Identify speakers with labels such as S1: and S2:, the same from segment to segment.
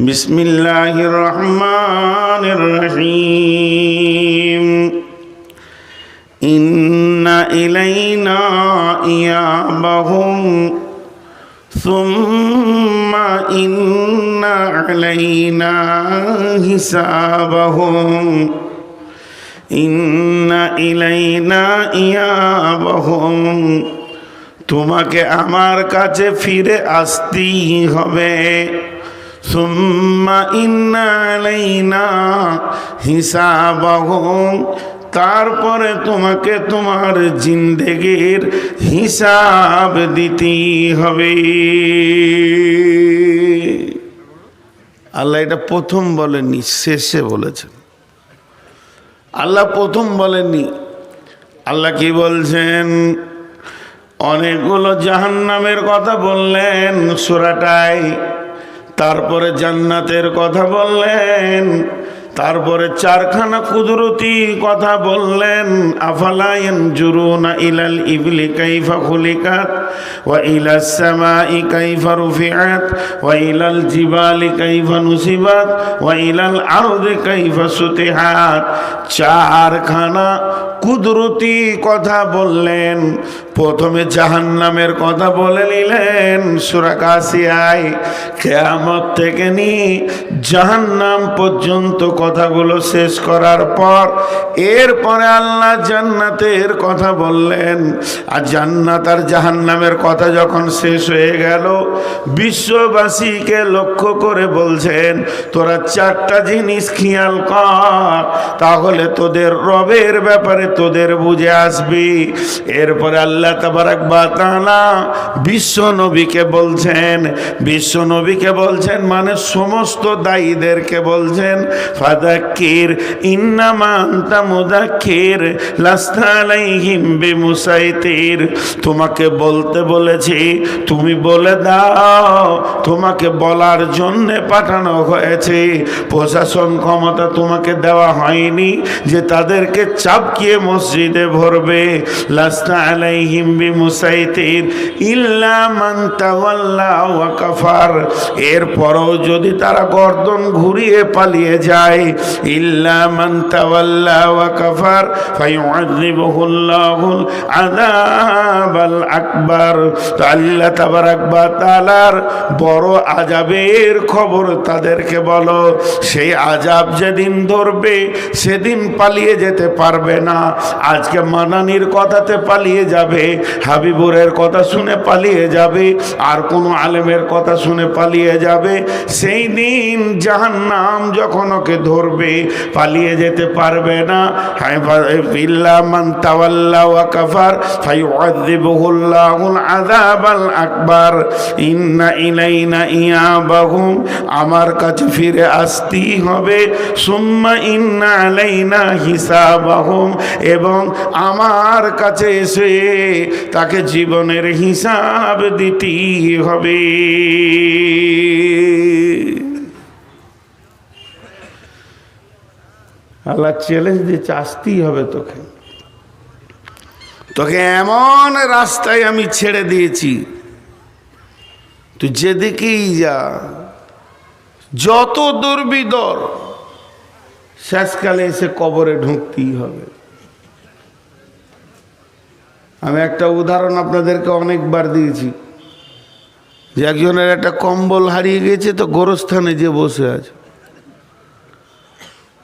S1: বিসমিল্লাহির রহমানির রহিম। ইন্না ইলাইনা ইয়াবাহুম সুম্মা ইন্না আলাইনা হিসাবাহুম। ইন্না ইলাইনা ইয়াবাহুম, তোমাকে আমার কাছে ফিরে আসতেই হবে। সুম্মা ইন্না আলাইনা হিসাবাহুম, তারপরে তোমাকে তোমার জিন্দেগির হিসাব দিতেই হবে। আল্লাহ এটা প্রথম বলেননি, শেষে বলেছেন। আল্লাহ প্রথম বলেননি। আল্লাহ কি বলছেন? অনেকগুলো জাহান্নামের কথা বললেন সূরাটায়, তারপরে জান্নাতের কথা বললেন, তারপরে চারখানা কুদরতি কথা বললেন। আফালা ইয়ানজুরুনা ইলাল ইবলি কাইফা খুলিকাত ওয়া ইলাস সামাই কাইফা রুফিআত ওয়া ইলাল জিবালি কাইফা নুসিবাত ওয়া ইলাল আরদি কাইফা সুতিহাত। চারখানা কুদরতি কথা বললেন। প্রথমে জাহান্নামের কথা বলে নিলেন সূরা কাসিয়ায়। কিয়ামত থেকে নিয়ে জাহান্নাম পর্যন্ত কথাগুলো শেষ করার পর এরপরে আল্লাহ জান্নাতের কথা বললেন। আর জান্নাত আর জাহান্নামের কথা যখন শেষ হয়ে গেল, বিশ্ববাসীকে লক্ষ্য করে বলছেন, তোরা চারটা জিনিস খেয়াল কর, তাহলে তোদের রবের ব্যাপারে তোদের বুঝে আসবি। এরপরে আল্লাহ তাবারাক ওয়া তাআলা বিশ্ব নবীকে বলছেন, বিশ্ব নবীকে বলছেন মানে সমস্ত দায়ীদেরকে বলছেন, ফাযাক্কির ইন্নামা আনতা মুযাক্কির লাস্তা আলাইহিম বিমুসাইতির। তোমাকে বলতে বলেছি, তুমি বলে দাও। তোমাকে বলার জন্য পাঠানো হয়েছে, প্রশাসন ক্ষমতা তোমাকে দেওয়া হয়নি যে তাদেরকে চাপকিয়ে মসজিদে ভরবে। লাস্তা আলাইহিম বিমুসাইতির ইল্লা মান তাওয়াল্লা ওয়া কাফার। এরপরও যদি তারা গর্দন ঘুরিয়ে পালিয়ে যায়, ইল্লা মান তাওয়াল্লা ওয়া কাফার ফায়ুআযিবুহুল্লাহুল আযাবাল আকবার। তো আল্লাহ তাবারাক ওয়া তাআলার বড় আযাবের খবর তাদেরকে বলো। সেই আযাব যেদিন ধরবে সেদিন পালিয়ে যেতে পারবে না। আজকে মানানির কথাতে পালিয়ে যাবে, হাবিবুরের কথা শুনে পালিয়ে যাবে, আর কোনো আলেমের কথা শুনে পালিয়ে যাবে। সেই দিন জাহান্নাম যখন ওকে ধরবে পালিয়ে যেতে পারবে না। ইল্লা মান তাওয়াল্লা ওয়া কাফার ফায়ুআযিবুহুল্লাহুল আযাবাল আকবার। ইন্না ইলাইনা ইয়াবাহুম, আমার কাছে ফিরে আসতেই হবে। সুম্মা ইন্না আলাইনা হিসাবাহুম, এবং আমার কাছে এসে তাকে জীবনের হিসাব দিতেই হবে। আল্লাহ চ্যালেঞ্জ দিচ্ছে, আসতেই হবে তোকে। তোকে এমন রাস্তায় আমি ছেড়ে দিয়েছি, তুই যেদিকেই যা, যত দুর্বিদর, শেষকালে এসে কবরে ঢুকতেই হবে। আমি একটা উদাহরণ আপনাদেরকে অনেকবার দিয়েছি যে একজনের একটা কম্বল হারিয়ে গেছে, তো গোরস্থানে যে বসে আছে,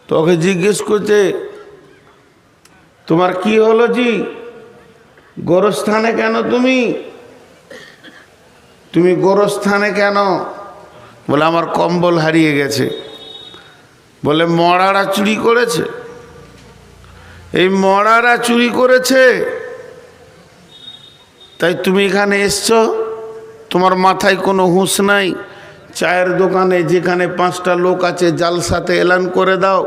S1: তোকে জিজ্ঞেস করছে, তোমার কি হলো জি, গোরস্থানে কেন তুমি গোরস্থানে কেন? বলে আমার কম্বল হারিয়ে গেছে। বলে মরারা চুরি করেছে? এই মরারা চুরি করেছে তাই তুমি এখানে এসছো? তোমার মাথায় কোনো হুঁশ নাই? চায়ের দোকানে যেখানে 5টা লোক আছে, জালসাতে এলান করে দাও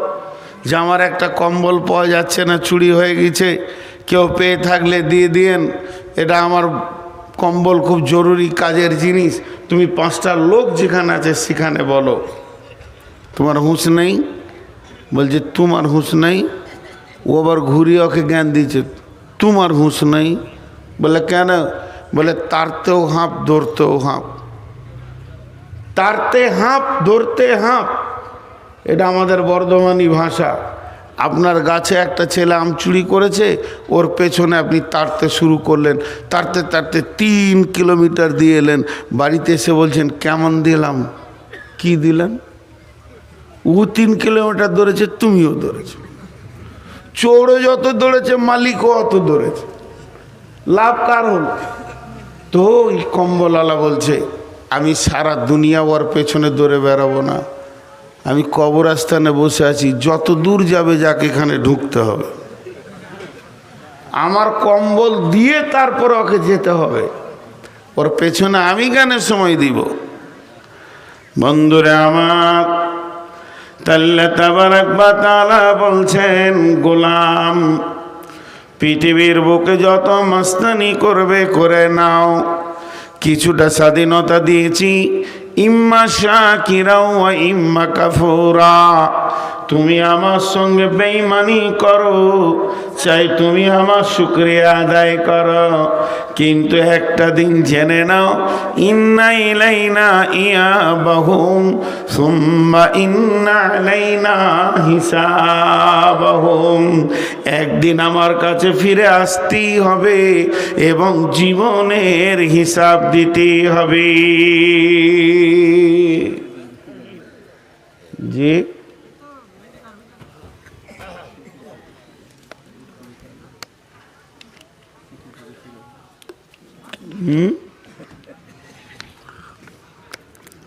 S1: যে আমার একটা কম্বল পাওয়া যাচ্ছে না, চুরি হয়ে গেছে, কেউ পেয়ে থাকলে দিয়ে দিয়েন, এটা আমার কম্বল খুব জরুরি কাজের জিনিস। তুমি 5টা লোক যেখানে আছে সেখানে বলো। তোমার হুঁশ নেই? বলছে তোমার হুঁশ নেই? ও আবার ঘুরিয়ে ওকে জ্ঞান দিচ্ছে, তোমার হুঁশ নেই? বলে কেন? বলে তারতেও হাঁপ, ধরতেও হাঁপ। তাড়তে হাঁপ ধরতে হাঁপ, এটা আমাদের বর্ধমানী ভাষা। আপনার গাছে একটা ছেলে আম চুরি করেছে, ওর পেছনে আপনি তাড়তে শুরু করলেন, তাড়তে তাড়তে 3 কিলোমিটার দিয়ে এলেন, বাড়িতে এসে বলছেন কেমন দিলাম, কি দিলেন? ও 3 কিলোমিটার দৌড়েছে, তুমিও দৌড়েছো। চোরও যত দৌড়েছে মালিকও অত দৌড়েছে, লাভ কার হল? তো ওই কম্বলওয়ালা বলছে আমি সারা দুনিয়া ওর পেছনে দৌড়ে বেড়াবো না, আমি কবরস্থানে বসে আছি, যত দূর যাবে যাকে এখানে ঢুকতে হবে, আমার কম্বল দিয়ে তারপর ওকে যেতে হবে, ওর পেছনে আমি কেন সময় দিব? বন্ধুরে আমার, আল্লাহ তাবারক ওয়া তাআলা বলছেন গোলাম পৃথিবীর বুকে যত মাস্তানি করবে করে নাও, কিছুটা স্বাধীনতা দিয়েছি, ইম্মা শাকিরা ওয়া ইম্মা কাফুরা। তুমি আমার সঙ্গে বেঈমানি করো, চাই তুমি আমার শুকরিয়া আদায় করো, কিন্তু একটা দিন জেনে নাও, ইন্না ইলাইনা ইয়াবাহুম সুম্মা ইন্না আলাইনা হিসাবাহুম। একদিন আমার কাছে ফিরে আসতেই হবে এবং জীবনের হিসাব দিতেই হবে। জি,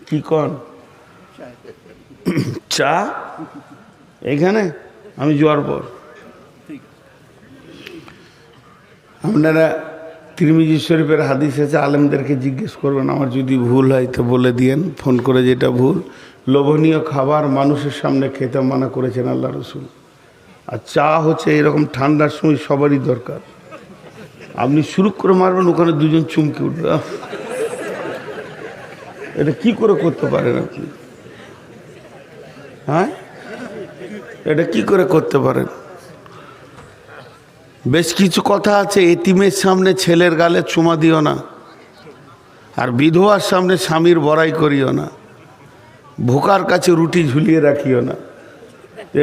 S1: কি কন চা এখানে? আমি যাওয়ার পর আপনারা তিরমিজি শরীফের হাদিস আছে, আলেমদেরকে জিজ্ঞেস করবেন, আমার যদি ভুল হয় তো বলে দিয়েন ফোন করে যেটা ভুল। লোভনীয় খাবার মানুষের সামনে খেতে মানা করেছেন আল্লাহ রসুল, আর চা হচ্ছে এরকম ঠান্ডার সময় সবারই দরকার। আপনি শুরু করে মারবেন, ওখানে দুজন চুমকে উঠবে, এটা কি করে করতে পারেন আপনি? হ্যাঁ, এটা কি করে করতে পারেন? বেশ কিছু কথা আছে, এতিমের সামনে ছেলের গালে চুমা দিও না, আর বিধবার সামনে স্বামীর বড়াই করিও না, ভোকার কাছে রুটি ঝুলিয়ে রাখিও না।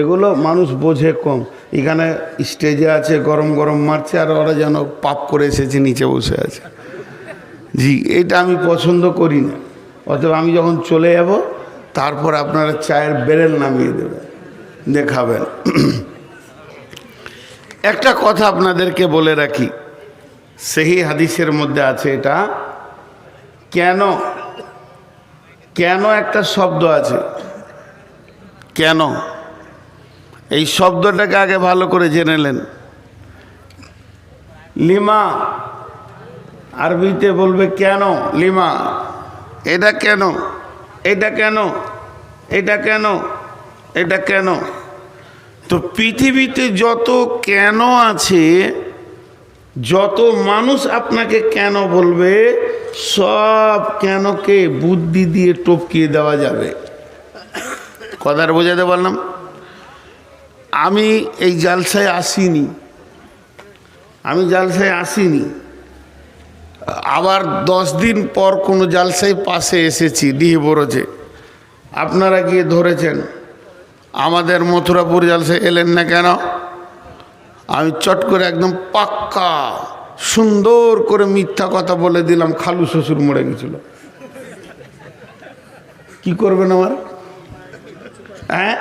S1: এগুলো মানুষ বোঝে কম। এখানে স্টেজে আছে, গরম গরম মারছে, আর ওরা যেন পাপ করে এসেছে, নিচে বসে আছে। জি, এটা আমি পছন্দ করি না। অতএব আমি যখন চলে যাব তারপর আপনারা চায়ের বেরেল নামিয়ে দেবেন, দেখাবেন। একটা কথা আপনাদেরকে বলে রাখি, সেই হাদিসের মধ্যে আছে এটা, কেন কেন একটা শব্দ আছে, কেন, এই শব্দটাকে আগে ভালো করে জেনে নেন। লিমা আরবিতে বলবে কেন, লিমা, এটা কেন, এটা কেন, এটা কেন, এটা কেন। তো পৃথিবীতে যত কেন আছে, যত মানুষ আপনাকে কেন বলবে, সব কেনকে বুদ্ধি দিয়ে টপকিয়ে দেওয়া যাবে। কথাটা বোঝাতে বললাম? আমি এই জালসায় আসিনি, আমি জালসায় আসিনি, আবার 10 দিন পর কোনো জালসায় পাশে এসেছি, ডিহি বড়জে, আপনারা গিয়ে ধরেছেন, আমাদের মথুরাপুর জালসায় এলেন না কেন? আমি চট করে একদম পাক্কা সুন্দর করে মিথ্যা কথা বলে দিলাম, খালু শ্বশুর মরে গেছিল। কি করবেন আমার? হ্যাঁ,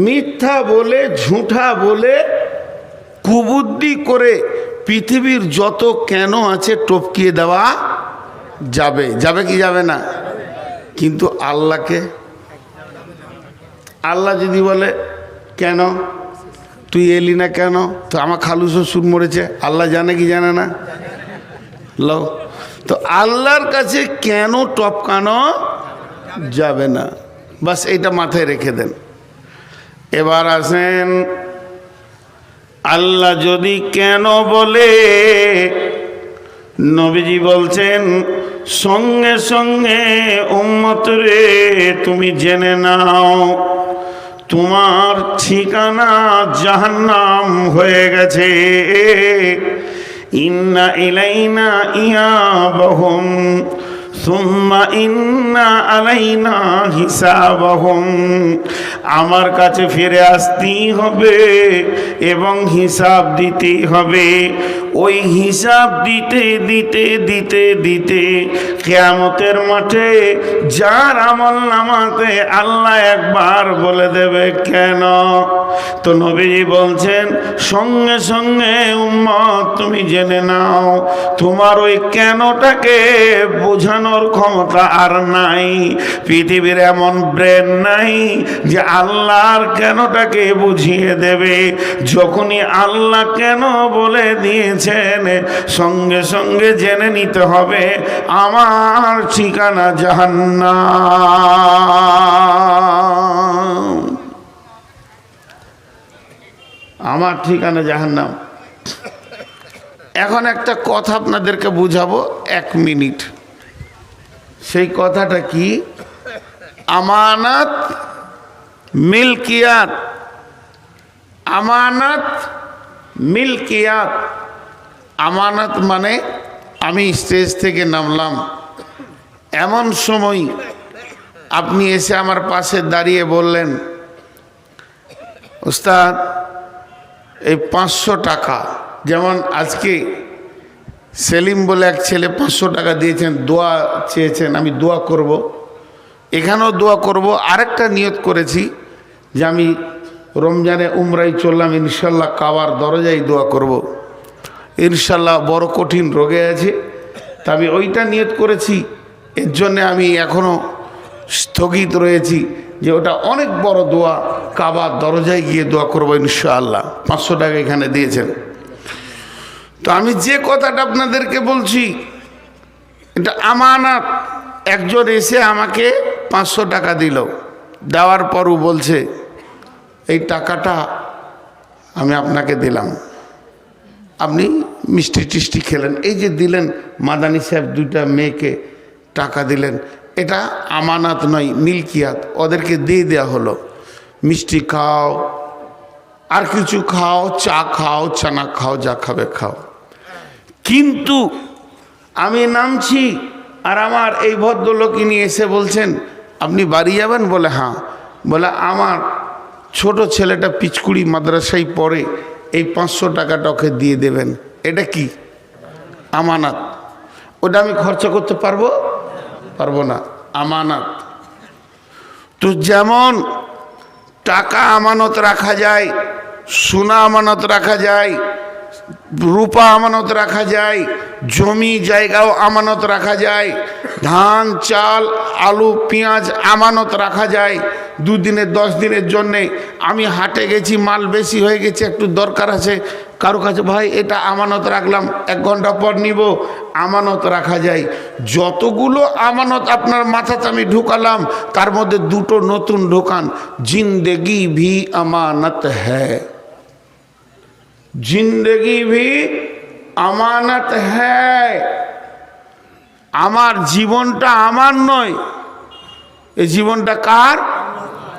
S1: মিথ্যা বলে, ঝুঁঠা বলে, কুবুদ্ধি করে পৃথিবীর যত কেন আছে টপকিয়ে দেওয়া যাবে, যাবে কি যাবে না? কিন্তু আল্লাহকে, আল্লাহ যদি বলে কেন তুই এলি না কেন, তো আমার খালু শ্বশুর মরেছে, আল্লাহ জানে কি জানে না? লো, তো আল্লাহর কাছে কেন টপকানো যাবে না, বাস এইটা মাথায় রেখে দেন। এবার আসেন, আল্লাহ যদি কেন বলে, নবীজি বলছেন সঙ্গে সঙ্গে উম্মত রে তুমি জেনে নাও, তোমার ঠিকানা জাহান্নাম হয়ে গেছে। ইন্না ইলাইনা ইয়াবাহুম সুম্মা ইন্না আলাইনা হিসাবাহুম, আমার কাছে ফিরে আসতেই হবে এবং হিসাব দিতেই হবে। ওই হিসাব দিতে দিতে দিতে দিতে কিয়ামতের মাঠে যার আমল নামাতে আল্লাহ একবার বলে দেবে কেন, তো নবীজি বলছেন সঙ্গে সঙ্গে উম্মত তুমি জেনে নাও তোমার ওই কেনটাকে বোঝানোর ক্ষমতা আর নাই। পৃথিবীর এমন ব্রেন নাই যে আল্লাহর কেনটাকে বুঝিয়ে দেবে। যখনই আল্লাহ কেন বলে দিয়েছেন সঙ্গে সঙ্গে জেনে নিতে হবে আমার ঠিকানা জাহান্নাম, আমার ঠিকানা জাহান্নাম। এখন একটা কথা আপনাদেরকে বুঝাবো 1 মিনিট। সেই কথাটা কি? আমানত মিলকিয়াত, আমানত মিলকিয়াত। আমানত মানে আমি স্টেজ থেকে নামলাম, এমন সময় আপনি এসে আমার পাশে দাঁড়িয়ে বললেন উস্তাদ এই 500 টাকা, যেমন আজকে সেলিম বলে এক ছেলে 500 টাকা দিয়েছেন, দোয়া চেয়েছেন, আমি দোয়া করব, এখানেও দোয়া করব। আরেকটা নিয়ত করেছি যে আমি রমজানে উমরাই চললাম, ইনশাল্লাহ কাবার দরজায় দোয়া করব। ইনশাল্লাহ বড় কঠিন রোগে আছে, তা আমি ওইটা নিয়ত করেছি। এর জন্যে আমি এখনও স্থগিত রয়েছি যে ওটা অনেক বড় দোয়া, কাবার দরজায় গিয়ে দোয়া করব ইনশাআল্লাহ। 500 টাকা এখানে দিয়েছেন। তো আমি যে কথাটা আপনাদেরকে বলছি এটা আমানত। একজন এসে আমাকে 500 টাকা দিল, দেওয়ার পরও বলছে এই টাকাটা আমি আপনাকে দিলাম, আপনি মিষ্টি টিষ্টি খেলেন, এই যে দিলেন মাদানী সাহেব 2টা মেয়েকে টাকা দিলেন, এটা আমানত নয়, মিলকিয়াত। ওদেরকে দিয়ে দেওয়া হলো, মিষ্টি খাও, আর কিছু খাও, চা খাও, চানা খাও, যা খাবে খাও। কিন্তু আমি নামছি আর আমার এই ভদ্রলোক ইনি এসে বলছেন আপনি বাড়ি যাবেন? বলে হ্যাঁ। বলে আমার ছোট ছেলেটা পিচকুড়ি মাদ্রাসায় পড়ে, এই 500 টাকাটা ওকে দিয়ে দেবেন। এটা কি? আমানত। ওটা আমি খরচা করতে পারবো? পারবো না, আমানত। তো যেমন টাকা আমানত রাখা যায়, সোনা আমানত রাখা যায়, রূপা আমানত রাখা যায়, জমি জায়গাও আমানত রাখা যায়, ধান চাল আলু পেঁয়াজ আমানত রাখা যায়। 2 দিনের 10 দিনের জন্যে আমি হাটে গেছি, মাল বেশি হয়ে গেছে, একটু দরকার আছে কারো কাছে, ভাই এটা আমানত রাখলাম, 1 ঘন্টা পর নিব, আমানত রাখা যায়। যতগুলো আমানত আপনার মাথাতে আমি ঢুকালাম তার মধ্যে 2টো নতুন ঢোকান, জিন্দেগি ভি আমানত হ্যায়, जिंदगी भी আমানত হ্যায়। আমার জীবনটা আমার নয়, এই জীবনটা কার?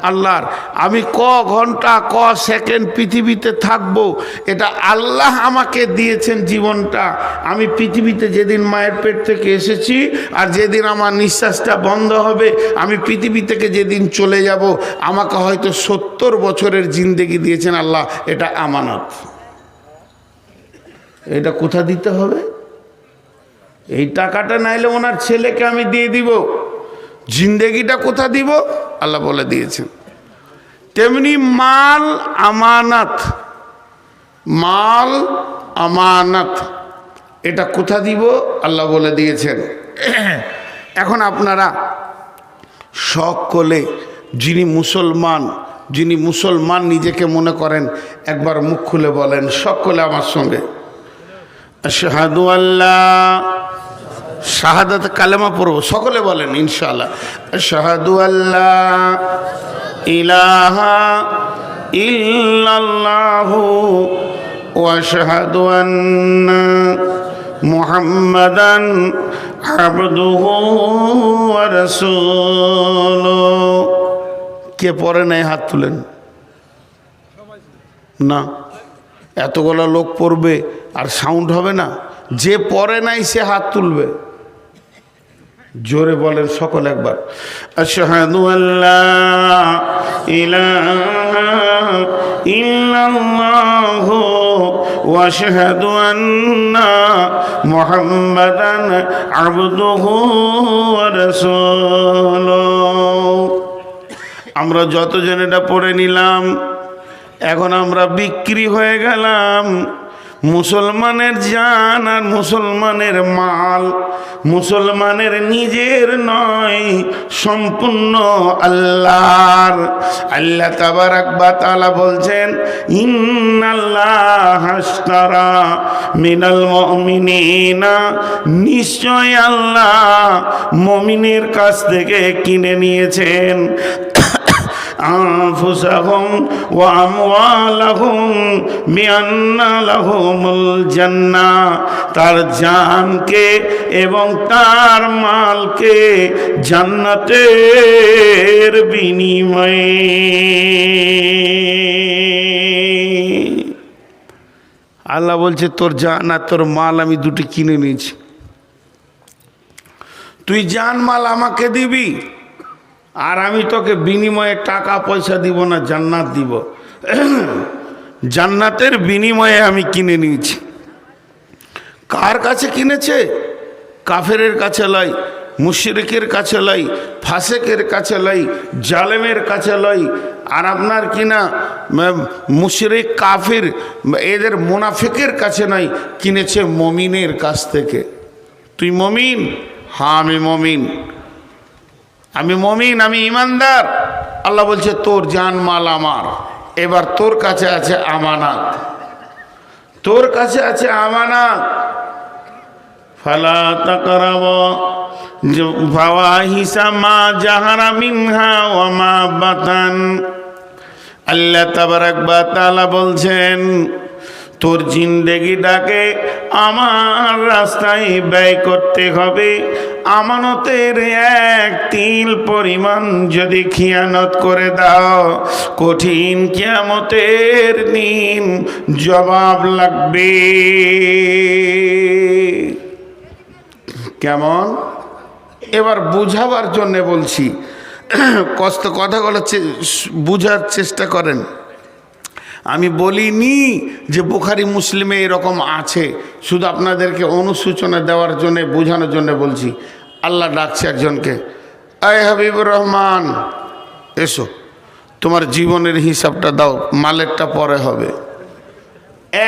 S1: আল্লাহর। আমি ক ঘন্টা ক সেকেন্ড পৃথিবীতে থাকবো এটা আল্লাহ আমাকে দিয়েছেন জীবনটা। আমি পৃথিবীতে যেদিন মায়ের পেট থেকে এসেছি আর যেদিন আমার নিঃশ্বাসটা বন্ধ হবে, আমি পৃথিবী থেকে যেদিন চলে যাব, আমাকে হয়তো 70 বছরের জিন্দেগি দিয়েছেন আল্লাহ, এটা আমানত। এটা কোথা দিতে হবে? এই টাকাটা নাইলে ওনার ছেলেকে আমি দিয়ে দিব, জিন্দেগিটা কোথা দিব? আল্লাহ বলে দিয়েছেন। তেমনি মাল আমানত, মাল আমানত, এটা কোথা দিব? আল্লাহ বলে দিয়েছেন। এখন আপনারা সকলে যিনি মুসলমান নিজেকে মনে করেন একবার মুখ খুলে বলেন সকলে আমার সঙ্গে, আশহাদু আল্লাহ, শাহাদাত কালেমা পড়ব, সকলে বলেন ইনশাআল্লাহ। আশহাদু আল্লাহ ইলাহা ইল্লাল্লাহু ওয়া আশহাদু আন্না মুহাম্মাদান আবদুহু ওয়া রাসূলুহু। কে পড়ে নাই হাত তুলেন না, এতগুলো লোক পড়বে আর সাউন্ড হবে না। যে পড়ে নাই সে হাত তুলবে, জোরে বলেন সকল একবার, আশহাদু আল্লা ইলাহা ইল্লাল্লাহু ওয়া আশহাদু আন্না মুহাম্মাদান আবদুহু ওয়া রাসূলুহু। আমরা যতজন এটা পড়ে নিলাম, এখন আমরা বিক্রি হয়ে গেলাম। মুসলমানের জান আর মুসলমানের মাল মুসলমানের নিজের নয়, সম্পূর্ণ আল্লাহর। আল্লাহ তাবারাক ওয়া তাআলা বলছেন, ইন্নাল্লাহা আশতারা মিনাল মুমিনিনা, নিশ্চয় আল্লাহ মুমিনের কাছ থেকে কিনে নিয়েছেন আনফুসাহুম ওয়া আমওয়ালাহুম বিআন্না লাহুমুল জান্নাহ, তার জানকে এবং তার মালকে জান্নাতের বিনিময়ে। আল্লাহ বলছে তোর জান আর তোর মাল আমি দুটি কিনে নিয়েছি, তুই জান মাল আমাকে দিবি আর আমি তোকে বিনিময়ে টাকা পয়সা দিব না, জান্নাত দিব। জান্নাতের বিনিময়ে আমি কিনে নিয়েছি। কার কাছে কিনেছে? কাফেরের কাছে লয়, মুশরিকের কাছে লয়, ফাসেকের কাছে লয়, জালেমের কাছে লয়। আর আপনার কিনা মুশরিক কাফির এদের মুনাফিকের কাছে নয়, কিনেছে মমিনের কাছ থেকে। তুই মমিন? হ্যাঁ আমি মমিন, আমি মমিন, আমি ইমানদার। আল্লাহ বলছে তোর জান মাল আমার, এবার তোর কাছে আছে আমানত, তোর কাছে আছে আমানত। ফালা তাকরাবু ফাওয়াহিশা মা জাহারা মিনহা ওয়া মা বাতান। আল্লাহ তাবারাক ওয়া তাআলা বলছেন তোর জিন্দেগিটাকে আমার রাস্তায় ব্যয় করতে হবে। আমানতের এক তিল পরিমাণ যদি খিয়ানত করে দাও, কঠিন কিয়ামতের দিন জবাব লাগবে। কেমন? এবার বুঝাবার জন্যে বলছি, কথাগুলো বুঝার চেষ্টা করেন। আমি বলিনি যে বুখারী মুসলিমে এরকম আছে, শুধু আপনাদেরকে অনুসূচনা দেওয়ার জন্য, বোঝানোর জন্য বলছি। আল্লাহ ডাকছে একজনকে, আয় হাবিবুর রহমান এসো, তোমার জীবনের হিসাবটা দাও, মালেরটা পরে হবে।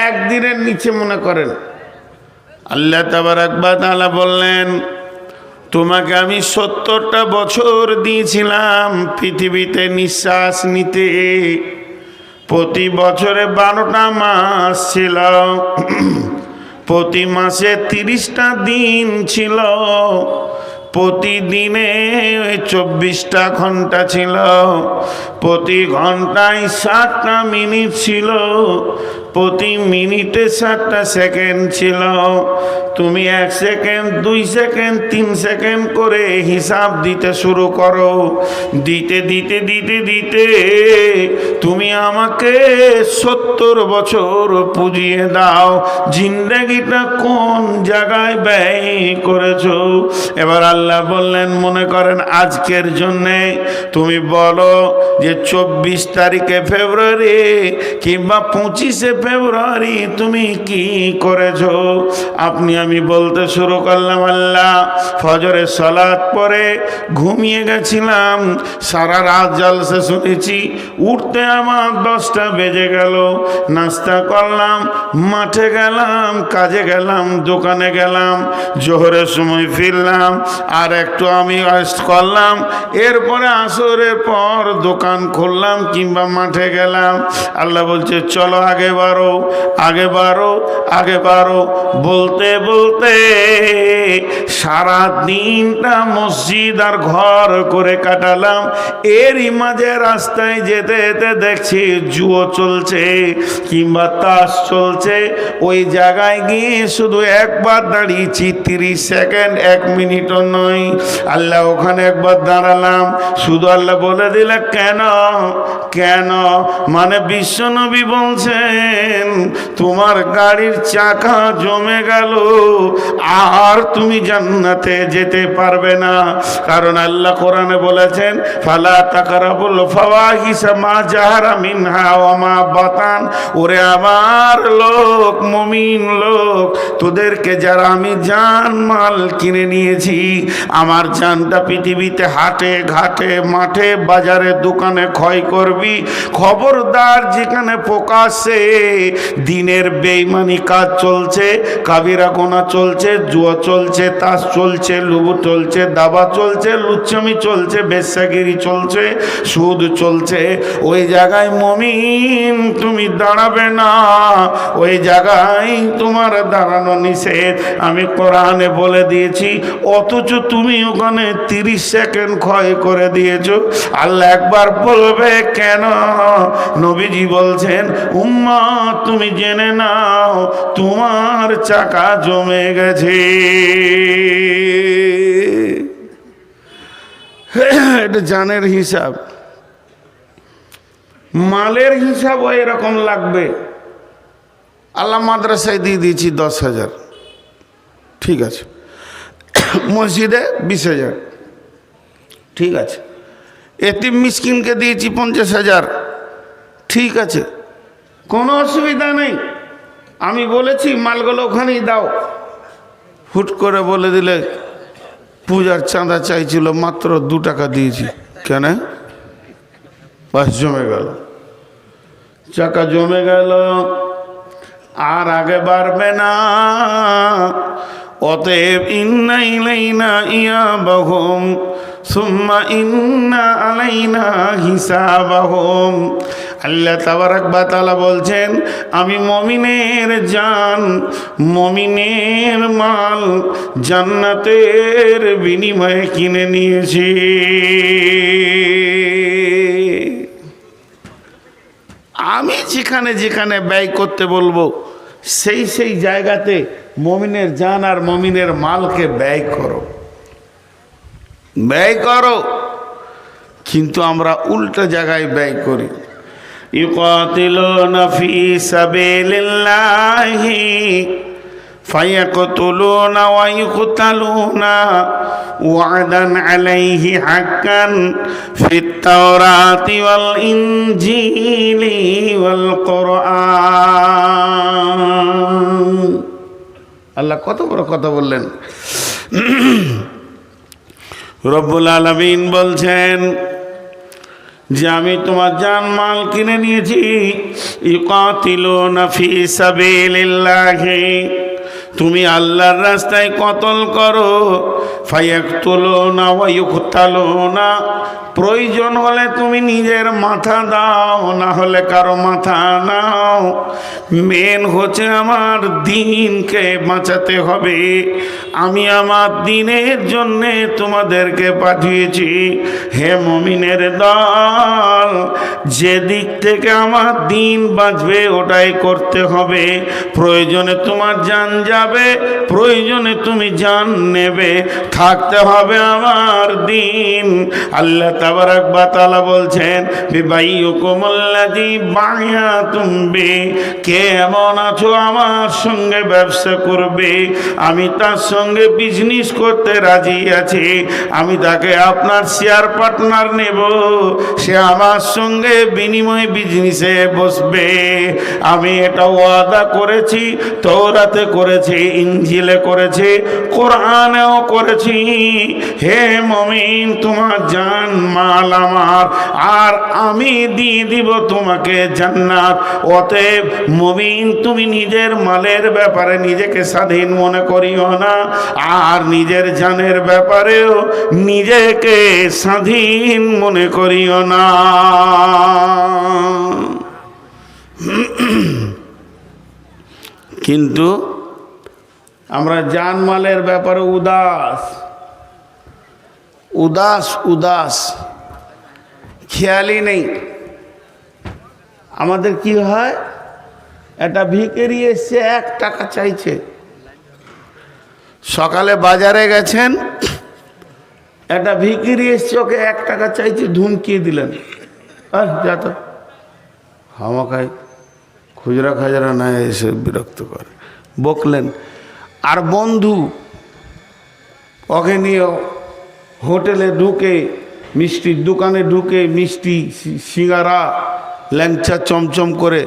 S1: একদিনের নিচে মনে করেন আল্লাহ তাবারাক ওয়া তাআলা বললেন তোমাকে আমি 70টা বছর দিয়েছিলাম পৃথিবীতে নিঃশ্বাস নিতে। প্রতি বছরে 12টা মাস ছিল, প্রতি মাসে 30টা দিন ছিল, প্রতিদিনে 24টা ঘন্টা ছিল, প্রতি ঘন্টায় 60টা মিনিট ছিল, প্রতি মিনিটে 60টা সেকেন্ড ছিল। তুমি 1 সেকেন্ড, 2 সেকেন্ড, 3 সেকেন্ড করে হিসাব দিতে শুরু করো। দিতে দিতে দিতে দিতে তুমি আমাকে 70 বছর পুজিয়ে দাও। জিন্দেগিটা কোন জায়গায় ব্যয় করেছো? এবার আল্লাহ বললেন মনে করেন আজকের জন্যে তুমি বলো যে 24 তারিখে ফেব্রুয়ারি কিংবা 25শে ফেব্রুয়ারি তুমি কি করেছো। আপনি আমি বলতে শুরু করলাম, আল্লাহ ফজরের সালাত পরে ঘুমিয়ে গেছিলাম, সারা রাত জলসা শুনেছি, উঠতে আমার 10টা বেজে গেল। নাস্তা করলাম, মাঠে গেলাম, কাজে গেলাম, দোকানে গেলাম, জোহরের সময় ফিরলাম, আর একটু আমি রেস্ট করলাম, এরপরে আসরের পর দোকান খুললাম কিংবা মাঠে গেলাম। আল্লাহ বলছে চলো আগে বাড়ো, আগে বাড়ো, আগে বাড়ো। বলতে বলতে সারা দিনটা মসজিদ আর ঘর করে কাটালাম। এরই মাঝে রাস্তায় যেতে যেতে দেখছি জুয়ো চলছে কিংবা তাস চলছে। ওই জায়গায় গিয়ে শুধু একবার দাঁড়িয়েছি, 30 সেকেন্ড, 1 মিনিটও নয়। আল্লাহ ওখানে একবার দাঁড়ালাম, শুধু আল্লাহ বলে দিলে কেন কেন, মানে বিশ্বনবী বলছেন বলছেন তোমার গাড়ির চাকা জমে গেল, আর তুমি জান্নাতে যেতে পারবে না। কারণ আল্লাহ কোরআনে বলেছেন ফালা তাকরাবুল ফাওয়াহিশা মা জাহারা মিনহা ওয়া মা বাতান। ওরে আমার লোক, মুমিন লোক, তোদেরকে যারা আমি জান মাল কিনে নিয়েছি, আমার জানটা পৃথিবীতে হাটে ঘাটে মাঠে বাজারে দোকানে ক্ষয় করবি, খবরদার যেখানে প্রকাশ্যে দিনের বেঈমানি কাজ চলছে, কাবিরা গোনা চলছে, জুয়া চলছে, তাস চলছে, লুবু চলছে, দাবা চলছে, লুচ্ছামি চলছে, বেশ্যাগিরি চলছে, সুদ চলছে, ওই জায়গায় মুমিন তুমি দাঁড়াবে না, ওই জায়গায় তোমার দাঁড়ানো নিষেধ। আমি কোরআনে বলে দিয়েছি, অথচ তুমি ওখানে 30 সেকেন্ড ক্ষয় করে দিয়েছো। আল্লাহ একবার বলবে কেন? নবীজি বলছেন উম্মত তুমি জেনে নাও তোমার চাকা জমে গেছে। এটা জানের হিসাব, মালের হিসাব এরকম লাগবে। আল্লাহ মাদ্রাসায় দিয়ে দিয়েছি 10,000, ঠিক আছে। মসজিদে 20,000, ঠিক আছে। এতিম মিসকিনকে দিয়েছি 50,000, ঠিক আছে, কোনো অসুবিধা নেই। আমি বলেছি মালগুলো ওখানেই দাও। হুট করে বলে দিলে পূজার চাঁদা চাইছিল, মাত্র 2 টাকা দিয়েছি। কেন? বাস জমে গেল, চাকা জমে গেল, আর আগে বাড়বে না। অতএব ইন্না ইলাইনা ইয়াবাহুম সুম্মা ইন্না আলাইনা হিসাবাহুম। আল্লাহ তাবারাক ওয়া তাআলা বলছেন আমি মুমিনের জান, মুমিনের মাল জান্নাতের বিনিময়ে কিনে নিয়েছি। আমি যেখানে যেখানে ব্যয় করতে বলবো সেই সেই জায়গাতে মুমিনের জান আর মুমিনের মালকে ব্যয় করো, ব্যয় করো। কিন্তু আমরা উল্টো জায়গায় ব্যয় করি। ইউকাতিলুনা ফি সাবিলিল্লাহি ফায়াকতুলুনা ওয়া ইউকতালুনা ওয়া'দান আলাইহি হাক্কান ফিত তাওরাতি ওয়াল ইনজিলি ওয়াল কুরআন। আল্লাহ কত বড় কথা বললেন। রব্বুল আলামিন বলছেন যে আমি তোমার জান মাল কিনে নিয়েছি। ইউকাতিলুনা ফি সাবিলিল্লাহি, তুমি আল্লাহর রাস্তায় কতল করো। ফায়াকতুলুনা ওয়া ইউকতালুনা, প্রয়োজন হলে তুমি নিজের মাথা দাও, না হলে কারো মাথা নাও। মেন হচ্ছে আমার দিনকে বাঁচাতে হবে। আমি আমার দিনের জন্যে তোমাদেরকে পাঠিয়েছি। হে মুমিনের দল, যে দিক থেকে আমার দিন বাঁচবে ওটাই করতে হবে। প্রয়োজনে তোমার জান যাবে, প্রয়োজনে তুমি জান নেবে, থাকতে হবে আমার দিন। আল্লাহ তাবারাক ওয়া তাআলা বলছেন বিবাইয়ুকুমুল্লাযী বায়াতুম বি, কে এমন আছো আমার সঙ্গে ব্যবসা করবে, আমি তার সঙ্গে বিজনেস করতে রাজি আছি, আমি তাকে আপনার শেয়ার পার্টনার নেব, সে আমার সঙ্গে বিনিময়ে বিজনেসে বসবে। আমি এটা ওয়াদা করেছি, তওরাতে করেছি, ইনজিলে করেছি, কোরআনেও করেছি। হে মুমিন, তোমার জান মাল আমার, আর আমি দিয়ে দিব তোমাকে জান্নাত। অতএব মুমিন, তুমি নিজের মালের ব্যাপারে নিজেকে স্বাধীন মনে করিও না, আর নিজের জানের ব্যাপারেও নিজেকে স্বাধীন মনে করিও না। কিন্তু আমরা জান মালের ব্যাপারে উদাস উদাস উদাস, খেয়ালই নেই। আমাদের কি হয়, একটা ভিখারি এসছে 1 টাকা চাইছে। সকালে বাজারে গেছেন, একটা ভিখারি এসছে, ওকে 1 টাকা চাইছে, ধুমকিয়ে দিলেন, যা তো হামাকাই খুচরা খাজরা না এসে বিরক্ত করে, বকলেন। আর বন্ধু ওকে নিয়ে হোটেলে ঢুকে, মিষ্টির দোকানে ঢুকে মিষ্টি সিঙ্গারা ল্যাংচা চমচম করে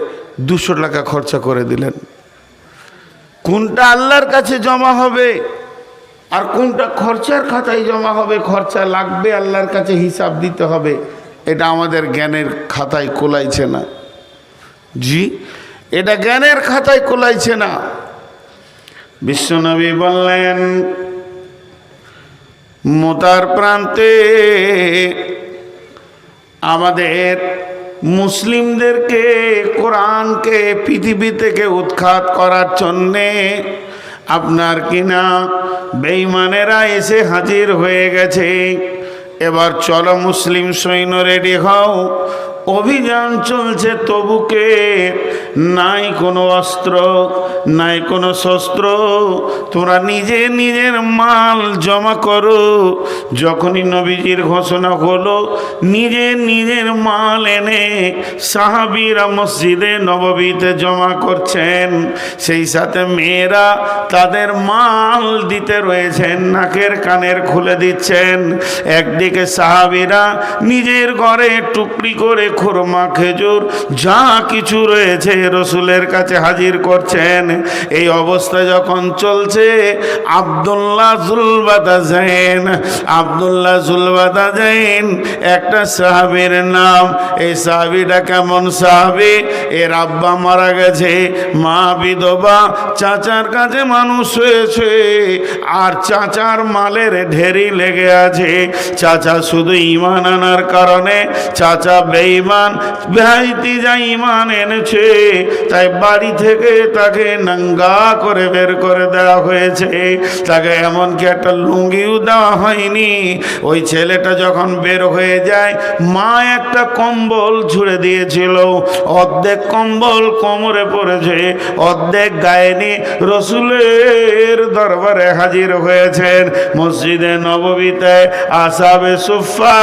S1: 200 টাকা খরচা করে দিলেন। কোনটা আল্লাহর কাছে জমা হবে আর কোনটা খরচার খাতায় জমা হবে, খরচা লাগবে আল্লাহর কাছে হিসাব দিতে হবে, এটা আমাদের জ্ঞানের খাতায় কোলাইছে না। জি, এটা জ্ঞানের খাতায় কোলাইছে না। বিশ্বনবী বললেন, মোতার প্রান্তে আমাদের মুসলিমদেরকে, কোরআনকে পৃথিবী থেকে উৎখাত করার জন্যে আপনার কিনা বেঈমানেরা এসে হাজির হয়ে গেছে। এবার চলো মুসলিম সৈন্য রেডি হও, অভিযান চলছে তবুকে, নাই কোনো অস্ত্র নাই কোনো শস্ত্র, তোমরা নিজের মাল জমা করো। যখনই নবীজির ঘোষণা হলো, নিজের মাল এনে সাহাবীরা মসজিদে নববীতে জমা করছেন, সেই সাথে মেয়েরা তাদের মাল দিতে রয়েছেন, নাকের কানের খুলে দিচ্ছেন। একদিকে সাহাবীরা নিজের ঘরে টুকরি করে খুরমা খেজুর যা কিছু রয়েছে রসুলের কাছে হাজির করছেন। এই অবস্থা যখন চলছে, আব্দুল্লাহ জুলবাদাজাইন একটা সাহাবীর নাম। এই সাহাবীটা কেমন সাহাবী? এর আব্বা মারা গেছে, মা বিধবা, চাচার কাছে মানুষ হয়েছে, আর চাচার মালের ঢেরি লেগে আছে। চাচা শুধু ঈমান আনার কারণে, চাচা বেঈমান, ভাইতি যা ঈমান এনেছে, তাই বাড়ি থেকে তাকে নাঙ্গা করে বের করে দেওয়া হয়েছে। তাকে এমনকি একটা লুঙ্গিও দেওয়া হয়নি। ওই ছেলেটা যখন বের হয়ে যায়, মা একটা কম্বল ছুঁড়ে দিয়েছিল, অর্ধেক কম্বল কোমরে পড়েছে, অর্ধেক গায়ে নিয়ে রসুলের দরবারে হাজির হয়েছেন। মসজিদে নববীতে আসহাবে সুফফা,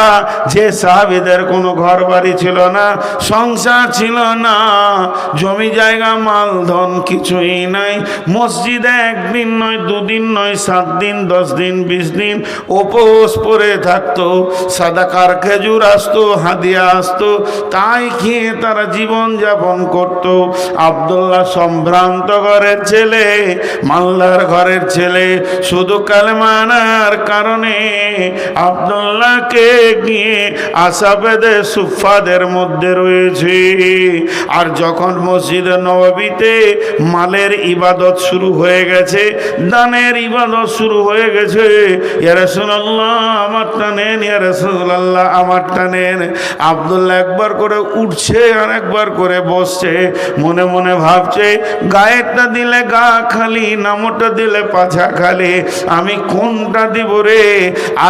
S1: যে সাহাবীদের কোনো ঘর বাড়ি ছিল না, সংসার ছিল না, জমি জায়গা মাল ধন কিছুই নাই, মসজিদে একদিন নয়, দুদিন নয়, 7 দিন, 10 দিন, 20 দিন উপোস পড়ে থাকতো। সাদাকার খেজুর আসতো, হাদিয়া আসতো, তাই খেয়ে তারা জীবন যাপন করত। আব্দুল্লাহ সম্ভ্রান্ত ঘরের ছেলে, মালদার ঘরের ছেলে, শুধু কালেমা আনার কারণে আব্দুল্লাহকে গিয়ে আসহাবে সুফফাদের মধ্যে রয়েছে। আর যখন মসজিদে নববীতে মালের ইবাদত শুরু হয়ে গেছে, দানের ইবাদত শুরু হয়ে গেছে, ইয়া রাসূলুল্লাহ আমারটা নেন, ইয়া রাসূলুল্লাহ আমারটা নেন, আব্দুল্লাহ একবার করে উঠছে আর একবার করে বসছে, মনে মনে ভাবছে, গায়েরটা দিলে গা খালি, নামটা দিলে পাছা খালি, আমি কোনটা দিব রে?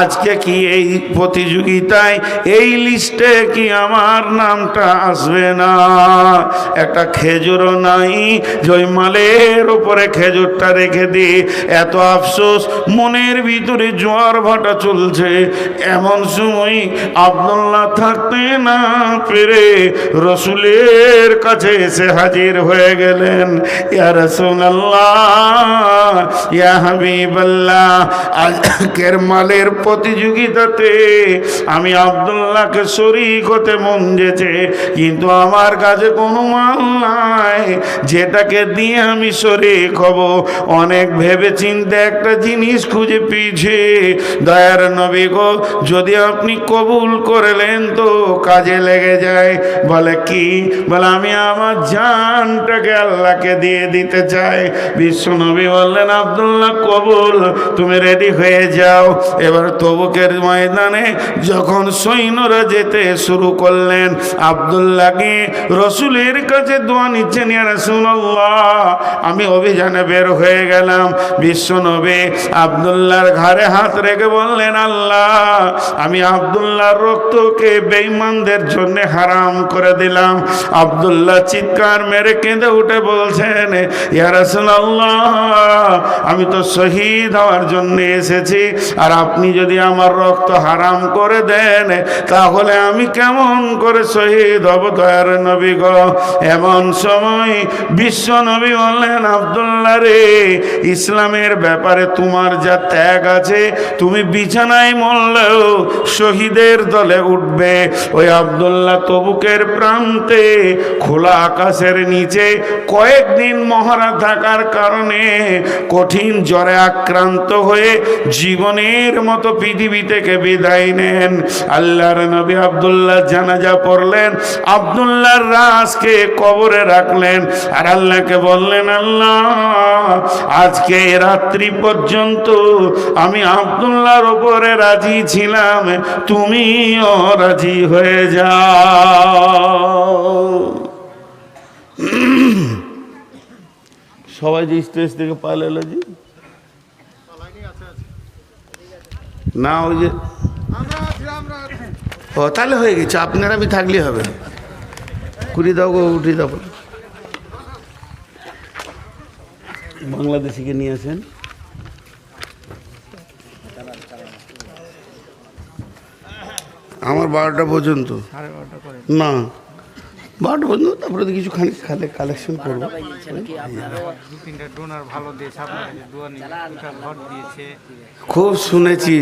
S1: আজকে কি এই প্রতিযোগিতায়, এই লিস্টে কি আমার নামটা আসবে না? একটা খেজুরও নাই, জয়মালের উপরে খেজুরটা রেখে দি। এত আফসোস, মনের ভিতরে জোয়ার ভাটা চলছে। এমন সময় আব্দুল্লাহ থাকতে না পেরে রসুলের কাছে এসে হাজির হয়ে গেলেন। ইয়া রাসূলুল্লাহ, ইয়া হাবিবাল্লাহ, আজকের মালের প্রতিযোগিতাতে আমি আব্দুল্লাহকে শরীক হতে মন যেছে, কিন্তু আমার কাছে কোনো মাল নাই যেটাকে দিয়ে আমি শরীক হব। অনেক ভেবে চিন্তে একটা জিনিস খুঁজে পেয়েছি। দয়ার নবী গো, যদি আপনি কবুল করলেন তো কাজে লেগে যায়। বলে কি? বলে আমি আমার জানটাকে আল্লাহকে দিয়ে দিতে চাই। বিশ্ব নবী বললেন, আব্দুল্লাহ কবুল, তুমি রেডি হয়ে যাও। এবার তবুকের ময়দানে যখন সৈন্যরা যেতে শুরু করলেন, আব্দুল্লাহ গিয়ে রসুলের কাছে দোয়া নিচ্ছেন, ইয়া রাসূলুল্লাহ আমি অভিযানে বের হয়ে গেলাম। বিশ্ব নবী আব্দুল্লাহর ঘাড়ে হাত রেখে বললেন, আল্লাহ আমি আব্দুল্লাহর রক্তকে বেঈমানদের জন্য হারাম করে দিলাম। আব্দুল্লাহ চিৎকার মেরে কেঁদে উঠে বলছেন, ইয়া রাসূলুল্লাহ আমি তো শহীদ হওয়ার জন্য এসেছি, আর আপনি যদি আমার রক্ত হারাম করে দেন তাহলে আমি কেমন করে করে শহীদ হব দয়ার নবী গো। এমন সময় বিশ্ব নবী বললেন, আব্দুল্লাহ রে, ইসলামের ব্যাপারে তোমার যা ত্যাগ আছে, তুমি বিছানায় মরলেও শহীদের দলে উঠবে। ওই আব্দুল্লাহ তবুকের প্রান্তে খোলা আকাশের নিচে কয়েকদিন মহড়া থাকার কারণে কঠিন জ্বরে আক্রান্ত হয়ে জীবনের মতো পৃথিবী থেকে বিদায় নেন। আল্লাহর নবী আব্দুল্লাহ জানাজা পড়লেন, আব্দুল্লাহর লাশকে কবরে রাখলেন, আর আল্লাহকে বললেন, আল্লাহ আজকে রাত্রি পর্যন্ত আমি আব্দুল্লাহর উপরে রাজি ছিলাম, তুমিও রাজি হয়ে যাও। সবাই যে স্টেজ থেকে পালালো জি না, ওই যে ও তাহলে হয়ে গেছে, আপনারা আমি থাকলে হবে। কুড়ি দাও গো, উঠি দাও। বাংলাদেশিকে নিয়ে আসেন। আমার 12টা পর্যন্ত না, 12টা পর্যন্ত, তারপরে তো কিছু খানিক খালে কালেকশন করবো। খুব শুনেছি,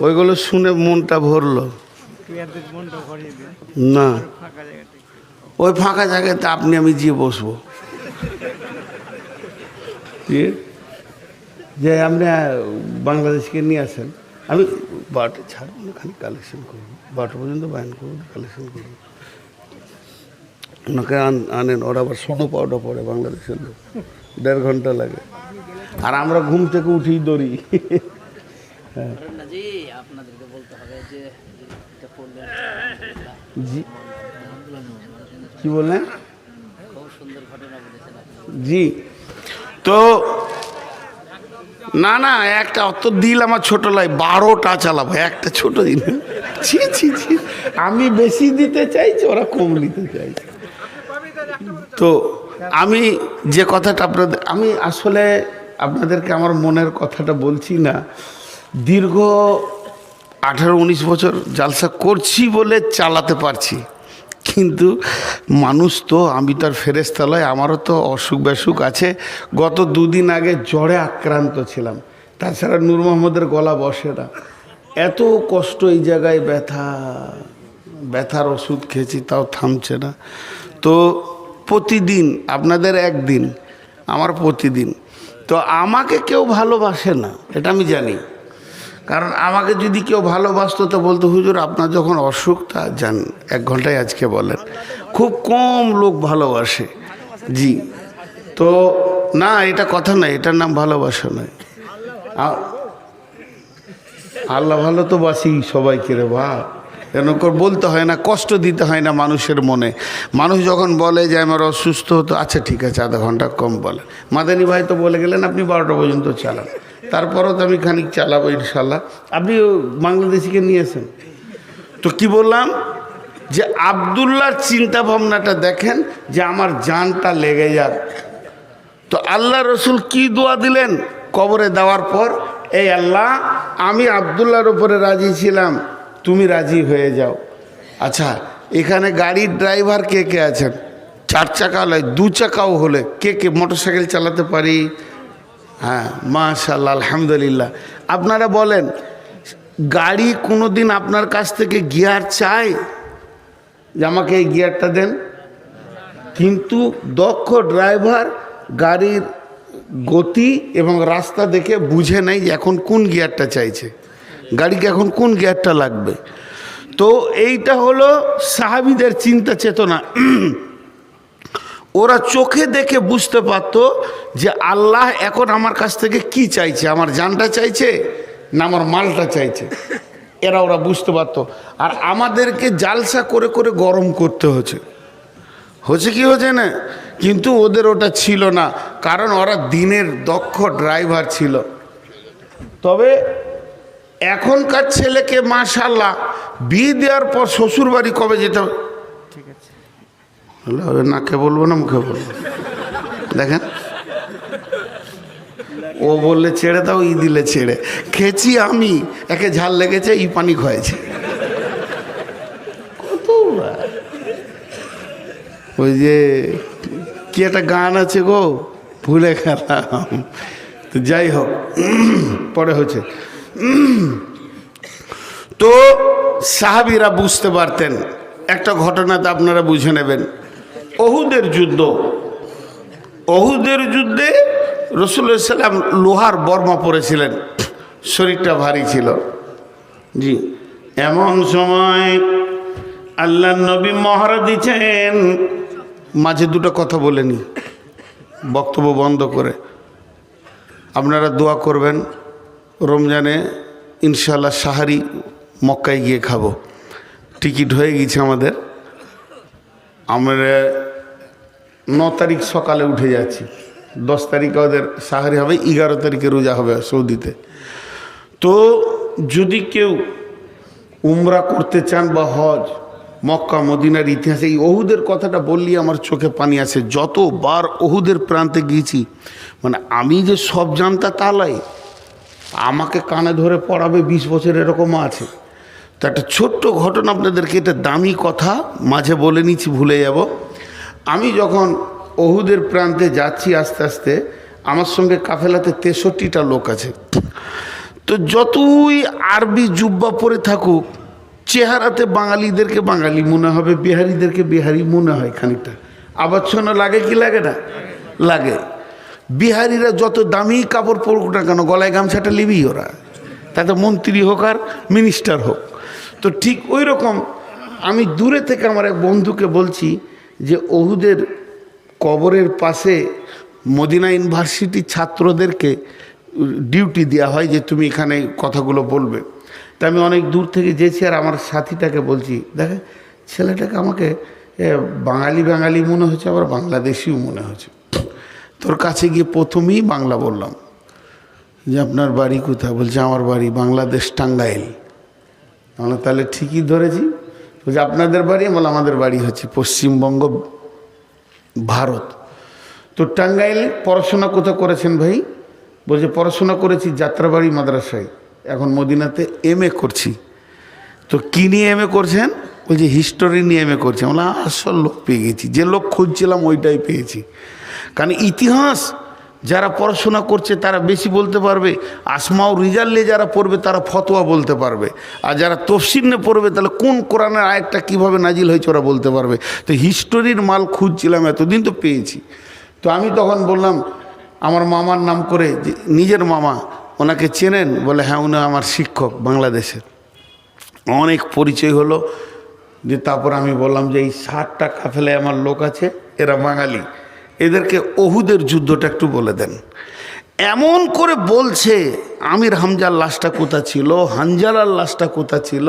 S1: ওইগুলো শুনে মনটা ভরলো না। ওই ফাঁকা জায়গাতে আপনি আমি গিয়ে বসবো, যে আপনি বাংলাদেশকে নিয়ে আসেন, আমি 12টা ছাড়বো না, খানিক কালেকশন করবো, 12টা পর্যন্ত বায়ন করবো, কালেকশন করবো। ওনাকে আনেন, ওরা আবার সোনো পাউডার পড়ে, বাংলাদেশের লোক 1.5 ঘন্টা লাগে, আর আমরা ঘুম থেকে উঠেই দৌড়ি। হ্যাঁ জি, কি বললেন জি? তো না না, একটা অত দিল আমার ছোট লাই, 12টা চালাবো, একটা ছোট দিন। ছি ছি ছি, আমি বেশি দিতে চাইছি, ওরা কম নিতে চাইছে। তো আমি যে কথাটা আমি আসলে আপনাদেরকে আমার মনের কথাটা বলছি না। দীর্ঘ 18-19 বছর জালসা করছি বলে চালাতে পারছি, কিন্তু মানুষ তো, আমি তো আর ফেরেশতা নই, আমারও তো অসুখ বেসুখ আছে। গত 2 দিন আগে জ্বরে আক্রান্ত ছিলাম, তাছাড়া নূর মোহাম্মদের গলা বসে না, এত কষ্ট এই জায়গায়, ব্যথার ওষুধ খেয়েছি তাও থামছে না। তো প্রতিদিন আপনাদের একদিন, আমার প্রতিদিন। তো আমাকে কেউ ভালোবাসে না, এটা আমি জানি, কারণ আমাকে যদি কেউ ভালোবাসতো তো বলতো, হুজুর আপনার যখন অসুখ তা যান 1 ঘন্টায় আজকে বলেন। খুব কম লোক ভালোবাসে জি। তো না, এটা কথা নয়, এটার নাম ভালোবাসা নয়। আল্লাহ ভালো তো বাসি সবাইকে রে বা, এরকম বলতে হয় না, কষ্ট দিতে হয় না মানুষের মনে। মানুষ যখন বলে যে আমার অসুস্থ হতো, আচ্ছা ঠিক আছে 1/2 ঘন্টা কম বলে। মাদানী ভাই তো বলে গেলেন আপনি 12টা পর্যন্ত চালান, তারপরও তো আমি খানিক চালাবো ইনশাল্লাহ। আপনি বাংলাদেশিকে নিয়েছেন তো কি বললাম, যে আব্দুল্লাহর চিন্তা ভাবনাটা দেখেন, যে আমার জানটা লেগে যাক। তো আল্লাহ রসুল কি দোয়া দিলেন কবরে দেওয়ার পর, এই আল্লাহ আমি আব্দুল্লাহর উপরে রাজি ছিলাম, তুমি রাজি হয়ে যাও। আচ্ছা, এখানে গাড়ির ড্রাইভার কে কে আছেন? 4 চাকা নয়, 2 চাকাও হলে কে কে মোটরসাইকেল চালাতে পারি? হ্যাঁ মাশাআল্লাহ, আলহামদুলিল্লাহ। আপনারা বলেন, গাড়ি কোনো দিন আপনার কাছ থেকে গিয়ার চায় যে আমাকে এই গিয়ারটা দেন? কিন্তু দক্ষ ড্রাইভার গাড়ির গতি এবং রাস্তা দেখে বুঝে নেয় যে এখন কোন গিয়ারটা চাইছে, গাড়িকে এখন কোন গিয়ারটা লাগবে। তো এইটা হলো সাহাবীদের চিন্তা চেতনা। ওরা চোখে দেখে বুঝতে পারত যে আল্লাহ এখন আমার কাছ থেকে কি চাইছে, আমার জানটা চাইছে না আমার মালটা চাইছে, ওরা বুঝতে পারত। আর আমাদেরকে জালসা করে করে গরম করতে হচ্ছে কি হচ্ছে না, কিন্তু ওদের ওটা ছিল না, কারণ ওরা দিনের দক্ষ ড্রাইভার ছিল। তবে এখনকার ছেলেকে মাশাআল্লাহ বিয়ে দেওয়ার পর শ্বশুর বাড়ি কবে যেতে হবে, ঠিক আছে হবে, নাকে বলবো না মুখে বলবো, দেখেন ও বললে ছেড়ে দাও, ই দিলে ছেড়ে। খেয়েছি আমি, একে ঝাল লেগেছে, ই পানি খাইছে, কত ওই যে কি একটা গান আছে গো, ভুলে গেলাম। তো যাই হোক, পরে হচ্ছে। তো সাহাবীরা বুঝতে পারতেন। একটা ঘটনাতে আপনারা বুঝে নেবেন, ওহুদের যুদ্ধ। ওহুদের যুদ্ধে রাসূলুল্লাহ সাল্লাম লোহার বর্মা পরেছিলেন, শরীরটা ভারী ছিল। জি, এমন সময় আল্লাহ নবী মহড়া দিচ্ছেন, মাঝে দুটো কথা বলেনি, বক্তব্য বন্ধ করে। আপনারা দোয়া করবেন, রমজানে ইনশাআল্লাহ সাহারি মক্কায় গিয়ে খাবো। টিকিট হয়ে গেছে আমাদের। আমরা 9 তারিখ সকালে উঠে যাচ্ছি, 10 তারিখে ওদের সাহারি হবে, 11 তারিখে রোজা হবে সৌদিতে। তো যদি কেউ উমরা করতে চান বা হজ, মক্কা মদিনার ইতিহাসে এই ওহুদের কথাটা বললি আমার চোখে পানি আসে। যতবার ওহুদের প্রান্তে গিয়েছি, মানে আমি যে সব জানতা তা নয়, আমাকে কানে ধরে পড়াবে 20 বছর এরকমও আছে। তো একটা ছোট্ট ঘটনা আপনাদেরকে, এটা দামি কথা, মাঝে বলে নিচ্ছি, ভুলে যাব। আমি যখন ওহুদের প্রান্তে যাচ্ছি আস্তে আস্তে, আমার সঙ্গে কাফেলাতে 63টা লোক আছে। তো যতই আরবি জুব্বা পরে থাকুক, চেহারাতে বাঙালিদেরকে বাঙালি মনে হবে, বিহারিদেরকে বিহারি মনে হয় খানিকটা। আবচ্ছন্ন লাগে কি লাগে না? লাগে। বিহারিরা যত দামি কাপড় পরুক না কেন, গলায় গামছাটা লিবি ওরা, তাতে মন্ত্রী হোক আর মিনিস্টার হোক। তো ঠিক ওই রকম আমি দূরে থেকে আমার এক বন্ধুকে বলছি যে ওহুদের কবরের পাশে মদিনা ইউনিভার্সিটির ছাত্রদেরকে ডিউটি দেওয়া হয় যে তুমি এখানে কথাগুলো বলবে। তা আমি অনেক দূর থেকে যেছি, আর আমার সাথীটাকে বলছি, দেখে ছেলেটাকে আমাকে বাঙালি বাঙালি মনে হচ্ছে, আবার বাংলাদেশিও মনে হচ্ছে। তোর কাছে গিয়ে প্রথমেই বাংলা বললাম যে আপনার বাড়ি কোথায়? বলছে আমার বাড়ি বাংলাদেশ, টাঙ্গাইল। আমরা তাহলে ঠিকই ধরেছি। বলছে আপনাদের বাড়ি? বলে আমাদের বাড়ি হচ্ছে পশ্চিমবঙ্গ, ভারত। তো টাঙ্গাইল পড়াশোনা কোথাও করেছেন ভাই? বলছে পড়াশোনা করেছি যাত্রাবাড়ি মাদ্রাসায়, এখন মদিনাতে MA করছি। তো কী নিয়ে MA করছেন? বলছে হিস্টোরি নিয়ে MA করছি। আমরা আসল লোক পেয়ে গেছি, যে লোক খুঁজছিলাম ওইটাই পেয়েছি। কারণ ইতিহাস যারা পড়াশোনা করছে তারা বেশি বলতে পারবে, আসমাও রিজাল্টে যারা পড়বে তারা ফতোয়া বলতে পারবে, আর যারা তফসির নিয়ে পড়বে তাহলে কোন কোরআনের আয়াতটা কীভাবে নাজিল হয়েছে ওরা বলতে পারবে। তো হিস্টোরির মাল খুঁজছিলাম এতদিন, তো পেয়েছি। তো আমি তখন বললাম আমার মামার নাম করে, যে নিজের মামা, ওনাকে চেনেন? বলে হ্যাঁ, উনি আমার শিক্ষক বাংলাদেশের। অনেক পরিচয় হলো। যে তারপর আমি বললাম যে এই 60টা কাফেলায় আমার লোক আছে, এরা বাঙালি, এদেরকে ওহুদের যুদ্ধটা একটু বলে দেন। এমন করে বলছে, আমির হামজার লাশটা কোথা ছিল, হানজালার লাশটা কোথা ছিল,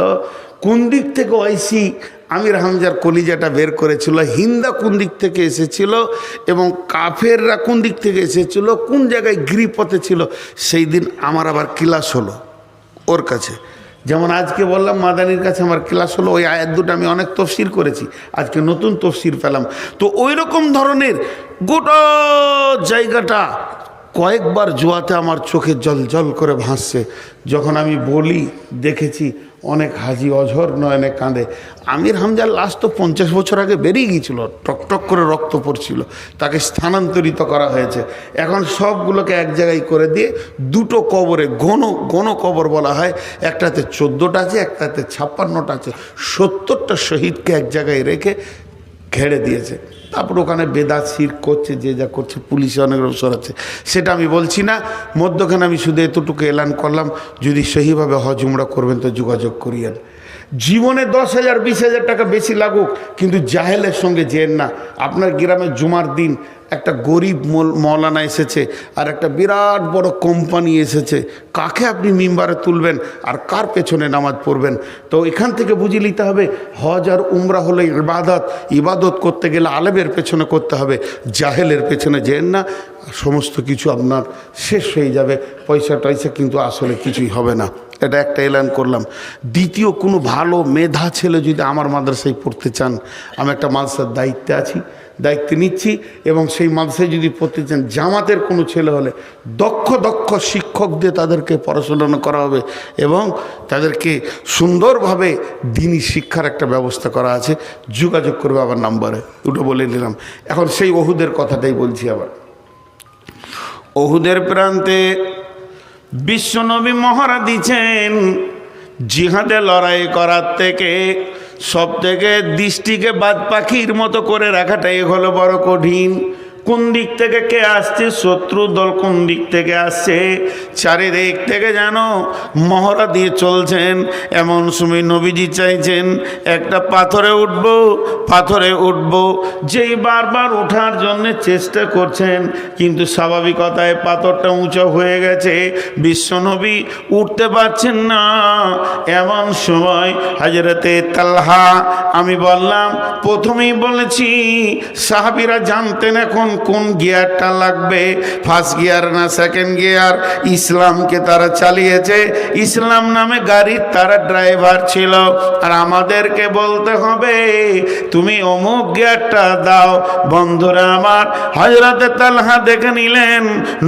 S1: কোন দিক থেকে ওয়াইসি আমির হামজার কলিজাটা বের করেছিল, হিন্দা কোন দিক থেকে এসেছিল, এবং কাফেররা কোন দিক থেকে এসেছিল, কোন জায়গায় গিরিপথে ছিল। সেই দিন আমার আবার ক্লাস হলো ওর কাছে। যেমন আজকে বললাম মাদানির কাছে আমার ক্লাস হলো, ওই আয়াত দুটো আমি অনেক তফসির করেছি, আজকে নতুন তফসির পেলাম। তো ওই রকম ধরনের গোটা জায়গাটা কয়েকবার জোয়াতে আমার চোখে জল জল করে ভাসছে। যখন আমি বলি দেখেছি অনেক হাজি অঝর নয়নে কাঁদে। আমির হামজার লাশ তো 50 বছর আগে বেরিয়ে গিয়েছিল, টকটক করে রক্ত পড়ছিল, তাকে স্থানান্তরিত করা হয়েছে। এখন সবগুলোকে এক জায়গায় করে দিয়ে দুটো কবরে, গণ কবর বলা হয়, একটাতে 14টা আছে, একটাতে 56টা আছে, 70টা শহীদকে এক জায়গায় রেখে ঘেড়ে দিয়েছে। তারপর ওখানে বেদাত শিরক করছে, যে যা করছে, পুলিশে অনেক অবসর আছে, সেটা আমি বলছি না। মধ্যখানে আমি শুধু এতটুকু এলান করলাম, যদি সহিভাবে হজ উমরা করবেন তো যোগাযোগ করিয়েন। জীবনে 10,000 20,000 টাকা বেশি লাগুক, কিন্তু জাহেলের সঙ্গে যেন না। আপনার গ্রামে জুমার দিন একটা গরিব মৌলানা এসেছে, আর একটা বিরাট বড় কোম্পানি এসেছে, কাকে আপনি মিম্বারে তুলবেন আর কার পেছনে নামাজ পড়বেন? তো এখান থেকে বুঝে নিতে হবে হজ আর উমরা হলো ইবাদত। ইবাদত করতে গেলে আলেমের পেছনে করতে হবে, জাহেলের পেছনে যেন না। সমস্ত কিছু আপনার শেষ হয়ে যাবে, পয়সা টয়সা কিন্তু আসলে কিছুই হবে না। এটা একটা এলান করলাম। দ্বিতীয়, কোনো ভালো মেধা ছেলে যদি আমার মাদ্রাসায় পড়তে চান, আমি একটা মাদ্রাসার দায়িত্বে আছি, দায়িত্ব নিচ্ছি। এবং সেই মাদ্রাসায় যদি পড়তে চান, জামাতের কোনো ছেলে হলে দক্ষ দক্ষ শিক্ষক দিয়ে তাদেরকে পড়াশোনা করা হবে এবং তাদেরকে সুন্দরভাবে দিনী শিক্ষার একটা ব্যবস্থা করা আছে। যোগাযোগ করবে আবার নাম্বারে, দুটো বলে নিলাম। এখন সেই ওহুদের কথাটাই বলছি। আবার ওহুদের প্রান্তে বিশ্বনবী মহড়া দিচ্ছেন, জিহাদে লড়াই করার থেকে সব থেকে দৃষ্টিকে বাদ পাখির মতো করে রাখাটাই হলো বড় কঠিন। কোন দিক থেকে কে আসছে, শত্রু দল কোন দিক থেকে আসছে, চারিদিক থেকে যেন মহড়া দিয়ে চলছেন। এমন সময় নবীজি চাইছেন একটা পাথরে উঠব, যেই বারবার ওঠার জন্য চেষ্টা করছেন, কিন্তু স্বাভাবিকতায় পাথরটা উঁচু হয়ে গেছে, বিশ্বনবী উঠতে পারছেন না। এমন সময় হযরতে তালহা, আমি বললাম প্রথমেই বলেছি সাহাবীরা জানতেন এখন কোন গিয়ারটা লাগবে, ফার্স্ট গিয়ার না সেকেন্ড গিয়ার। ইসলামকে তারা চালিয়েছে, ইসলাম নামে গাড়ির তারা ড্রাইভার ছিল, আর আমাদেরকে বলতে হবে তুমি অমুক গিয়ারটা দাও। বন্ধুরা আমার, হযরতে তালহা দেখে নিলেন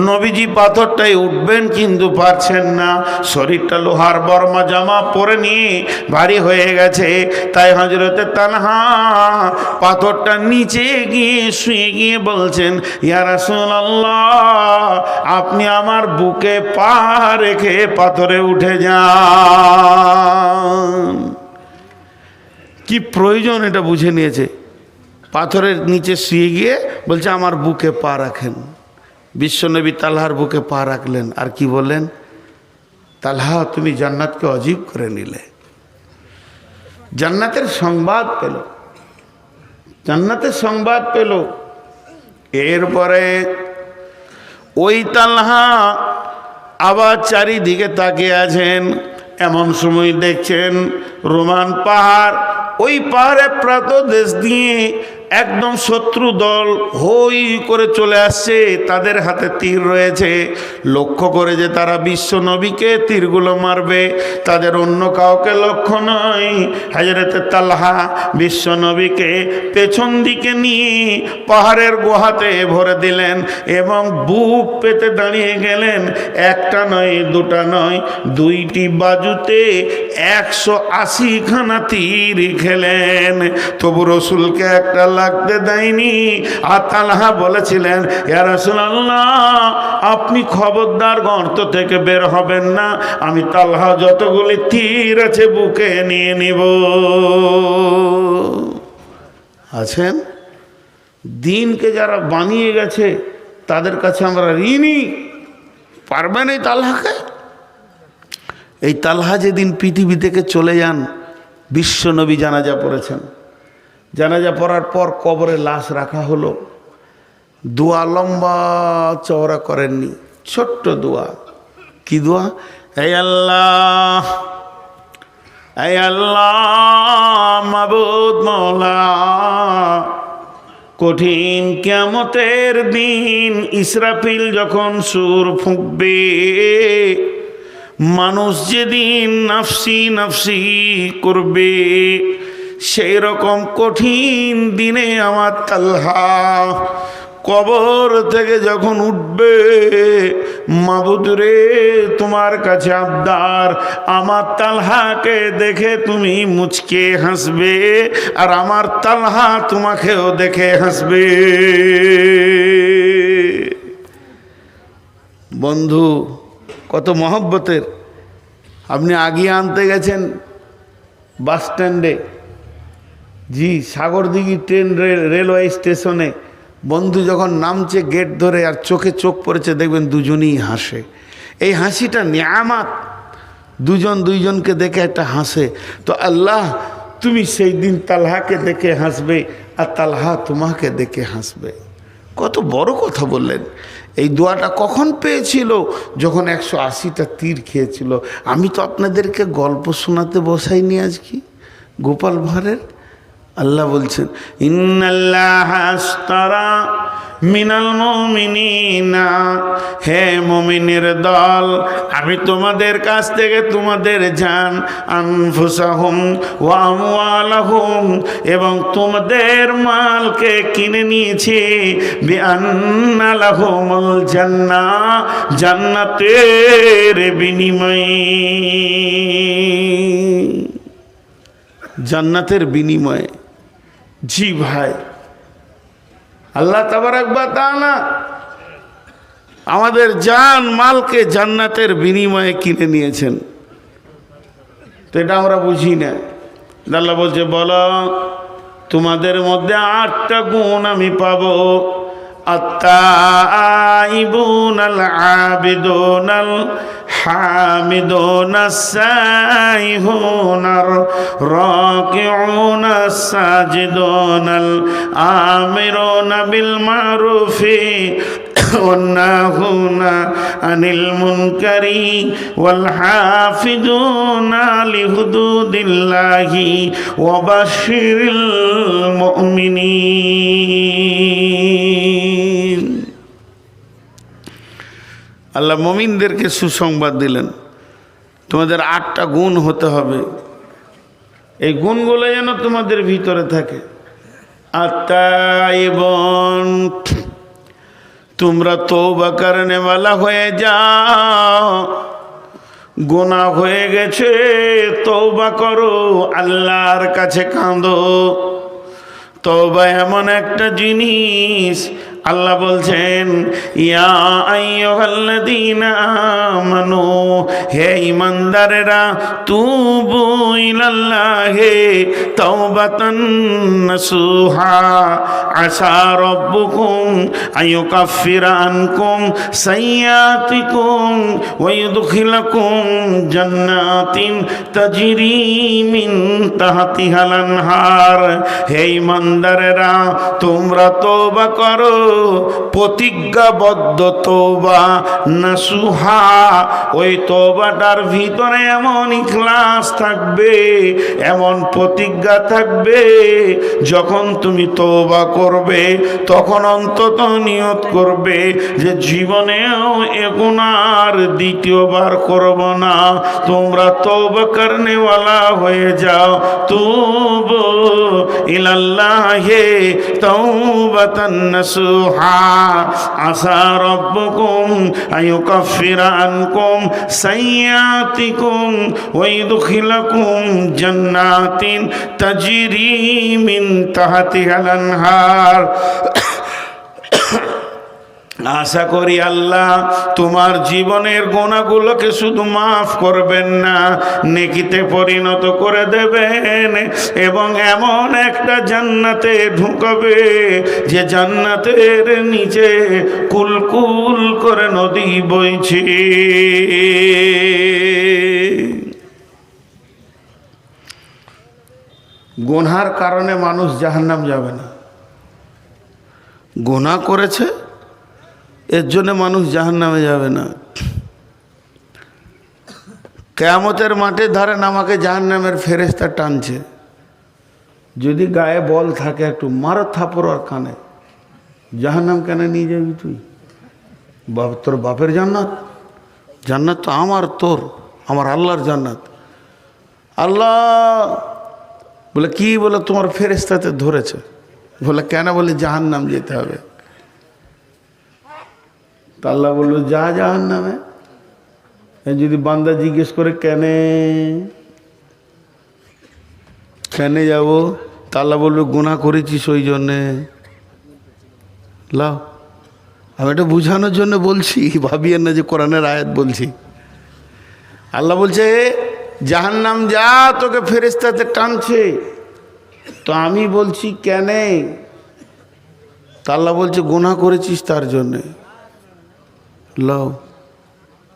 S1: নবীজি পাথরটাই উঠবেন কিন্তু পারছেন না, শরীরটা লোহার বর্মা জামা পরে নিয়ে ভারী হয়ে গেছে। তাই হযরতে তালহা পাথরটা নিচে গিয়ে শুয়ে গিয়ে বলছেন, ইয়া রাসূলুল্লাহ, আপনি আমার বুকে পা রেখে পাথরে উঠে যান। কি প্রয়োজন এটা বুঝে নিয়েছে। পাথরের নিচে শুয়ে গিয়ে বলছে আমার বুকে পা রাখেন। বিশ্বনবী তালহার বুকে পা রাখলেন, আর কি বললেন, তালহা তুমি জান্নাতকে অজীব করে নিলে। জান্নাতের সংবাদ পেল, জান্নাতের সংবাদ পেল। এরপরে ওই তালহা আবার চারিদিকে তাকিয়ে আছেন। এমন সময় দেখছেন রোমান পাহাড়, ওই পাহাড়ে প্রাতদেশ দিয়ে একদম শত্রু দল হই করে চলে আসছে, তাদের হাতে তীর রয়েছে। লক্ষ্য করে যে তারা বিশ্ব নবীকে তীরগুলো মারবে, তাদের অন্য কাউকে লক্ষ্য নয়। হযরতে তালহা বিশ্ব নবীকে পেছন দিকে নিয়ে পাহাড়ের গুহাতে ভরে দিলেন এবং বুক পেতে দাঁড়িয়ে গেলেন। একটা নয়, দুটা নয়, দুইটি বাজুতে 180 খানা তীর খেলেন, তবু রসুলকে একটা লাগতে দেয়নি। আর তালহা বলেছিলেন, ইয়া রাসূলুল্লাহ, আপনি খবরদার গর্ত থেকে বের হবেন না, আমি তালহা যতগুলি তীর আছে বুকে নিয়ে নিব। আছেন দিনকে যারা বানিয়ে গেছে তাদের কাছে আমরা ঋণী। পারবেন এই তালহাকে? এই তালহা যেদিন পৃথিবী থেকে চলে যান, বিশ্বনবী জানাজা পড়েছেন। জানাজা পড়ার পর কবরে লাশ রাখা হলো। দোয়া লম্বা চওড়া করেননি, ছোট্ট দোয়া। কি দোয়া? হে আল্লাহ, হে আল্লাহ, মাবুদ মওলা, কঠিন কিয়ামতের দিন ইসরাফিল যখন সুর ফুঁকবে, মানুষ যেদিন নাফসি নাফসি করবে, সেই রকম কঠিন দিনে আমার তালহা কবর থেকে যখন উঠবে, মাবুদ রে তোমার কাছে আবদার, আমার তালহাকে দেখে তুমি মুচকে হাসবে, আর আমার তালহা তোমাকেও দেখে হাসবে। বন্ধু কত মহব্বতের। আপনি আগিয়ে আনতে গেছেন বাস স্ট্যান্ডে, জি সাগরদিঘি ট্রেন রেলওয়ে স্টেশনে, বন্ধু যখন নামছে গেট ধরে আর চোখে চোখ পড়েছে, দেখবেন দুজনেই হাসে। এই হাসিটা নিয়ামত, দুজন দুইজনকে দেখে একটা হাসে। তো আল্লাহ তুমি সেই দিন তালহাকে দেখে হাসবে আর তালহা তোমাকে দেখে হাসবে। কত বড় কথা বললেন। এই দোয়াটা কখন পেয়েছিল? যখন 180টা তীর খেয়েছিল। আমি তো আপনাদেরকে গল্প শোনাতে বসাইনি আজকে গোপাল ভাঁড়ের, আল্লাহ বলছেন ইন্নাল্লাহা আশতারা মিনাল মুমিনিনা, হে মুমিনের দল, আমি তোমাদের কাছ থেকে তোমাদের জান, আনফুসাহুম ওয়া আমওয়ালাহুম, এবং তোমাদের মালকে কিনে নিয়েছি, বিআন্না লাহুমুল জান্নাহ, জান্নাতের বিনিময়ে, জান্নাতের বিনিময়ে। জি ভাই, আল্লাহ তাবারাক ওয়া তাআলা আমাদের জান মালকে জান্নাতের বিনিময়ে কিনে নিয়েছেন। তো এটা আমরা বুঝি না। আল্লাহ বলছে, বলো তোমাদের মধ্যে 8টা গুণ আমি পাবো। আত-তাইবুন আল-আবিদুন আল-হামিদুন আস-সাইহুন আর-রাকিউন আস-সাজিদুন আল-আমিরুন বিল মারুফি والناهون عن المنكر والحافظون لحدود الله وبشر المؤمنين। আল্লাহ মুমিনদেরকে সুসংবাদ দিলেন, তোমাদের 8টা গুণ হতে হবে। এই গুণগুলো যেন তোমাদের ভিতরে থাকে। আত-তাইবুন, তোমরা তওবা করনে ওয়ালা হয়ে যাও। গুনাহ হয়ে গেছে, তওবা করো, আল্লাহর কাছে কাঁদো। তওবা এমন একটা জিনিস, আল্লাহ বলছেন ইয়া আইয়ুহাল্লাযীনা আমানু, হে ঈমানদারেরা, তুবু ইলাল্লাহি তাওবাতান নাসুহা, আসা রাব্বুকুম আইয়ুকাফিরা আনকুম সাইয়্যাতিকুম ওয়া ইউদখিলাকুম জান্নাতিন তাজরি মিন তাহতিহাল আনহার। হে ঈমানদারেরা, তোমরা তওবা করো, প্রতিজ্ঞাবদ্ধ তওবা, নাসুহা, ওই তওবাটার ভিতরে এমন ইখলাস থাকবে, এমন প্রতিজ্ঞা থাকবে, যখন তুমি তওবা করবে তখন অন্তত নিয়ত করবে যে জীবনেও এ গুনাহ আর দ্বিতীয়বার করব না। তোমরা তওবা করনেওয়ালা হয়ে যাও। তুবু ইলাল্লাহি তাওবাতান নাসুহা, আসা রাব্বুকুম আইয়ুকাফিরা আনকুম সাইয়্যাতিকুম ওয়া ইউদখিলাকুম জান্নাতিন তাজরি মিন তাহতিহাল আনহার। আশা করি আল্লাহ তোমার জীবনের গুনাহগুলোকে শুধু মাফ করবেন না, নেকিতে পরিণত করে দেবেন, এবং এমন একটা জান্নাতে ঢুকাবে যে জান্নাতের নিচে কুলকুল করে নদী বইছে। গুনার কারণে মানুষ জাহান্নাম যাবে না। গুনাহ করেছে এর জন্য মানুষ জাহান্নামে যাবে না। কিয়ামতের মাঠে ধরেন আমাকে জাহান্নামের ফেরেশতা টানছে, যদি গায়ে বল থাকে একটু মারো থাপড় আর কানে, জাহান্নাম কেন নিয়ে যাবি তুই? তোর বাপের জান্নাত? জান্নাত তো আমার, তোর, আমার আল্লাহর জান্নাত। আল্লাহ বলে কি? বলে তোমার ফেরেশতাতে ধরেছে। বলে কেন? বলে জাহান্নাম যেতে হবে। তা আল্লাহ বললো যা জাহান্নামে। যদি বান্দা জিজ্ঞেস করে কেন যাব, তা আল্লাহ বলবে গুনাহ করেছিস ওই জন্যে। লাও, আমি এটা বুঝানোর জন্য বলছি, ভাবিয়েন না যে কোরআনের আয়াত বলছি। আল্লাহ বলছে জাহান্নাম যা, তোকে ফেরেশতাতে টানছে। তো আমি বলছি কেন? তা আল্লাহ বলছে গুনাহ করেছিস তার জন্যে। লাও,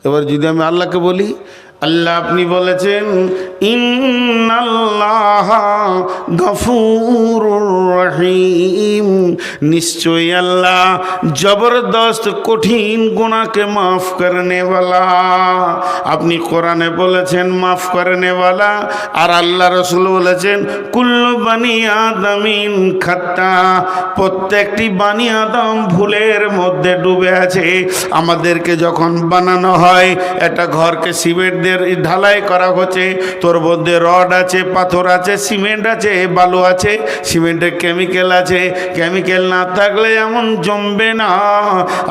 S1: এবার যদি আমি আল্লাহকে বলি আল্লাহ আপনি বলেছেন ইন্নাল্লাহা গফুরুর রহিম, নিশ্চয়ই আল্লাহ জবরদস্ত কঠিন গুনাহকে মাফ করনে ওয়ালা। আপনি কোরআনে বলেছেন মাফ করনে ওয়ালা, আর আল্লাহ রাসূল বলেছেন কুল্লু বানি আদমিন খাত্তা, প্রত্যেকটি বানি আদম ভুলের মধ্যে ডুবে আছে। আমাদেরকে যখন বানানো হয়, একটা ঘরকে সিমেন্ট ঢালাই করা হচ্ছে, তোর মধ্যে রড আছে, পাথর আছে, সিমেন্ট আছে, বালু আছে, সিমেন্টের কেমিক্যাল আছে, কেমিক্যাল না থাকলে এমন জমবে না।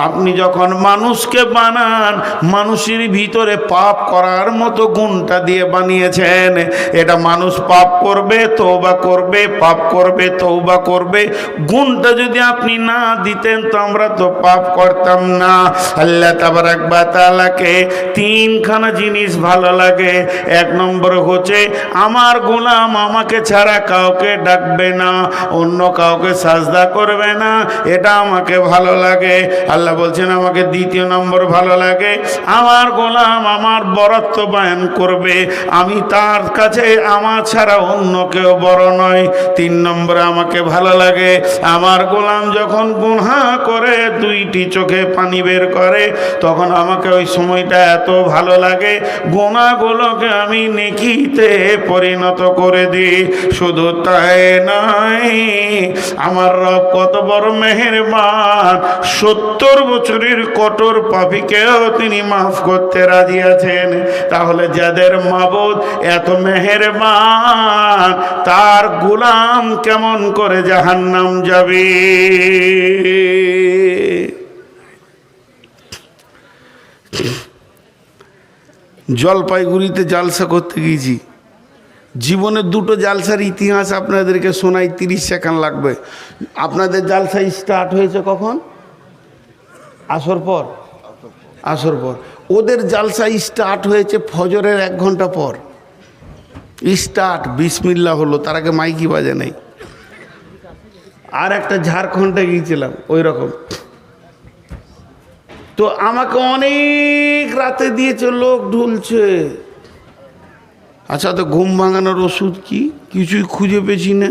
S1: আপনি যখন মানুষকে বানান, মানুষের ভিতরে পাপ করার মতো গুণটা দিয়ে বানিয়েছেন। এটা মানুষ পাপ করবে, তওবা করবে, পাপ করবে, তওবা করবে। গুণটা যদি আপনি না দিতেন তো আমরা তো পাপ করতাম না। আল্লাহ তাবারাক ওয়া তাআলাকে তিনখানা জিনিস ভালো লাগে। এক নম্বর হচ্ছে আমার গোলাম আমাকে ছাড়া কাউকে ডাকবে না, অন্য কাউকে সাজদা করবে না, এটা আমাকে ভালো লাগে। আল্লাহ বলছেন আমাকে দ্বিতীয় নম্বর ভালো লাগে আমার গোলাম আমার বরত্ব বয়ান করবে, আমি তার কাছে আমার ছাড়া অন্য কেউ বড় নয়। তিন নম্বরে আমাকে ভালো লাগে আমার গোলাম যখন গুনাহ করে দুইটি চোখে পানি বের করে, তখন আমাকে ওই সময়টা এত ভালো লাগে গুনাহগুলোকে আমি নেকিতে পরিণত করে দিই। শুধু তাই নয়, আমার রব কত বড় মেহেরবান, 70 বছরের কঠোর পাপীকেও তিনি মাফ করতে রাজি আছেন। তাহলে যাদের মাবুদ এত মেহেরবান, তার গোলাম কেমন করে জাহান্নাম যাবে? জলপাইগুড়িতে জালসা করতে গিয়েছি, জীবনে দুটো জালসার ইতিহাস আপনাদেরকে শোনাই, 30 সেকেন্ড লাগবে। আপনাদের জালসা স্টার্ট হয়েছে কখন? আসর পর। আসর পর। ওদের জালসা স্টার্ট হয়েছে ফজরের 1 ঘন্টা পর। স্টার্ট বিসমিল্লাহ হলো, তার আগে মাইকি বাজে নাই। আর একটা ঝাড়খণ্ডে গিয়েছিলাম ওই রকম, তো আমাকে অনেক রাতে দিয়েছে, লোক ঢুলছে। আচ্ছা, তো ঘুম ভাঙানোর ওষুধ কি? কিছুই খুঁজে পেয়েছি না।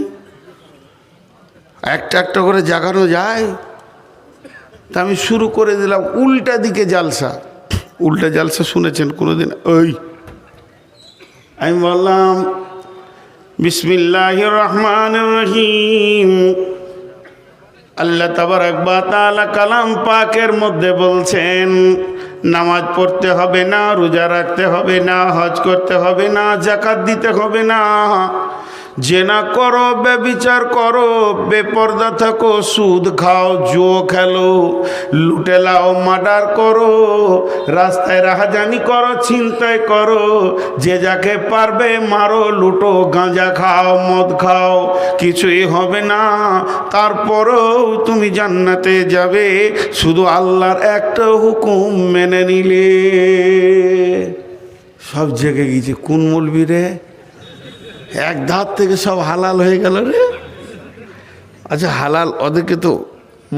S1: একটা একটা করে জাগানো যায়? তা আমি শুরু করে দিলাম উল্টা দিকে জালসা। উল্টা জালসা শুনেছেন কোনোদিন? ওই আমি বললাম বিসমিল্লাহির রহমানির রহিম। আল্লাহ তাবারাক ওয়া তাআলা কালাম পাকের মধ্যে বলছেন নামাজ পড়তে হবে না, রোজা রাখতে হবে না, হজ করতে হবে না, যাকাত দিতে হবে না, জেনা করো, ব্যভিচার করো, বেপরদা থাকো, সুদ খাও, জুয়া খেলো, লুটে লাও, মার্ডার করো, রাস্তায় রাহাজানি করো, ছিনতাই করো, যে যাকে পারবে মারো, লুটো, গাঁজা খাও, মদ খাও, কিছুই হবে না। তারপরেও তুমি জান্নাতে যাবে শুধু আল্লাহর একটা হুকুম মেনে নিলে। সব জেগে গেছে, কোন মৌলবি রে? এক ধার থেকে সব হালাল হয়ে গেল রে। আচ্ছা হালাল, ওদেরকে তো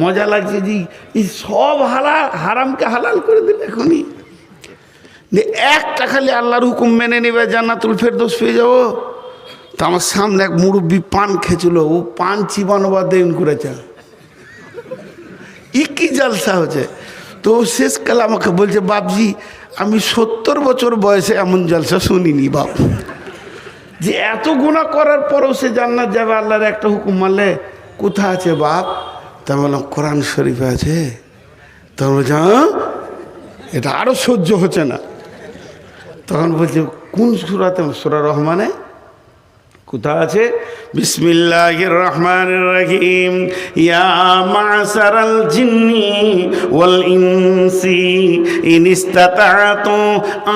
S1: মজা লাগছে যে এই সব হালাল, হারামকে হালাল করে দিল এখনই। একটা খালি আল্লাহর হুকুম মেনে নেবে, জান্নাতুল ফেরদৌস পেয়ে যাবো। তো আমার সামনে এক মুরব্বী পান খেয়েছিল, ও পান চিবানো বাদ দেন করেছে। কি জালসা হচ্ছে। তো শেষকালে আমাকে বলছে বাপজি আমি 70 বছর বয়সে এমন জালসা শুনিনি বাপ, যে এত গুনাহ করার পরেও সে জান্নাত যাবে আল্লাহর একটা হুকুম মানলে। কোথায় আছে বাপ? তা বললাম কোরআন শরীফে আছে। তখন বলছে এটা আরও সহ্য হচ্ছে না। তখন বলছে কোন সূরাতে? সূরা রহমানে। কোথায় আছে? বিসমিল্লাহির রহমানির রহিম। ইয়া মা'শারাল জিন্নি ওয়াল ইনসি ইন ইসতাতা'তু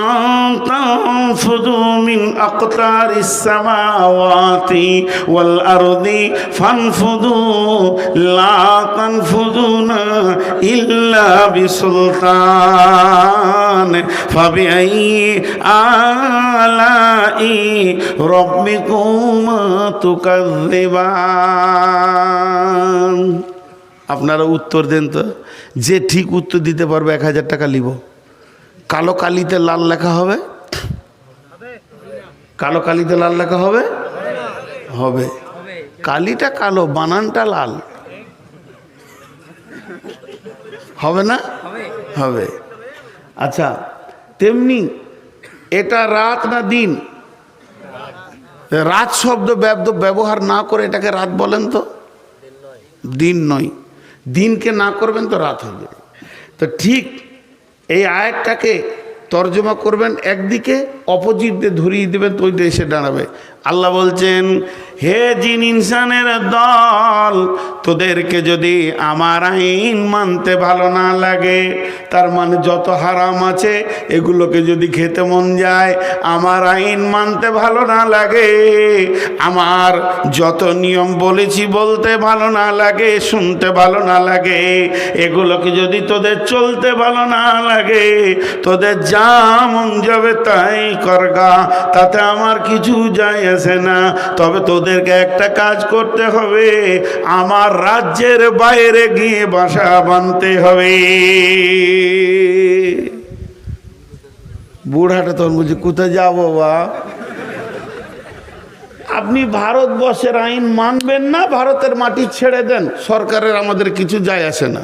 S1: আন তানফুযু মিন আকতারিস সামাওয়াতি ওয়াল আরদি ফানফুযু লা তানফুযুনা ইল্লা বিসুলতান ফাবিআইয়ি আলাই রাব্বিকুমা তুকাযযিবান। আপনারা উত্তর দেন তো, যে ঠিক উত্তর দিতে পারবে 1000 টাকা নিব। কালো কালিতে লাল লেখা হবে, কালো কালিতে লাল লেখা হবে? হবে। কালিটা কালো, বানানটা লাল হবে না? হবে। আচ্ছা, তেমনি এটা রাত না দিন? রাত শব্দ ব্যবহার না করে এটাকে রাত বলেন তো? দিন নয়। দিনকে না করবেন তো রাত হবে। তো ঠিক এই আয়াতটাকে তর্জমা করবেন একদিকে, অপোজিট দিয়ে ধরিয়ে দেবেন তো ওইটা এসে দাঁড়াবে। আল্লাহ বলছেন, হে জিন ইনসানের দল, তোদেরকে যদি আমার আইন মানতে ভালো না লাগে, তার মানে যত হারাম আছে এগুলোকে যদি খেতে মন যায়, আমার আইন মানতে ভালো না লাগে, আমার যত নিয়ম বলেছি বলতে ভালো না লাগে, শুনতে ভালো না লাগে, এগুলোকে যদি তোদের চলতে ভালো না লাগে, তোদের যা মন যাবে তাই করগা, তাতে আমার কিছু যায় আসে না। তবে তোদেরকে একটা কাজ করতে হবে, আমার রাজ্যের বাইরে গিয়ে বাসা বাঁধতে হবে। বুড়াটা তখন বলছে, কোথায় যাবো বা? আপনি ভারতবর্ষের আইন মানবেন না, ভারতের মাটি ছেড়ে দেন, সরকারের আমাদের কিছু যায় আসে না।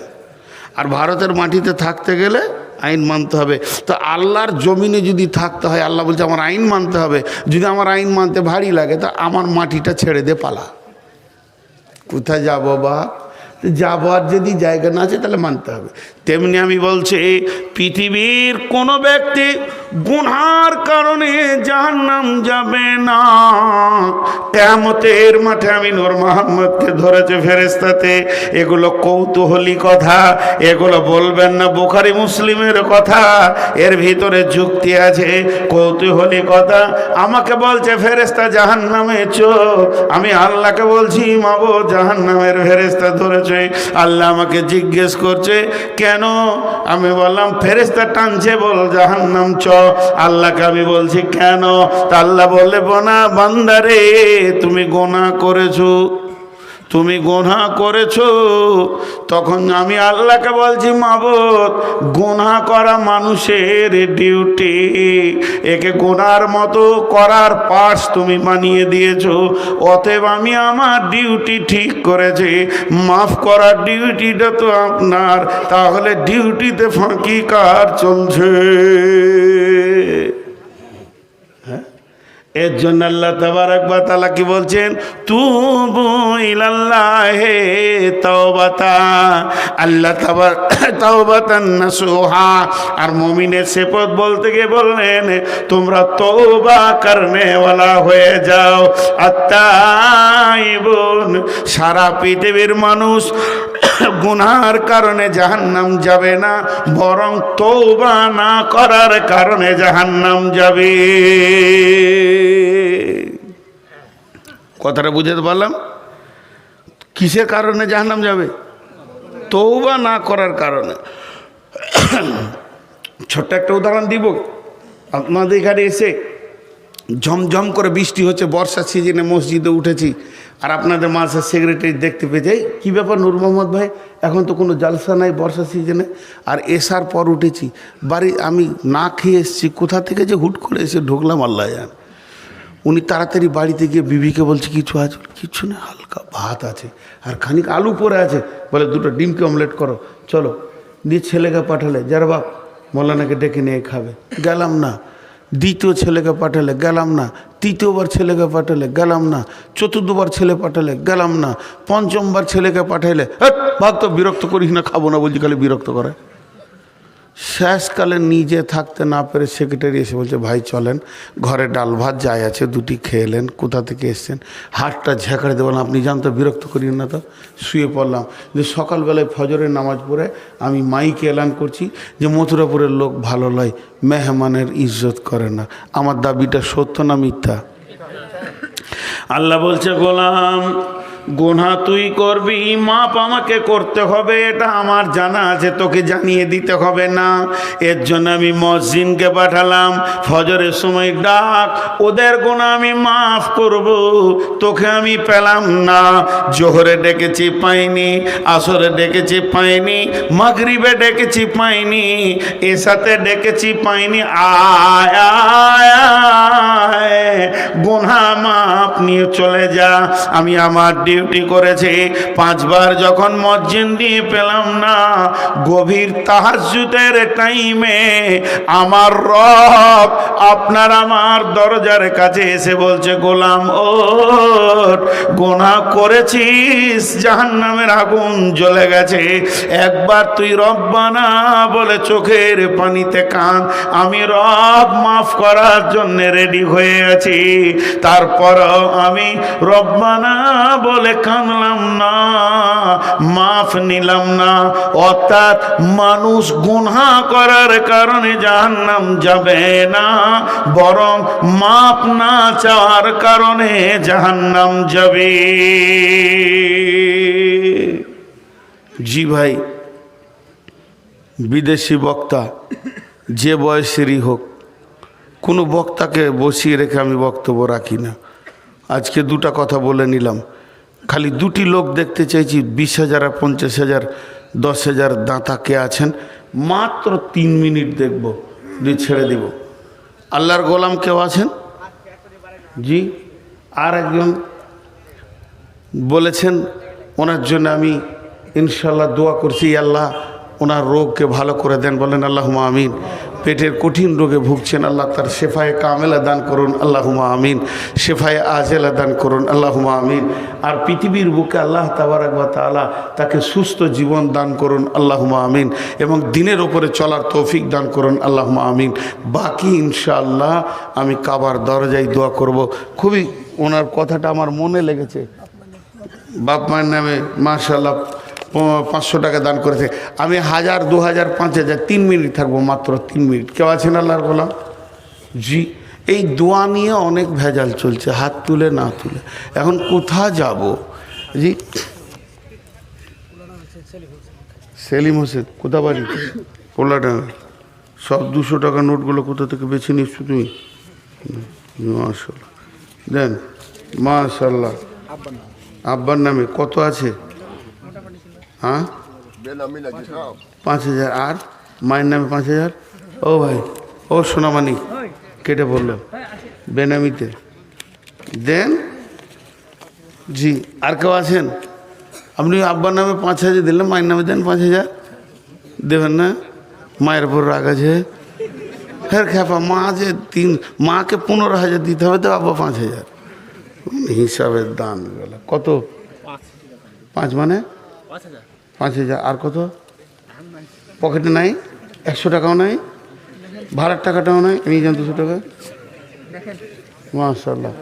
S1: আর ভারতের মাটিতে থাকতে গেলে আইন মানতে হবে। তো আল্লাহর জমিনে যদি থাকতে হয়, আল্লাহ বলছে আমার আইন মানতে হবে। যদি আমার আইন মানতে ভারী লাগে, তা আমার মাটিটা ছেড়ে দে, পালা। কোথায় যাবো বা? যাবো, আর যদি জায়গা না আছে তাহলে মানতে হবে। তেমনি আমি বলছি, পৃথিবীর কোনো ব্যক্তি গুনার কারণে জাহান্নাম যাবে না। কিয়ামতের মাঠে আমি নূর মোহাম্মদকে ধরেছে ফেরেশতাতে। এগুলো কৌতূহলী কথা, এগুলো বলবেন না বুখারী মুসলিমের কথা, এর ভিতরে যুক্তি আছে, কৌতূহলী কথা। আমাকে বলছে ফেরেশতা জাহান্নামে চো, আমি আল্লাহকে বলছি মাবুদ জাহান্নামের ফেরেশতা ধরেছে। আল্লাহ আমাকে জিজ্ঞেস করছে কেন? আমি বললাম ফেরেশতা টানছে, বল জাহান্নাম চ। আল্লাহকে আমি বলছি কেন? তা আল্লাহ বললে, বোনা বান্দারে, তুমি গুনাহ করেছো, তুমি গুনাহ করেছো। তখন আমি আল্লাহকে বলছি, মাবুদ গুনাহ করা মানুষের ডিউটি, একে গুনার মতো করার পাশ তুমি বানিয়ে দিয়েছো। অতএব আমি আমার ডিউটি ঠিক করেছি, মাফ করার ডিউটিটা তো আপনার, তাহলে ডিউটিতে ফাঁকি কার চলছে? এর জন্য আল্লাহ তাবারক ওয়া তাআলা কি বলছেন? তুবু ইলাল্লাহি তাওবাতা, আল্লাহ তাওবাতান নাসুহা। আর মুমিনের সিফত বলতে গিয়ে বললেন, তোমরা তওবা করনে ওয়ালা হয়ে যাও। আত্তাইবুন, সারা পৃথিবীর মানুষ গুনার কারণে জাহান্নাম যাবে না, বরং তওবা না করার কারণে জাহান্নাম যাবে। কথাটা বুঝতে পারলাম? কিসের কারণে জাহান্নাম যাবে? তওবা না করার কারণে। ছোট্ট একটা উদাহরণ দিব। আপনাদের এখানে এসে ঝমঝম করে বৃষ্টি হচ্ছে, বর্ষার সিজনে মসজিদে উঠেছি, আর আপনাদের মাঝে সেক্রেটারি দেখতে পেয়েছে, কী ব্যাপার নূর মোহাম্মদ ভাই, এখন তো কোনো জালসা নাই বর্ষার সিজনে, আর এসার পর উঠেছি বাড়ি, আমি না খেয়ে এসেছি, কোথা থেকে যে হুট করে এসে ঢুকলাম আল্লাহ জানে। উনি তাড়াতাড়ি বাড়িতে গিয়ে বিবিকে বলছে, কিছু আছে? কিছু না, হালকা ভাত আছে আর খানিক আলু পরে আছে, বলে দুটো ডিমকে অমলেট করো, চলো। দিয়ে ছেলেকে পাঠালে, যার বাপ মৌলানাকে ডেকে নিয়ে খাবে, গেলাম না। দ্বিতীয় ছেলেকে পাঠালে, গেলাম না। তৃতীয়বার ছেলেকে পাঠালে, গেলাম না। চতুর্থবার ছেলে পাঠালে, গেলাম না। পঞ্চমবার ছেলেকে পাঠাইলে, ভাগ তো, বিরক্ত করিস না, খাবো না বলছি, খালি বিরক্ত করে। শেষকালে নিজে থাকতে না পেরে সেক্রেটারি এসে বলছে, ভাই চলেন, ঘরে ডাল ভাত যাই আছে দুটি খেয়েলেন, কোথা থেকে এসছেন, হাতটা ঝেঁকড়ে দেবেন, আপনি জানতো বিরক্ত করিন না। তো শুয়ে পড়লাম। যে সকালবেলায় ফজরের নামাজ পড়ে আমি মাইকে এলান করছি যে মথুরাপুরের লোক ভালো লয়, মেহমানের ইজ্জত করে না। আমার দাবিটা সত্য না মিথ্যা? আল্লাহ বলছে, গোলাম গুনাহ তুই করবি, মাপ আমাকে করতে হবে, এটা আমার জানা আছে, তোকে জানিয়ে দিতে হবে না। এর জন্য আমি মুয়াজ্জিনকে পাঠালাম, ফজরের সময় ডাক, ওদের গুনাহ আমি মাফ করব, তোকে আমি পেলাম না। জোহরে ডেকেছি পাইনি, আসরে ডেকেছি পাইনি, মাগরিবে ডেকেছি পাইনি, এসাতে ডেকেছি পাইনি, আয় আয় আয়, গুনাহ মাপ নিয়ে চলে যা। আমি আমার ডিউটি করেছি। 5 বার যখন মুয়াজ্জিন দিয়ে পেলাম না, গভীর তাহাজ্জুদের টাইমে আমার রব আপনার আমার দরজার কাছে এসে বলছে, গোলাম ওঠ, গুনাহ করেছিস, জাহান্নামের আগুন জ্বলে গেছে, একবার তুই রব্বানা বলে চোখের পানিতে কাঁদ, আমি রব মাফ করার জন্য রেডি হয়ে আছি। তারপরও আমি রব্বানা বলে কাঁদলাম না, মাফ নিলাম না। অর্থাৎ মানুষ গুনাহ করার কারণে জাহান্নাম যাবে না, বরং মাফ না চাওয়ার কারণে জাহান্নাম যাবে। জি ভাই, বিদেশি বক্তা যে বয়সেরই হোক, কোনো বক্তাকে বসিয়ে রেখে আমি বক্তব্য রাখি না। আজকে 2টা কথা বলে নিলাম, খালি 2টি লোক দেখতে চাইছি, 20,000 আর 50,000 10,000 দাঁতা কে আছেন, মাত্র 3 মিনিট দেখব, দিয়ে ছেড়ে দিব। আল্লাহর গোলাম কেউ আছেন? জি, আর একজন বলেছেন, ওনার জন্য আমি ইনশাল্লাহ দোয়া করছি, আল্লাহ ওনার রোগকে ভালো করে দেন, বলেন আল্লাহুম্মা আমিন। পেটের কঠিন রোগে ভুগছেন, আল্লাহ তার শেফায়ে কামেলা দান করুন, আল্লাহুম্মা আমিন। শেফায়ে আজেলা দান করুন, আল্লাহুম্মা আমিন। আর পৃথিবীর বুকে আল্লাহ তাবারাক ওয়া তাআলা তাকে সুস্থ জীবন দান করুন, আল্লাহুম্মা আমিন। এবং দিনের ওপরে চলার তৌফিক দান করুন, আল্লাহুম্মা আমিন। বাকি ইনশাআল্লাহ আমি কাবার দরজায় দোয়া করব। খুবই ওনার কথাটা আমার মনে লেগেছে। বাপ মায়ের নামে মাশাআল্লাহ 500 টাকা দান করেছে। আমি 1000 2000 5000 3 মিনিট থাকবো, মাত্র 3 মিনিট। কেউ আছেন আল্লাহর গোলাম? জি, এই দোয়া নিয়ে অনেক ভেজাল চলছে, হাত তুলে না তুলে। এখন কোথা যাব? জি, সেলিম হোসেন, কোথা বাড়ি? পোলাডাঙ্গা। সব 200 টাকা নোটগুলো কোথা থেকে বেছে নিচ্ছ তুমি? মাশাআল্লাহ, দেন মাশাআল্লাহ। আব্বার নামে কত আছে? হ্যাঁ, 5,000। আর মায়ের নামে 5,000। ও ভাই, ও সোনামানি কেটে বললো বেনামিতে দেন। জি, আর কেউ আছেন? আপনি আব্বার নামে 5,000 দিলেন, মায়ের নামে দেন 5,000। দেবেন না? মায়ের উপর রাগ আছে? ফের খেপা, মা যে মাকে 15,000 দিতে হবে, তো আব্বা 5,000। হিসাবের দান কত? 5 মানে 5,000। আর কত? পকেটে নাই, 100 টাকাও নাই, ভাড়ার টাকাটাও নাই, নিয়ে যান 200 টাকা। মাশাআল্লাহ,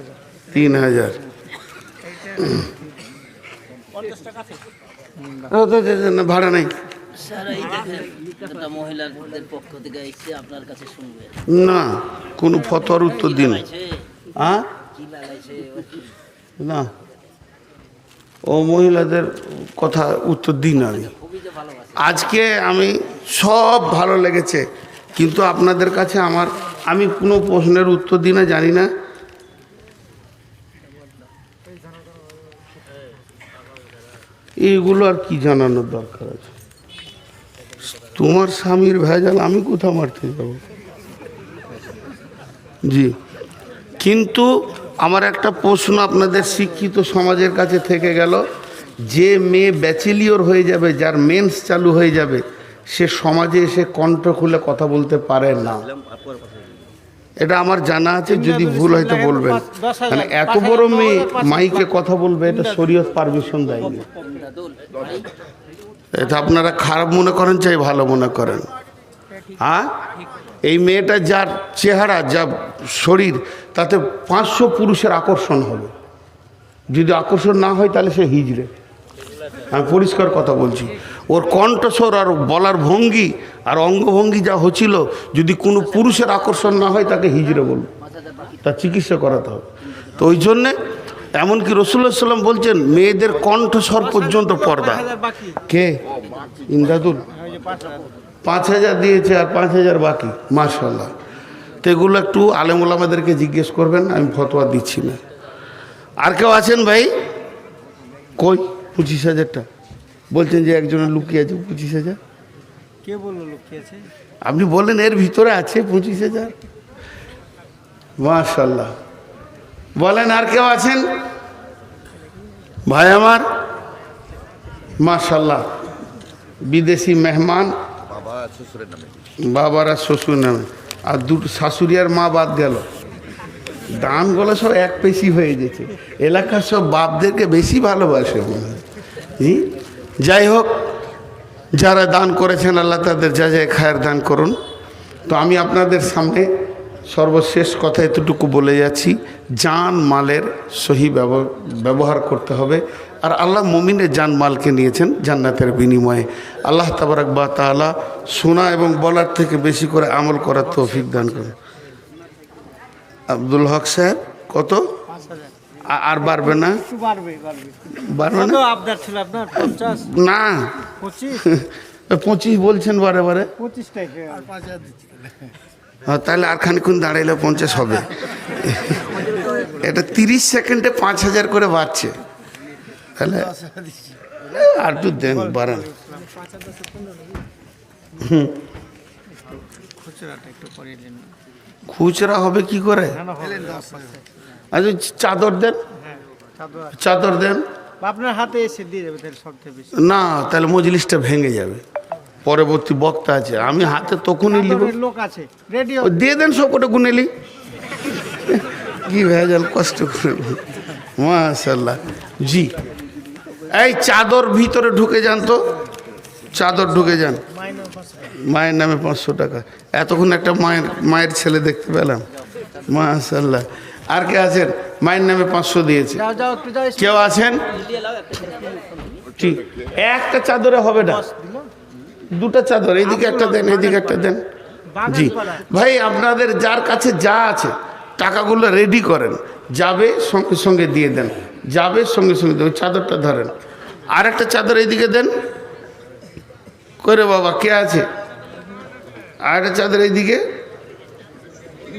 S1: 3,000। ভাড়া নাই না, কোনো ফতোয়ার উত্তর দিন না, ও মহিলাদের কথা উত্তর দিন। আজকে আমি সব ভালো লেগেছে, কিন্তু আপনাদের কাছে আমি কোনো প্রশ্নের উত্তর দিই না, জানি না। এইগুলো আর কি জানানোর দরকার আছে? তোমার স্বামীর ভেজাল আমি কোথা মারতে যাব? জি, কিন্তু আমার একটা প্রশ্ন আপনাদের শিক্ষিত সমাজের কাছে থেকে গেল, যে মেয়ে ব্যাচেলিয়র হয়ে যাবে, যার মেন্স চালু হয়ে যাবে, সে সমাজে এসে কণ্ঠ খুলে কথা বলতে পারে না। এটা আমার জানা আছে, যদি ভুল হয়তো বলবেন। মানে এত বড় মেয়ে মাইকে কথা বলবে, এটা শরীয়ত পারমিশন দেয়নি। এটা আপনারা খারাপ মনে করেন চাই ভালো মনে করেন? হ্যাঁ, এই মেয়েটা যার চেহারা, যা শরীর, তাতে 500 পুরুষের আকর্ষণ হবে। যদি আকর্ষণ না হয় তাহলে সে হিজড়ে। আমি পরিষ্কার কথা বলছি। ওর কণ্ঠস্বর আর বলার ভঙ্গি আর অঙ্গভঙ্গি যা হচ্ছিল, যদি কোনো পুরুষের আকর্ষণ না হয় তাকে হিজড়ে বলবো, তার চিকিৎসা করাতে হবে। তো ওই জন্যে এমনকি রাসূলুল্লাহ সাল্লাম বলছেন মেয়েদের কণ্ঠস্বর পর্যন্ত পর্দা। কে? ইমদাদুল 5,000 দিয়েছে আর 5,000 বাকি, মাশাআল্লাহ। তো এগুলো একটু আলেম ওলামাদেরকে জিজ্ঞেস করবেন, আমি ফতোয়া দিচ্ছি না। আর কেউ আছেন ভাই? কই 25,000টা বলছেন যে একজনের লুকিয়ে আছে 25,000।
S2: কে বললো লুকিয়ে আছে?
S1: আপনি বললেন এর ভিতরে আছে 25,000। মাশাআল্লাহ। বলেন আর কেউ আছেন ভাই আমার? মাশাআল্লাহ। বিদেশি মেহমান, বাবার আর শ্বশুর নামে, আর দুটো শাশুড়ি আর মা বাদ গেল। দানগুলো সব এক পেশি হয়ে গেছে, এলাকার সব বাপদেরকে বেশি ভালোবাসে মনে হয়। জি, যাই হোক, যারা দান করেছেন আল্লাহ তাদের যা যায় খায়ের দান করুন। তো আমি আপনাদের সামনে সর্বশেষ কথা এতটুকু বলে যাচ্ছি, জান মালের সহি ব্যবহার করতে হবে। আর আল্লাহ মুমিনের জান মালকে নিয়েছেন জান্নাতের বিনিময়ে। আল্লাহ তাবারাক ওয়া তাআলা শোনা এবং বলার থেকে বেশি করে আমল করার তৌফিক দান করুন। আব্দুল হক সাহেব কত? আর বাড়বে না? বাড়বে না? না 25 বলছেন বারে বারে। হ্যাঁ, তাহলে আর খানিক্ষণ দাঁড়াইলে 50 হবে। এটা 30 সেকেন্ডে 5,000 করে বাড়ছে, তাহলে আর একটু দেন, বাড়ান। খুচরা হবে কি করে? আচ্ছা চাদর দেন, চাদর দেন।
S2: আপনার হাতে এসে দিয়ে যাবে তাহলে সবচেয়ে বেশি।
S1: না, তাহলে মজলিসটা ভেঙে যাবে। পরবর্তী বক্তা আছে, আমি হাতে তখনই নিব।
S2: লোক আছে রেডি,
S1: দিয়ে দেন সব কটা গুনেলি। কি ভেজাল, কষ্ট করে। মাশাআল্লাহ। জি, এই চাদর ভিতরে ঢুকে যান তো, চাদর ঢুকে যান। মায়ের নামে 500 টাকা। এতক্ষণ একটা মায়ের ছেলে দেখতে পেলাম, মাশাআল্লাহ। আর কে আছেন মায়ের নামে 500 দিয়েছে? কেউ আছেন? ঠিক, একটা চাদরে হবে না, দুটা চাদর, এইদিকে একটা দেন, এইদিকে একটা দেন। জি ভাই, আপনাদের যার কাছে যা আছে টাকাগুলো রেডি করেন, যাবে সঙ্গে সঙ্গে দিয়ে দেন, যাবে সঙ্গে সঙ্গে দেন। চাদরটা ধরেন, আর একটা চাদর এইদিকে দেন করে। বাবা কে আছে? আর একটা চাদর এইদিকে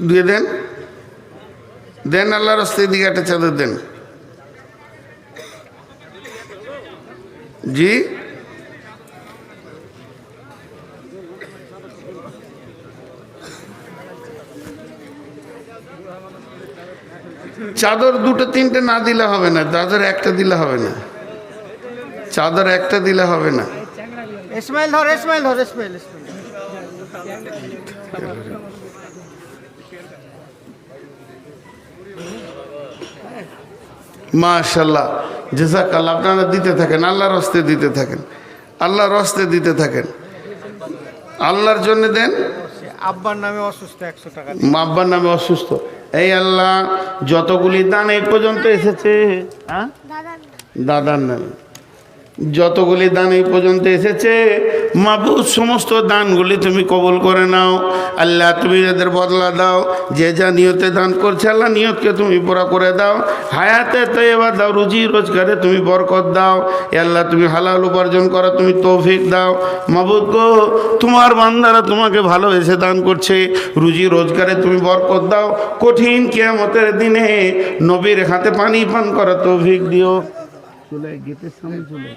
S1: দিয়ে দেন, দেন আল্লাহর রাস্তায়, এইদিকে একটা চাদর দেন। জি, চাদর দুটো তিনটে না দিলে হবে না, চাদর একটা দিলে হবে না, চাদর একটা দিলে হবে না।
S2: ইসমাইল ধর, ইসমাইল ধর, ইসমাইল।
S1: মাশাআল্লাহ, জাযাকাল্লাহ। আপনারা দিতে থাকেন, আল্লাহর রাস্তায় দিতে থাকেন, আল্লাহর রাস্তায় দিতে থাকেন, আল্লাহর জন্য দেন।
S2: আব্বার নামে অসুস্থ 100 টাকা।
S1: আব্বার নামে অসুস্থ, এই আল্লাহ যতগুলি দান এই পর্যন্ত এসেছে, দাদার নামে যতগুলি দান এই পর্যন্ত এসেছে, মাবুদ সমস্ত দানগুলি তুমি কবুল করে নাও। আল্লাহ তুমি এদের বদলা দাও, যে যা নিয়তে দান করছে আল্লাহ নিয়তকে তুমি পুরা করে দাও। হায়াতে তৈবা দাও, রুজি রোজগারে তুমি বরকত দাও। আল্লাহ তুমি হালাল উপার্জন করা তুমি তৌফিক দাও। মাবুদ গো, তোমার বান্দারা তোমাকে ভালোবেসে দান করছে, রুজি রোজগারে তুমি বরকত দাও। কঠিন কিয়ামতের দিনে নবীর হাতে পানি পান করা তৌফিক দিও। চলে গেটের সামনে চলে।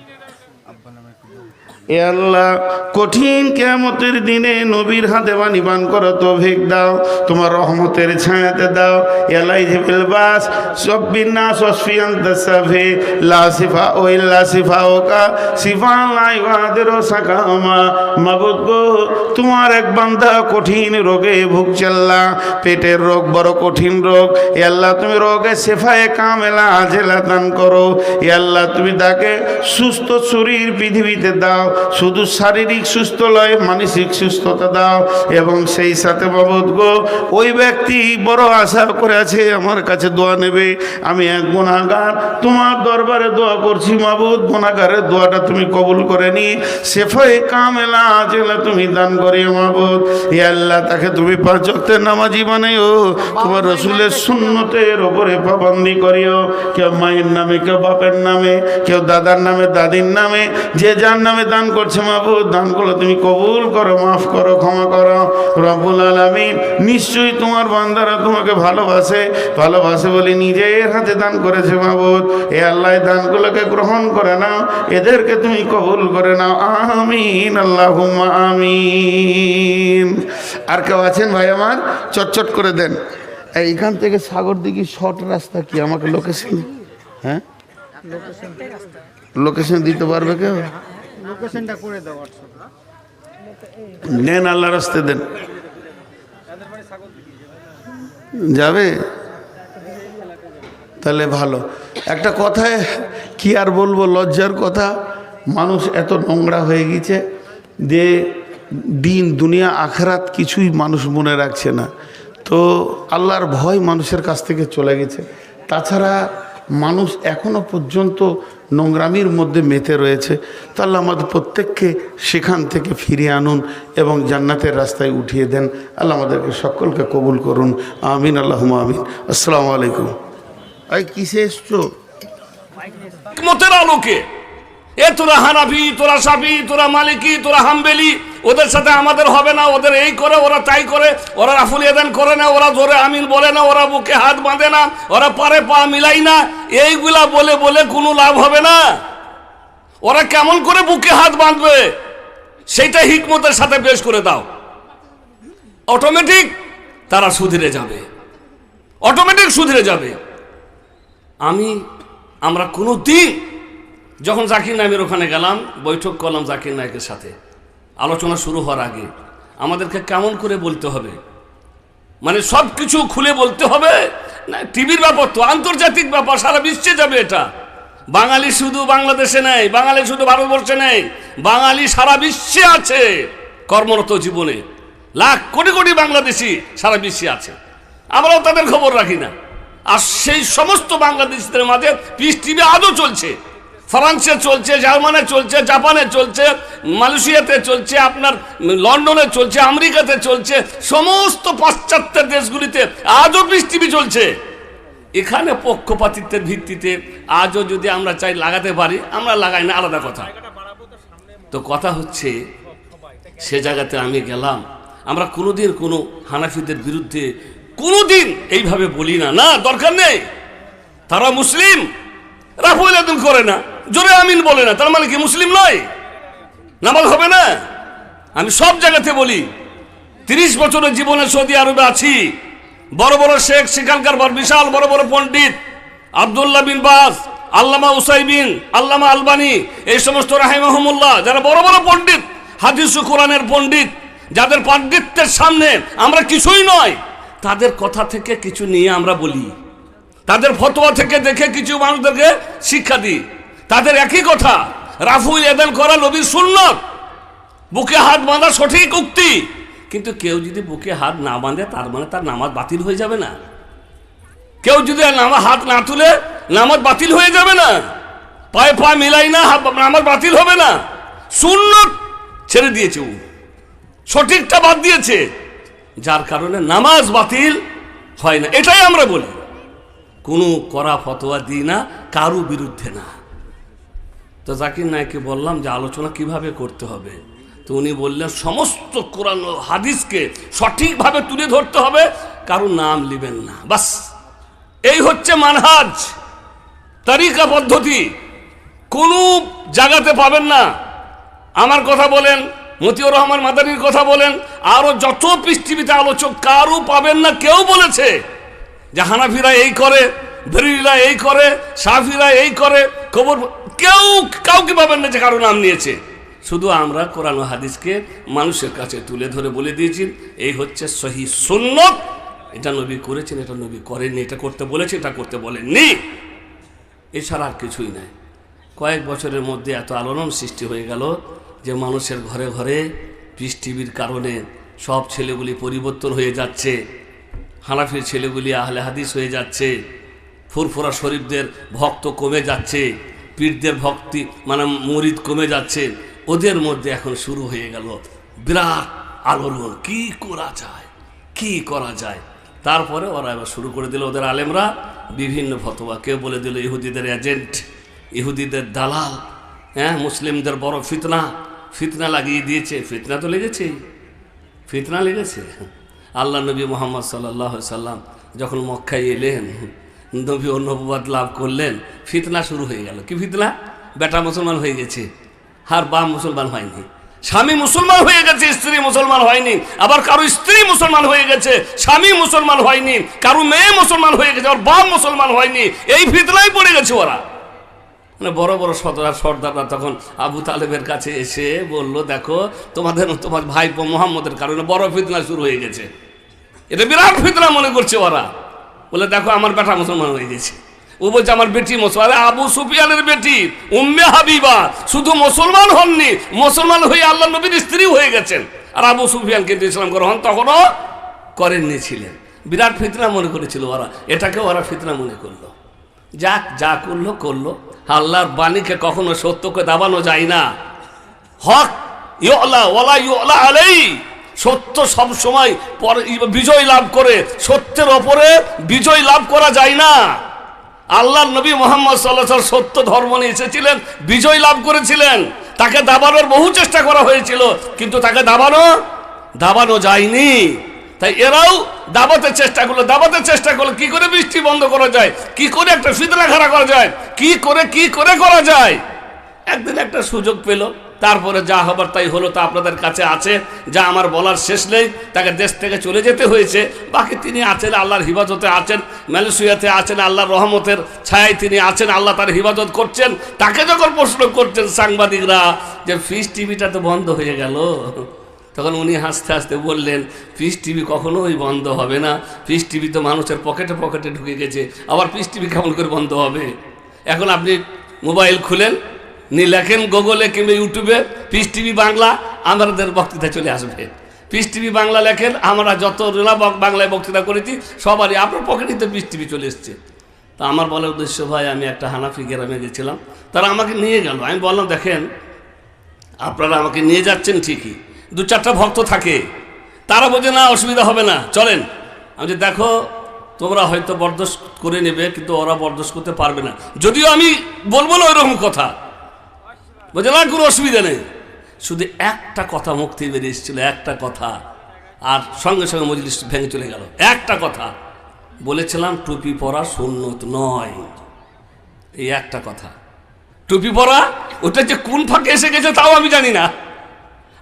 S1: এ আল্লাহ, কঠিন কিয়ামতের দিনে নবীর হাতে পানি পান করো তৌফিক দাও, তোমার রহমতের ছায়াতে দাও। এলাই জিবিল বাস সব্বিন নাস ওয়াসফিয়ান তাসাফি লা সিফা ও ইল্লা সিফাউকা সিফা লা ইগাদিরু সাকামা। মাবুদ গো, তোমার এক বান্দা কঠিন রোগে ভুগছে আল্লাহ, পেটের রোগ বড় কঠিন রোগ। এ আল্লাহ, তুমি রোগে শেফায়ে কামেলা আজেলা দান করো। এ আল্লাহ, তুমি তাকে সুস্থ শরীর পৃথিবী পৃথিবীতে দাও, শুধু শারীরিক সুস্থ নয়, মানসিক সুস্থতা দাও। এবং সেই সাথে মাবুদ গো, ওই ব্যক্তি বড় আশা করে আছে আমার কাছে দোয়া নেবে। আমি এক গুনাহগার, তোমার দরবারে দোয়া করছি মাবুদ, গুনাহগারের দোয়াটা তুমি কবুল করে নি, শেফায়ে কামেলা আজেলা তুমি দান করিও মাবুদ। হে আল্লাহ, তাকে তুমি 5 ওয়াক্তের নামাজি বানাইও, তোমার রসুলের সুন্নতের ওপরে পাবন্দি করিও। কেউ মায়ের নামে, কেউ বাপের নামে, কেউ দাদার নামে, দাদির নামে, যে যার নামে দান করছে মাবুদ, দানগুলো তুমি কবুল করো, মাফ করো, ক্ষমা করো রব্বুল আলামিন। নিশ্চয়ই তোমার বান্দারা তোমাকে ভালোবাসে, ভালোবাসে বলে নিজের হাতে দান করেছে মাবুদ। এ আল্লাহ, দানগুলোকে গ্রহণ করে নাও, এদেরকে তুমি কবুল করে নাও। আমিন, আল্লাহুম্মা আমিন। আর কেউ আছেন ভাই আমার? চটচট করে দেন। এইখান থেকে সাগর দিঘি শর্ট রাস্তা কি? আমাকে লোকেশন, হ্যাঁ লোকেশন দিতে পারবে কেউ?
S2: লোকেশনটা করে দাও হোয়াটসঅ্যাপে।
S1: নেন, আল্লাহ রাস্তে দেন, যাবে তাহলে ভালো। একটা কথায় কি আর বলবো, লজ্জার কথা, মানুষ এত নোংরা হয়ে গেছে যে দিন দুনিয়া আখেরাত কিছুই মানুষ মনে রাখছে না। তো আল্লাহর ভয় মানুষের কাছ থেকে চলে গেছে। তাছাড়া মানুষ এখনো পর্যন্ত নোংরামির মধ্যে মেতে রয়েছে। তো আল্লাহ আমাদের প্রত্যেককে সেখান থেকে ফিরিয়ে আনুন এবং জান্নাতের রাস্তায় উঠিয়ে দেন। আল্লাহ আমাদেরকে সকলকে কবুল করুন। আমিন, আল্লাহুম্মা আমিন। আসসালামু আলাইকুম। এই কিসে এসছো?
S3: হিকমতের আলোকে তোরা হানাফি, তোরা শাফি, তোরা মালিকি, তোরা হাম্বেলি, ওদের সাথে আমাদের হবে না। ওদের এই করে, ওরা তাই করে, ওরা রাফুল ইয়াদান করে না, ওরা জোরে আমিন বলে না, ওরা বুকে হাত বাঁধে না, ওরা পারে পা মিলাই না। এইগুলা বলে বলে কোনো লাভ হবে না। ওরা কেমন করে বুকে হাত বাঁধবে সেইটা হিকমতের সাথে পেশ করে দাও, অটোমেটিক তারা সুধরে যাবে, অটোমেটিক সুধরে যাবে। আমরা কোনো দিন যখন জাকির নায়েকের ওখানে গেলাম, বৈঠক করলাম জাকির নায়েকের সাথে, আলোচনা শুরু হওয়ার আগে আমাদেরকে কেমন করে বলতে হবে, মানে সব কিছু খুলে বলতে হবে না। টিভির ব্যাপার তো আন্তর্জাতিক ব্যাপার, সারা বিশ্বে যাবে এটা। বাঙালি শুধু বাংলাদেশে নেই, বাঙালি শুধু ভারতবর্ষে নেই, বাঙালি সারা বিশ্বে আছে কর্মরত জীবনে। লাখ কোটি কোটি বাংলাদেশি সারা বিশ্বে আছে, আমরাও তাদের খবর রাখি না। আর সেই সমস্ত বাংলাদেশিদের মাঝে পিস টিভি আজও চলছে, ফ্রান্সে চলছে, জার্মানে চলছে, জাপানে চলছে, মালয়েশিয়াতে চলছে, আপনার লন্ডনে চলছে, আমেরিকাতে চলছে, সমস্ত পাশ্চাত্যের দেশগুলিতে আজও পিস টিভি চলছে। এখানে পক্ষপাতিত্বের ভিত্তিতে আজও যদি আমরা চাই লাগাতে পারি, আমরা লাগাই না, আলাদা কথা। তো কথা হচ্ছে সে জায়গাতে আমি গেলাম, আমরা কোনোদিন কোনো হানাফিদের বিরুদ্ধে কোনোদিন এইভাবে বলি না, না দরকার নেই। তারা মুসলিম, রাফুল ইয়াদান করে না, জোরে আমিন বলে না, তার মানে কি মুসলিম নয়? নামাজ হবে না? আমি সব জায়গাতে বলি, 30 বছরের জীবনে সৌদি আরবে আছি, বড় বড় শেখ, সেখানকার বিশাল বড় বড় পণ্ডিত, আব্দুল্লাহ বিন বাজ, আল্লামা উসাইমিন, আল্লামা আলবানী, এই সমস্ত রাহিমাহুমুল্লাহ, যারা বড় বড় পণ্ডিত, হাদিস ও কোরআনের পণ্ডিত, যাদের পাণ্ডিত্যের সামনে আমরা কিছুই নয়, তাদের কথা থেকে কিছু নিয়ে আমরা বলি, তাদের ফতোয়া থেকে দেখে কিছু মানুষদেরকে শিক্ষা দিই। তাদের একই কথা, রাফুল ইয়াদান করা নবীর সুন্নত, বুকে হাত বাঁধা সঠিক উক্তি। কিন্তু কেউ যদি বুকে হাত না বাঁধে, তার মানে তার নামাজ বাতিল হয়ে যাবে না? কেউ যদি হাত না তুলে, নামাজ বাতিল হয়ে যাবে না? পায়ে পা মিলাই না, নামাজ বাতিল হবে না? সুন্নত ছেড়ে দিয়েছে, সঠিকটা বাদ দিয়েছে, যার কারণে নামাজ বাতিল হয় না। এটাই আমরা বলি, কোনো করা ফতোয়া দিই না, কারো বিরুদ্ধে না। তো জাকির নায়েককে বললাম যে আলোচনা কিভাবে করতে হবে। তো উনি বললেন সমস্ত কোরআন ও হাদিসকে সঠিকভাবে তুলে ধরতে হবে, কারো নাম লিবেন না, বাস। এই হচ্ছে মানহাজ, তরিকা পদ্ধতি। কোনো জায়গাতে পাবেন না। আমার কথা বলেন, মতিউর রহমান মাদানির কথা বলেন, আরো যত পৃথিবীতে আলোচক, কারো পাবেন না কেউ বলেছে যে হানাফিরা এই করে, বেরেলিরা এই করে, শাফিরা এই করে, খবর কেউ কাউকে পাবেন না যে কারো নাম নিয়েছে। শুধু আমরা কোরআন ও হাদিসকে মানুষের কাছে তুলে ধরে বলে দিয়েছি, এই হচ্ছে সহি সুন্নত, এটা নবী করেছেন, এটা নবী করেননি, এটা করতে বলেছে, এটা করতে বলেননি, এছাড়া আর কিছুই নাই। কয়েক বছরের মধ্যে এত আলোড়ন সৃষ্টি হয়ে গেল যে মানুষের ঘরে ঘরে পিস টিভির কারণে সব ছেলেগুলি পরিবর্তন হয়ে যাচ্ছে। হানাফির ছেলেগুলি আহলে হাদিস হয়ে যাচ্ছে, ফুরফুরা শরীফদের ভক্ত কমে যাচ্ছে, পীরদের ভক্তি মানে মুরিদ কমে যাচ্ছে। ওদের মধ্যে এখন শুরু হয়ে গেল বিরাট আলোড়ন, কি করা যায়, কি করা যায়। তারপরে ওরা এবার শুরু করে দিল ওদের আলেমরা বিভিন্ন ফতোয়া। কেউ বলে দিল ইহুদিদের এজেন্ট, ইহুদিদের দালাল, হ্যাঁ মুসলিমদের বড় ফিতনা, ফিতনা লাগিয়ে দিয়েছে। ফিতনা তো লেগেছেই, ফিতনা লেগেছে। আল্লাহ নবী মোহাম্মদ সাল্লাল্লাহু আলাইহি সাল্লাম যখন মক্কায় এলেন, নবী ও নবুয়ত লাভ করলেন, ফিতনা শুরু হয়ে গেল। কি ফিতনা? বেটা মুসলমান হয়ে গেছে আর বাপ মুসলমান হয়নি, স্বামী মুসলমান হয়ে গেছে, স্ত্রী মুসলমান হয়নি, আবার কারো স্ত্রী মুসলমান হয়ে গেছে, স্বামী মুসলমান হয়নি, কারো মেয়ে মুসলমান হয়ে গেছে, আর বাপ মুসলমান হয়নি। এই ফিতনায় পড়ে গেছে ওরা। মানে বড় বড় সর্দাররা তখন আবু তালেবের কাছে এসে বলল, দেখো তোমার ভাই মোহাম্মদের কারণে বড় ফিতনা শুরু হয়ে গেছে, এটা বিরাট ফিতনা মনে করছে ওরা। বলে দেখো আমার বেটা মুসলমান হয়ে গেছে। ও বলছে আমার বেটি মুসলমান। আবু সুফিয়ানের বেটি উম্মে হাবিবা শুধু মুসলমান হননি, মুসলমান হয়ে আল্লাহ নবীর স্ত্রী হয়ে গেছেন। আর আবু সুফিয়ান কিন্তু ইসলাম গ্রহণ তখনও করেননি, ছিলেন। বিরাট ফিতনা মনে করেছিল ওরা, এটাকে ওরা ফিতনা মনে করলো। যাক, যা করলো করলো। আল্লাহর বাণীকে কখনো সত্যকে দাবানো যায় না। হক ইউলা ওয়ালা ইউলা আলাইহি, সত্য সব সময় বিজয় লাভ করে, সত্যের ওপরে বিজয় লাভ করা যায় না। আল্লাহর নবী মুহাম্মদ সাল্লাল্লাহু আলাইহি ওয়াসাল্লাম সত্য ধর্ম নিয়ে এসেছিলেন, বিজয় লাভ করেছিলেন। তাকে দাবানোর বহু চেষ্টা করা হয়েছিল, কিন্তু তাকে দাবানো যায়নি। তাই এরাও দাবাতে চেষ্টা করলো কি করে বৃষ্টি বন্ধ করা যায়, কি করে একটা ফিতনা খাড়া করা যায়, কি করে করা যায়। একদিন একটা সুযোগ পেল, তারপরে যা হবার তাই হলো। তা আপনাদের কাছে আছে, যা আমার বলার শেষ নেই। তাকে দেশ থেকে চলে যেতে হয়েছে, বাকি তিনি আছেন, আল্লাহর হিফাজতে আছেন, মালয়েশিয়াতে আছেন, আল্লাহর রহমতের ছায়ায় তিনি আছেন, আল্লাহ তার হিফাজত করছেন। তাকে যখন প্রশ্ন করছেন সাংবাদিকরা যে পিস টিভিটা তো বন্ধ হয়ে গেল, তখন উনি হাসতে হাসতে বললেন, পিস টিভি কখনোই বন্ধ হবে না। পিস টিভি তো মানুষের পকেটে পকেটে ঢুকে গেছে, আবার পিস টিভি কেমন করে বন্ধ হবে? এখন আপনি মোবাইল খুলেন, লেখেন গুগলে কিংবা ইউটিউবে পিস টিভি বাংলা, আমাদের বক্তৃতা চলে আসবে। পিস টিভি বাংলা লেখেন, আমরা যত বাংলায় বক্তৃতা করেছি সবারই আপনার পকেটেই তো পিস টিভি চলে এসছে। তা আমার বলার উদ্দেশ্য, ভাই আমি একটা হানাফি গ্রামে গেছিলাম, তারা আমাকে নিয়ে গেল। আমি বললাম, দেখেন আপনারা আমাকে নিয়ে যাচ্ছেন ঠিকই, 2-4টা ভক্ত থাকে, তারা বোঝে না অসুবিধা হবে না, চলেন। আমি যে দেখো তোমরা হয়তো বরদাস্ত করে নেবে, কিন্তু ওরা বরদাস্ত করতে পারবে না, যদিও আমি বলবো না ওইরকম কথা, বোঝে না, কোনো অসুবিধা নেই। শুধু একটা কথা মুখ থেকে বেরিয়ে এসেছিল, একটা কথা, আর সঙ্গে সঙ্গে মজলিস ভেঙে চলে গেল। একটা কথা বলেছিলাম, টুপি পরা সুন্নত নয়। এই একটা কথা, টুপি পরা, ওটা যে কোন ফাঁকে এসে গেছে তাও আমি জানি না।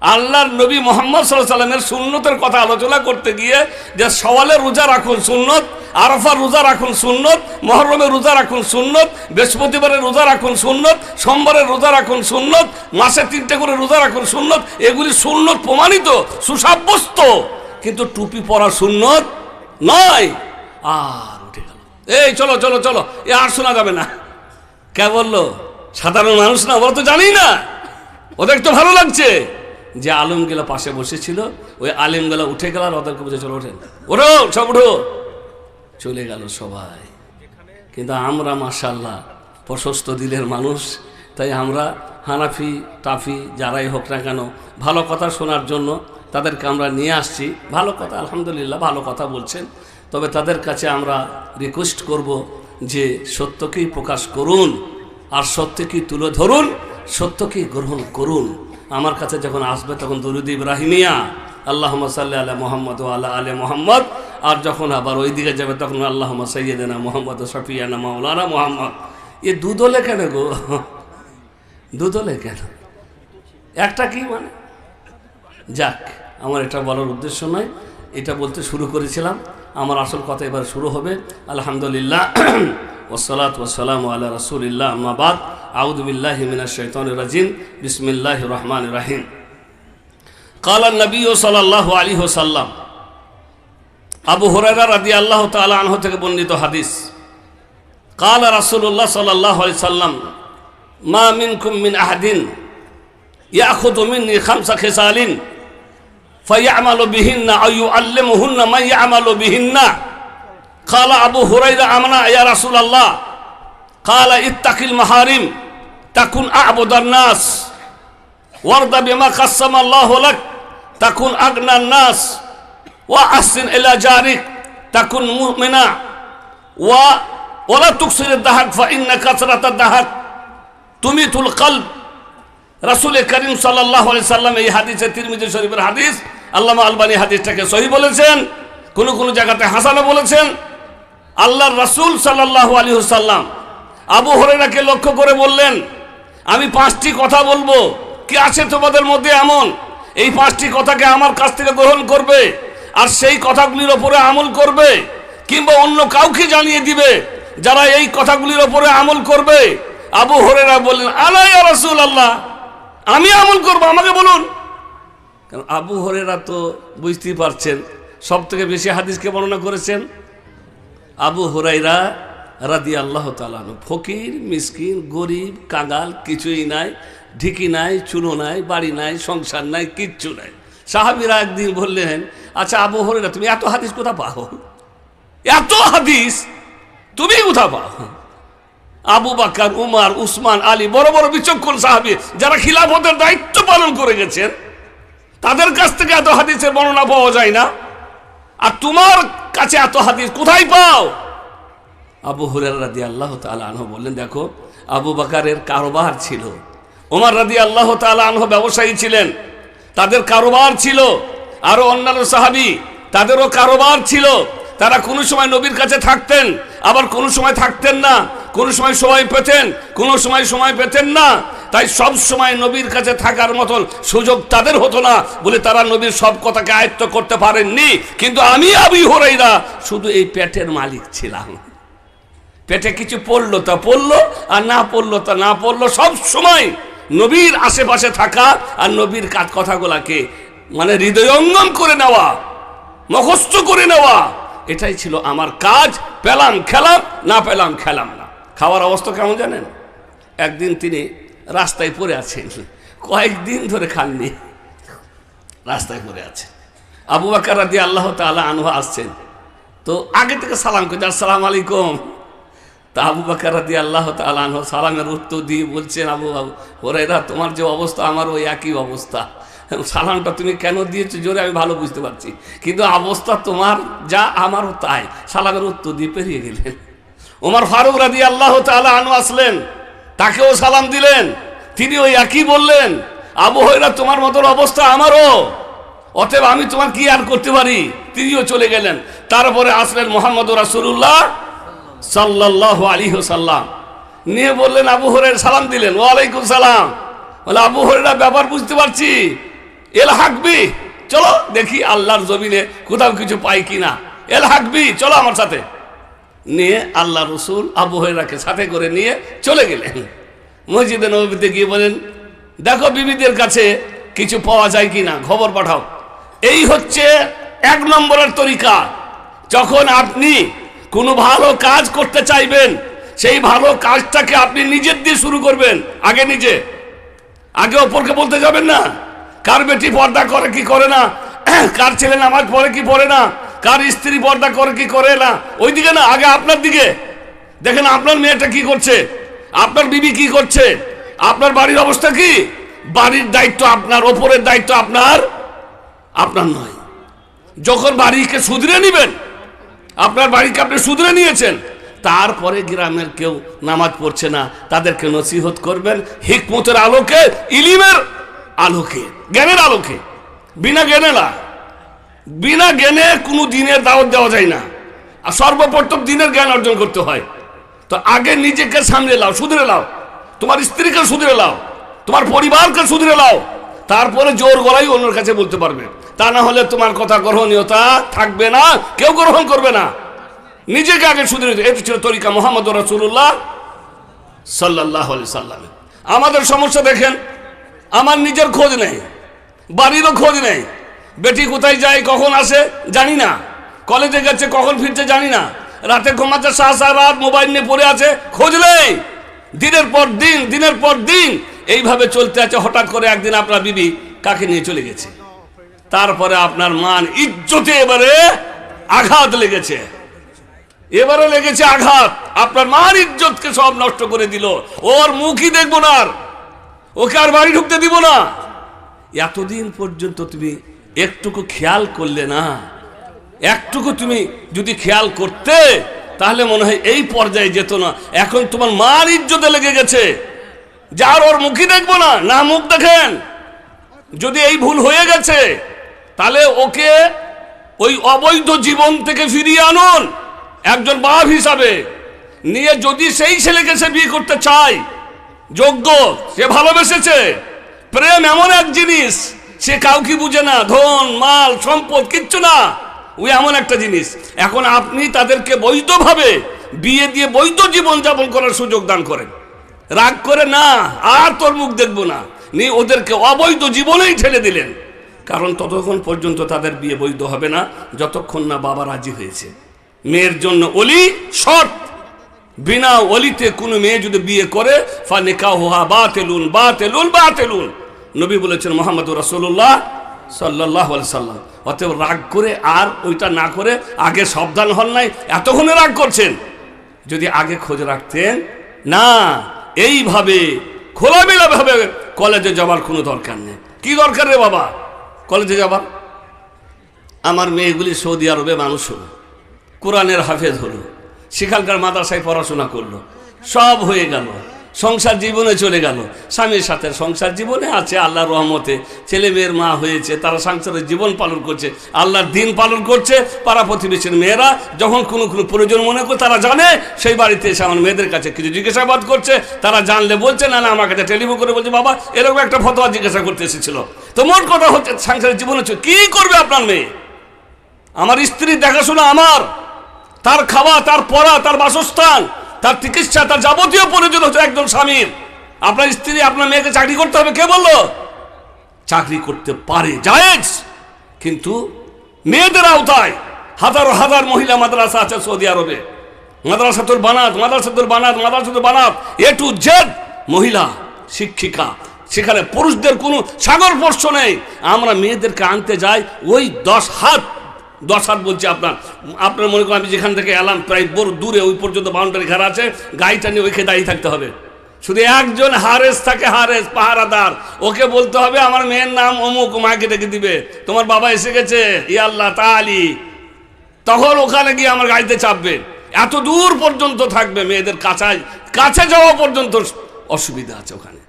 S3: আল্লাহর নবী মুহাম্মদ সাল্লাল্লাহু আলাইহি ওয়াসাল্লামের সুন্নতের কথা আলোচনা করতে গিয়ে যে সওয়ালে রোজা রাখুন সুন্নত, আরাফার রোজা রাখুন সুন্নত, মুহররমের রোজা রাখুন সুন্নত, বৃহস্পতিবারের রোজা রাখুন সুন্নত, সোমবারের রোজা রাখুন সুন্নত, মাসে 3টে করে রোজা রাখুন সুন্নত, এগুলি সুন্নত প্রমাণিত, সুসাব্যস্ত, কিন্তু টুপি পরা সুন্নত নয়। আর উঠে গেল, এই চলো চলো চলো, এ আর শোনা যাবে না। কে বললো? সাধারণ মানুষ না, ওরা তো জানি না, ওদের তো ভালো লাগছে। যে আলেমগুলা পাশে বসেছিল, ওই আলেমগুলা উঠে গেল, আর ওদেরকে বুঝে চলো ওঠেন, ওঠো সব ওঠো, চলে গেল সবাই। কিন্তু আমরা মাশাআল্লাহ প্রশস্ত দিলের মানুষ, তাই আমরা হানাফি টাফি যারাই হোক না কেন, ভালো কথা শোনার জন্য তাদেরকে আমরা নিয়ে আসছি। ভালো কথা, আলহামদুলিল্লাহ ভালো কথা বলছেন, তবে তাদের কাছে আমরা রিকোয়েস্ট করব যে সত্যকেই প্রকাশ করুন, আর সত্যকেই তুলে ধরুন, সত্যকেই গ্রহণ করুন। আমার কাছে যখন আসবে তখন দরুদ ইব্রাহিমিয়া আল্লাহুম্মা সাল্লি আলা মুহাম্মদ ওয়া আলা আলি মুহাম্মদ, আর যখন আবার ওই দিকে যাবে তখন আল্লাহুম্মা সাইয়্যিদানা মুহাম্মদ ওয়া শাফিয়ানা মাওলানা মুহাম্মদ। এ দুদলে কেন গো? দুদলে কেন? একটা কি মানে? যাক, আমার এটা বলার উদ্দেশ্য নয়, এটা বলতে শুরু করেছিলাম। আমার আসল কথা এবার শুরু হবে। আলহামদুলিল্লাহ ওয়াসসালাতু ওয়াসসালামু আলা রাসূলিল্লাহ, আম্মা বাদ। আউযু বিল্লাহি মিনাশ শাইতানির রাজিম, বিসমিল্লাহির রহমানির রহিম। ক্বালা নবী সাল্লাল্লাহু আলাইহি ওয়াসাল্লাম, আবু হুরায়রা রাদিয়াল্লাহু তাআলা আনহু থেকে বর্ণিত হাদিস। ক্বালা রাসূলুল্লাহ সাল্লাল্লাহু আলাইহি সাল্লাম, মা মিনকুম মিন আহাদিন ইয়াখুযু মিন্নি খামসা খিসালিন ফায়ামালু বিহিন্না আও ইউআল্লিমুহুন্না মান ইয়ামালু বিহিন্না ক্বালা আবু হুরায়রা আমনা ইয়া রাসূলুল্লাহ ক্বালা ইত্তাকিল মাহারিম তাকুন আ'বুদান নাস ওয়ারদা বিমা কাসসামা আল্লাহু লাক তাকুন আগনান নাস ওয়া আহসিন ইলা জারিক তাকুন মুমিনা ওয়ালা তুকসিরিদ দাহাক ফা ইন্না কাসরাতাদ দাহাক তুমিতুল কলব। রাসূল করিম সাল্লাল্লাহু আলাইহি সাল্লাম এই হাদিসে, তিরমিজি শরীফের হাদিস, আল্লামা আলবানী হাদিসটাকে সহিহ বলেছেন, কোন কোন জায়গাতে হাসানও বলেছেন। আল্লাহর রাসূল সাল্লাল্লাহু আলাইহি ওয়াসাল্লাম আবু হুরায়রাকে লক্ষ্য করে বললেন, আমি 5টি কথা বলবো, কি আছে তোমাদের মধ্যে এমন এই 5টি কথাকে আমার কাছ থেকে গ্রহণ করবে আর সেই কথাগুলির ওপরে আমল করবে, কিংবা অন্য কাউকে জানিয়ে দিবে যারা এই কথাগুলির ওপরে আমল করবে। আবু হুরায়রা বললেন, আলা ইয়া রাসূলুল্লাহ, আমি আমল করব, আমাকে বলুন। কারণ আবু হুরায়রা তো বুঝতেই পারছেন সব থেকে বেশি হাদিসকে বর্ণনা করেছেন আবু হুরায়রা রাদিয়াল্লাহু তাআলা আনহু। ফকির, মিসকিন, গরিব, কাঙাল, কিছুই নাই, ঢিকি নাই, চুনো নাই, বাড়ি নাই, সংসার নাই, কিচ্ছু নাই। সাহাবীরা একদিন বললেন, আচ্ছা আবু হুরায়রা, তুমি এত হাদিস কোথা পাও? এত হাদিস তুমি কোথা পাও? আবু বকর, উমর, উসমান, আলী, বড় বড় বিচক্ষণ সাহাবী যারা খিলাফতের দায়িত্ব পালন করে গেছেন, তাদের কাছ থেকে এত হাদিসের বর্ণনা পাওয়া যায় না, আর তোমার কাছে এত হাদিস কোথায় পাও? আবু হুরায়রা রাদিয়াল্লাহু তাআলা আনহু বললেন, দেখো, আবু বকরের কারোবার ছিল, ওমর রাদিয়াল্লাহু তাআলা আনহু ব্যবসায়ী ছিলেন, তাদের কারোবার ছিল, আরো অন্যান্য সাহাবী তাদেরও কারোবার ছিল। তারা কোনো সময় নবীর কাছে থাকতেন, আবার কোনো সময় থাকতেন না, কোনো সময় সময় পেতেন, কোনো সময় সময় পেতেন না। তাই সব সময় নবীর কাছে থাকার মতন সুযোগ তাদের হতো না বলে তারা নবীর সব কথাকে আয়ত্ত করতে পারেননি। কিন্তু আমি আবু হুরায়রা শুধু এই পেটের মালিক ছিলাম। পেটে কিছু পড়লো তা পড়লো, আর না পড়লো তা না পড়লো। সব সময় নবীর আশেপাশে থাকা আর নবীর কথাগুলাকে মানে হৃদয়ঙ্গম করে নেওয়া, মুখস্থ করে নেওয়া, এটাই ছিল আমার কাজ। পেলাম খেলাম, না পেলাম খেলাম না। খাওয়ার অবস্থা কেমন জানেন? একদিন তিনি রাস্তায় পড়ে আছেন, কয়েকদিন ধরে খাননি, রাস্তায় পড়ে আছে। আবু বকর রাদিয়াল্লাহু তাআলা আনহু আসছেন, তো আগে থেকে সালাম করছে, আসসালামু আলাইকুম। তা আবু বকর রাদিয়াল্লাহু তাআলা আনহু সালামের উত্তর দিয়ে বলছেন, আবু হুরায়রা, তোমার যে অবস্থা আমার ওই একই অবস্থা। সালামটা তুমি কেন দিয়েছো জোরে আমি ভালো বুঝতে পারছি, কিন্তু অবস্থা তোমার যা আমারও তাই। সালামের উত্তর দিয়ে পেরিয়ে গেলেন। ওমর ফারুক রাদিয়াল্লাহু তাআলা আনহু আসলেন, তাকেও সালাম দিলেন, তিনি ওই একই বললেন, আবু হুরায়রা, তোমার মতো অবস্থা আমারও, অতএব আমি তোমার কি আর করতে পারি। তিনিও চলে গেলেন। তারপরে আসলেন মুহাম্মদুর রাসূলুল্লাহ সাল্লাল্লাহু আলাইহি ওয়াসাল্লাম, নিয়ে বললেন, আবু হুরায়রা সালাম দিলেন, ওয়ালাইকুম সালাম। বলে, আবু হুরায়রা, ব্যাপার বুঝতে পারছি, এল হাকবি, চলো দেখি আল্লাহর জমিনে কোথাও কিছু পাই কিনা, এল হাকবি, চলো আমার সাথে। নিয়ে আল্লাহ রসুল আবু হুরায়রাকে সাথে করে নিয়ে চলে গেলেন। মসজিদে নববীতে গিয়ে বলেন, দেখো বিবিদের কাছে কিছু পাওয়া যায় কিনা, খবর পাঠাও। এই হচ্ছে 1 নম্বরের তরিকা। যখন আপনি কোনো ভালো কাজ করতে চাইবেন, সেই ভালো কাজটাকে আপনি নিজের দিয়ে শুরু করবেন। আগে নিজে, আগে অপরকে বলতে যাবেন না। কার বেটি পর্দা করে কি করে না, কার ছেলে নামাজ পড়ে কি পড়ে না, কার স্ত্রী পর্দা করে কি করে না, ওইদিকে না, আগে আপনার দিকে দেখেন, আপনার মেয়েটা কি করছে, আপনার বিবি কি করছে, আপনার বাড়ির অবস্থা কি। বাড়ির দায়িত্ব আপনার, ওপরের দায়িত্ব আপনার নয়। যখন বাড়িকে শুধরে নিবেন, আপনার বাড়িকে আপনি শুধরে নিয়েছেন, তারপরে গ্রামের কেউ নামাজ পড়ছে না, তাদেরকে নসিহত করবেন হিকমতের আলোকে, ইলিমের আলোকে, জ্ঞানের আলোকে। বিনা জ্ঞানে না, বিনা জ্ঞানে কোনো দিনের দাওয়াত দেওয়া যায় না। আর সর্বপ্রথম দিনের জ্ঞান অর্জন করতে হয়। তো আগে নিজেকে সামলে লাও, শুধরে লাও, তোমার স্ত্রীকে শুধরে লাও, তোমার পরিবারকে শুধরে লাও, তারপরে জোর গলায় অন্যের কাছে বলতে পারবে। তা না হলে তোমার কথা গ্রহণীয়তা থাকবে না, কেউ গ্রহণ করবে না। নিজেকে আগে শুধরে, এটা ছিল তরিকা মুহাম্মদুর রাসূলুল্লাহ সাল্লাল্লাহু আলাইহি সাল্লাম। আমাদের সমস্যা দেখেন, আমার নিজের খোঁজ নেই, বাড়িরও খোঁজ নেই, বেটি কোথায় যায় কখন আসে জানি না, কলেজে গেছে কখন ফিরছে জানি না, রাতে ঘুমাচ্ছে সারা রাত মোবাইল নিয়ে পড়ে আছে, খোঁজ নেই। দিনের পর দিন এইভাবে চলতে আছে। হঠাৎ করে একদিন আপনার বিবি কাকে নিয়ে চলে গেছে, তারপরে আপনার মান ইজ্জতে এবারে আঘাত লেগেছে, আঘাত। আপনার মান ইজ্জতকে সব নষ্ট করে দিল। ওর মুখই দেখবো না, ওকে আর বাড়ি ঢুকতে দিব না। এতদিন পর্যন্ত তুমি একটুকু খেয়াল করলে না। একটুকু তুমি যদি খেয়াল করতে তাহলে মনে হয় এই পর্যায়ে যেত না। এখন তোমার মান ইজ্জতে লেগে গেছে, যার ওর মুখই দেখবো না, না মুখ দেখেন। যদি এই ভুল হয়ে গেছে তাহলে ওকে ওই অবৈধ জীবন থেকে ফিরিয়ে আনুন একজন বাপ হিসাবে নিয়ে। যদি সেই ছেলেকে সে বিয়ে করতে চায়, যোগ্য, সে ভালোবেসেছে, প্রেম এমন এক জিনিস সে কাউকে বুঝে না, ধন মাল সম্পদ কিচ্ছু না, ওই এমন একটা জিনিস। এখন আপনি তাদেরকে বৈধভাবে বিয়ে দিয়ে বৈধ জীবন যাপন করার সুযোগ দান করেন। রাগ করে না, আর তোর মুখ দেখবো না, নিয়ে ওদেরকে অবৈধ জীবনেই ঠেলে দিলেন। কারণ ততক্ষণ পর্যন্ত তাদের বিয়ে বৈধ হবে না যতক্ষণ না বাবা রাজি হয়েছে। মেয়ের জন্য ওলি শর্ত, বিনা ওলিতে কোনো মেয়ে যদি বিয়ে করে ফানিকাহুহা বাতিলুন বাতিলুন বাতিলুন, নবী বলেছেন মুহাম্মদুর রাসূলুল্লাহ সাল্লাল্লাহু আলাইহি সাল্লাম। অতএব রাগ করে আর ওইটা না করে আগে সাবধান হন নাই, এতক্ষণে রাগ করছেন। যদি আগে খোঁজ রাখতেন না, এইভাবে খোলামেলা ভাবে কলেজে যাবার কোনো দরকার নেই। কি দরকার রে বাবা কলেজে যাবার? আমার মেয়েগুলি সৌদি আরবে মানুষ হলো, কোরআনের হাফেজ হলো, সেখানকার মাদ্রাসায় পড়াশোনা করলো, সব হয়ে গেল, সংসার জীবনে চলে গেল। স্বামীর সাথে সংসার জীবনে আছে আল্লাহর রহমতে, ছেলে মেয়ের মা হয়েছে, তারা সংসারের জীবন পালন করছে, আল্লাহর দিন পালন করছে। পাড়া প্রতিবেশীর মেয়েরা যখন কোনো প্রয়োজন মনে করে তারা জানে, সেই বাড়িতে এসে আমার মেয়েদের কাছে কিছু জিজ্ঞাসাবাদ করছে। তারা জানলে বলছে, না না আমার কাছে টেলিফোন করে বলছে, বাবা এরকম একটা ফতোয়া জিজ্ঞাসা করতে এসেছিল। তো মোট কথা হচ্ছে সংসারের জীবনে কি করবে আপনার মেয়ে? আমার স্ত্রী দেখাশোনা আমার, তার খাওয়া, তার পড়া, তার বাসস্থান, তার চিকিৎসা, তার যাবতীয় প্রয়োজন হচ্ছে একজন স্বামীর। আপনার স্ত্রী আপনার মেয়েকে চাকরি করতে হবে, কে বললো? চাকরি করতে পারে, জায়েজ, কিন্তু মেয়েদের আওতায় হাজার হাজার মহিলা মাদ্রাসা আছে সৌদি আরবে। মাদ্রাসাতুল বানাত, মাদ্রাসাতুল বানাত, মাদ্রাসাতুল বানাত, এ টু জেড মহিলা শিক্ষিকা। সেখানে পুরুষদের কোনো সাগর স্পর্শ নেই। আমরা মেয়েদেরকে আনতে যাই, ওই 10 হাত বলছি আপনার মনে করেন আমি যেখান থেকে এলাম প্রায় বড় দূরে, ওই পর্যন্ত বাউন্ডারি ঘেরা আছে, গাড়িটা নিয়ে ওইখানে দাঁড়িয়ে থাকতে হবে। শুধু একজন হারেস থাকে, হারেস পাহারাদার, ওকে বলতে হবে আমার মেয়ের নাম অমুক, মাকে ডেকে দিবে, তোমার বাবা এসে গেছে, ইয়া আল্লাহ তাআলি, তখন ওখানে গিয়ে আমার গাড়িতে চাপবে। এত দূর পর্যন্ত থাকবে, মেয়েদের কাছে যাওয়া পর্যন্ত অসুবিধা আছে ওখানে।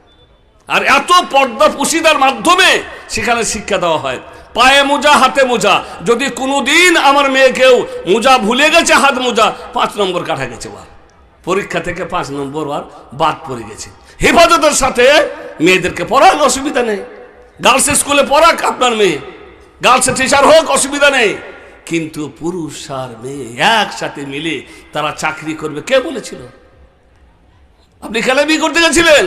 S3: আর এত পর্দা পুশিদার মাধ্যমে সেখানে শিক্ষা দেওয়া হয়। পায়ে মোজা, হাতে মোজা। যদি কোনোদিন আমার মেয়েকেও মোজা ভুলে গেছে, হাত মোজা 5 নম্বর কাটা গেছে, পরীক্ষা থেকে 5 নম্বর আর বাদ পড়ে গেছে। হেফাজতের সাথে মেয়েদেরকে পড়ান, অসুবিধা নেই। গার্লস স্কুলে পড়াক আপনার মেয়ে, গার্লস টিচার হোক, অসুবিধা নেই। কিন্তু পুরুষ আর মেয়ে একসাথে মিলে তারা চাকরি করবে, কে বলেছিল? আপনি খেলে বিয়ে করতে গেছিলেন?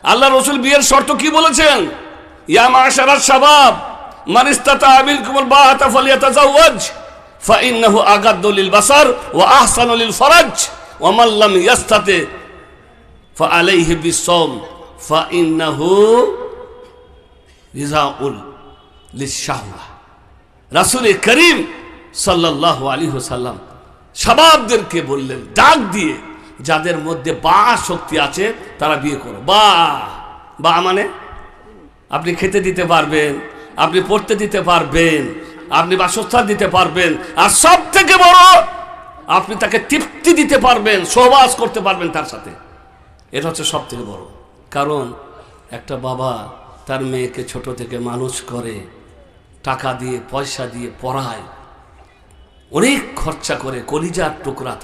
S3: আল্লাহ রসুল বিয়ের শর্ত কি বলেছেন? ইয়া মাশারাশ শাবাব মান ইসতাতা মিনকুমুল বাআতা ফালিয়াতাজাওয়াজ ফাইন্নাহু আগাদ্দু লিল বাসার ওয়া আহসানু লিল ফারাজ ওয়া মান লাম ইসতাতি ফাআলাইহি বিসসাওম ফাইন্নাহু রিজাউল লিশশাহওয়া। রাসূল করিম সাল্লাল্লাহু আলাইহি ওয়াসাল্লাম শাবাবদেরকে বললেন ডাক দিয়ে, যাদের মধ্যে বা শক্তি আছে তারা বিয়ে করো। বা মানে আপনি খেতে দিতে পারবেন, আপনি পড়তে দিতে পারবেন, আপনি বাসস্থান দিতে পারবেন, আর সব থেকে বড় আপনি তাকে তৃপ্তি দিতে পারবেন, সহবাস করতে পারবেন তার সাথে। এটা হচ্ছে সব থেকে বড়। কারণ একটা বাবা তার মেয়েকে ছোট থেকে মানুষ করে, টাকা দিয়ে পয়সা দিয়ে পড়ায়, অনেক খরচা করে, কলিজার টুকরা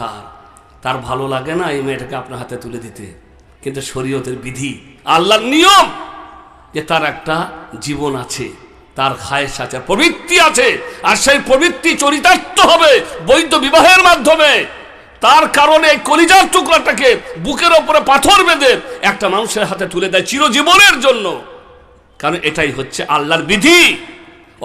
S3: তার ভালো লাগে না এই মেয়েটাকে আপনার হাতে তুলে দিতে। কিন্তু শরীয়তের বিধি, আল্লাহর নিয়ম যে তার একটা জীবন আছে, তার খায়েশ আছে, প্রবৃত্তি আছে, আর সেই প্রবৃত্তি চরিতার্থ হবে বৈধ বিবাহের মাধ্যমে। তার কারণে এই কলিজার টুকরাটাকে বুকের ওপরে পাথর বেঁধে একটা মানুষের হাতে তুলে দেয় চিরজীবনের জন্য। কারণ এটাই হচ্ছে আল্লাহর বিধি।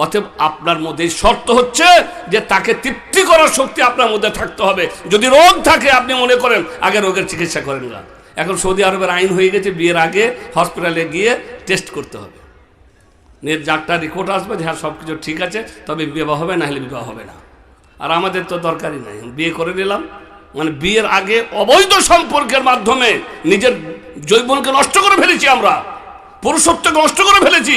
S3: অতএব আপনার মধ্যে শর্ত হচ্ছে যে তাকে তৃপ্তি করার শক্তি আপনার মধ্যে থাকতে হবে। যদি রোগ থাকে আপনি মনে করেন আগে রোগের চিকিৎসা করেন না, এখন সৌদি আরবের আইন হয়ে গেছে, বিয়ের আগে হসপিটালে গিয়ে টেস্ট করতে হবে, যারটা রিপোর্ট আসবে যে হ্যাঁ সব কিছু ঠিক আছে তবে বিবাহ হবে, না হলে বিবাহ হবে না। আর আমাদের তো দরকারই নাই, বিয়ে করে নিলাম, মানে বিয়ের আগে অবৈধ সম্পর্কের মাধ্যমে নিজের যৌবনকে নষ্ট করে ফেলেছি, আমরা পুরুষত্বকে নষ্ট করে ফেলেছি।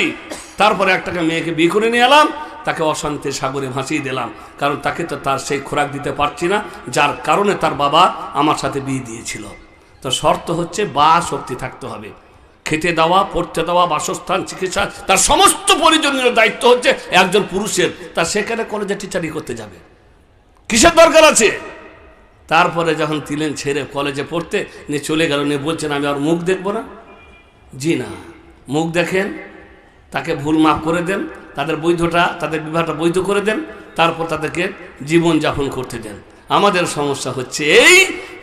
S3: তারপরে একটাকে মেয়েকে বিয়ে করে নিয়ে এলাম, তাকে অশান্তির সাগরে ভাসিয়ে দিলাম, কারণ তাকে তো তার সেই খোরাক দিতে পারছি না, যার কারণে তার বাবা আমার সাথে বিয়ে দিয়েছিল। তো শর্ত হচ্ছে বা শক্তি থাকতে হবে, খেতে দেওয়া, পড়তে দেওয়া, বাসস্থান, চিকিৎসা, তার সমস্ত প্রয়োজনীয় দায়িত্ব হচ্ছে একজন পুরুষের। তা সেখানে কলেজে টিচারি করতে যাবে, কিসের দরকার আছে? তারপরে যখন দিলেন ছেড়ে কলেজে পড়তে, নিয়ে চলে গেল, নিয়ে বলছেন আমি আর মুখ দেখবো না। জি না, মুখ দেখেন, তাকে ভুল মাফ করে দেন, তাদের বৈধটা, তাদের বিবাহটা বৈধ করে দেন, তারপর তাদেরকে জীবন যাপন করতে দেন। আমাদের সমস্যা হচ্ছে এই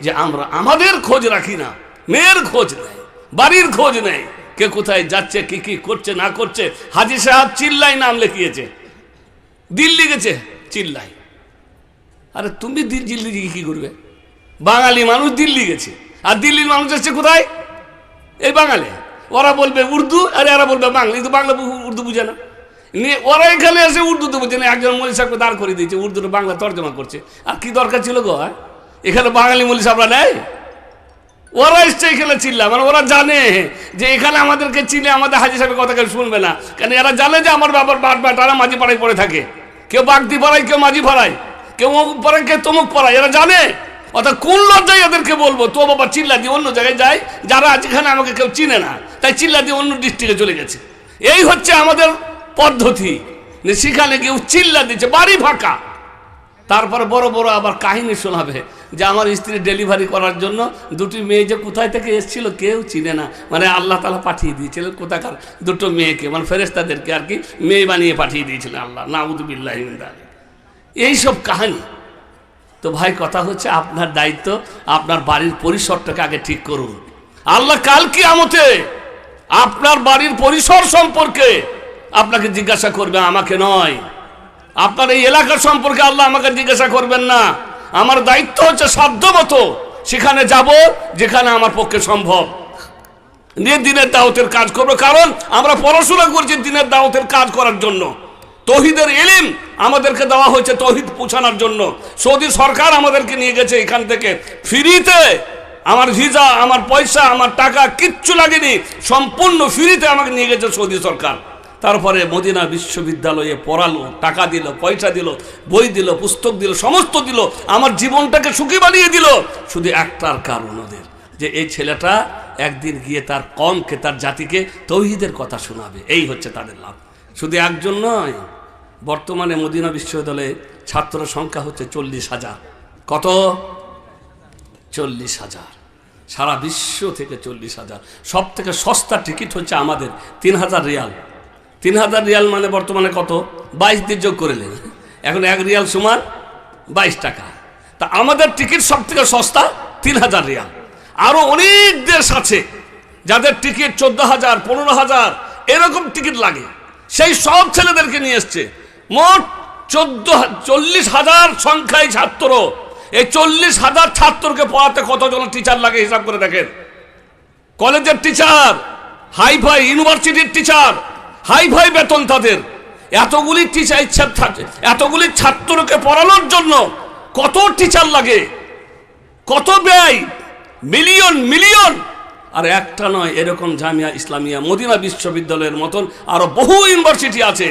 S3: যে আমরা আমাদের খোঁজ রাখি না, মেয়ের খোঁজ নেই, বাড়ির খোঁজ নেই, কে কোথায় যাচ্ছে, কি কি করছে না করছে। হাজি সাহেব চিল্লাই নাম লিখিয়েছে, দিল্লি গেছে চিল্লাই। আরে তুমি দিল্লি গিয়ে কি করবে? বাঙালি মানুষ দিল্লি গেছে, আর দিল্লির মানুষ এসছে কোথায়? এই বাঙালি। ওরা বলবে উর্দু, আর এরা বলবে বাংলা, কিন্তু বাংলা উর্দু বুঝে না, নিয়ে ওরা এখানে এসে উর্দু তো বুঝে না। একজন মৌলী সাহেবকে দাঁড় করে দিয়েছে, উর্দুটা বাংলা তর্জমা করছে। আর কি দরকার ছিল গো? এখানে বাঙালি মৌলী সাহেবরা নেই, ওরা এসছে এখানে চিল্লা, মানে ওরা জানে যে এখানে আমাদেরকে চিনে আমাদের হাজি সাহেবের কথা কেউ শুনবে না, কারণ এরা জানে যে আমার বাবার তারা মাঝি পাড়ায় পড়ে থাকে, কেউ বাগদি পাড়ায়, কেউ মাঝি পাড়ায়, কেউ অমুক পাড়ায়, কেউ তমুক পাড়ায়, এরা জানে। অর্থাৎ কোন লজ্জায় এদেরকে বলবো তো বাবা চিল্লা দিয়ে অন্য জায়গায় যায়, যারা যেখানে আমাকে কেউ চিনে না, তাই চিল্লা দিয়ে অন্য ডিস্ট্রিক্টে চলে গেছে। এই হচ্ছে আমাদের পদ্ধতি, সেখানে কেউ চিল্লা দিচ্ছে, বাড়ি ফাঁকা। তারপরে বড় বড় আবার কাহিনী শোনাবে যে আমার স্ত্রী ডেলিভারি করার জন্য দুটি মেয়ে যে কোথায় থেকে এসেছিল কেউ চিনে না, মানে আল্লাহ তাআলা পাঠিয়ে দিয়েছিলেন কোথাকার দুটো মেয়েকে, মানে ফেরেশতাদেরকে আর কি মেয়ে বানিয়ে পাঠিয়ে দিয়েছিলেন আল্লাহ, নাউযু বিল্লাহি মিন যালিক। এইসব কাহিনী। তো ভাই কথা হচ্ছে আপনার দায়িত্ব আপনার বাড়ির পরিসরটাকে আগে ঠিক করুন। আল্লাহ কাল কিয়ামতে আপনার বাড়ির পরিসর সম্পর্কে আপনাকে জিজ্ঞাসা করবে, আমাকে নয়। আপনার এই এলাকা সম্পর্কে আল্লাহ আমাকে জিজ্ঞাসা করবেন না। আমার দায়িত্ব হচ্ছে সাধ্যমতো সেখানে যাব যেখানে আমার পক্ষে সম্ভব, নিয়ে দিনের দাওয়াতের কাজ করবো। কারণ আমরা পড়াশোনা করছি দিনের দাওয়াতের কাজ করার জন্য, তৌহিদের ইলম আমাদেরকে দেওয়া হয়েছে তৌহিদ পৌঁছানোর জন্য। সৌদি সরকার আমাদেরকে নিয়ে গেছে এখান থেকে ফ্রিতে, আমার ভিসা, আমার পয়সা, আমার টাকা কিচ্ছু লাগেনি, সম্পূর্ণ ফ্রিতে আমাকে নিয়ে গেছে সৌদি সরকার। তারপরে মদিনা বিশ্ববিদ্যালয়ে পড়ালো, টাকা দিল, পয়সা দিল, বই দিল, পুস্তক দিল, সমস্ত দিল, আমার জীবনটাকে সুখী বানিয়ে দিল। শুধু একটার কারণ ওদের, যে এই ছেলেটা একদিন গিয়ে তার কমকে, তার জাতিকে তৌহিদের কথা শোনাবে, এই হচ্ছে তাদের লাভ। শুধু একজন নয়, বর্তমানে মদিনা বিশ্ববিদ্যালয়ে ছাত্র সংখ্যা হচ্ছে 40,000। কত? 40,000, সারা বিশ্ব থেকে 40,000। সব থেকে সস্তা টিকিট হচ্ছে আমাদের 3,000 রিয়াল। 3,000 রিয়াল মানে বর্তমানে কত? 22 দিয়ে যোগ করে নেন, এখন 1 রিয়াল সমান 22 টাকা। তা আমাদের টিকিট সব থেকে সস্তা 3,000 রিয়াল। আরো অনেক দেশ আছে যাদের টিকিট 14,000, 15,000 এরকম টিকিট লাগে। সেই সব ছেলেদেরকে নিয়ে এসছে। মোট 40,000 সংখ্যায় ছাত্র। এই 40,000 ছাত্রকে পড়াতে কতজন টিচার লাগে হিসাব করে দেখেন। কলেজের টিচার, হাই ফাই ইউনিভার্সিটির টিচার, হাই ফাই বেতন তাদের। এতগুলি টিচার, এতগুলি ছাত্রকে পড়ানোর জন্য কত টিচার লাগে, কত ব্যয়, মিলিয়ন মিলিয়ন। আর একটা নয়, এরকম জামিয়া ইসলামিয়া, মদিনা বিশ্ববিদ্যালয়ের মতন আরো বহু ইউনিভার্সিটি আছে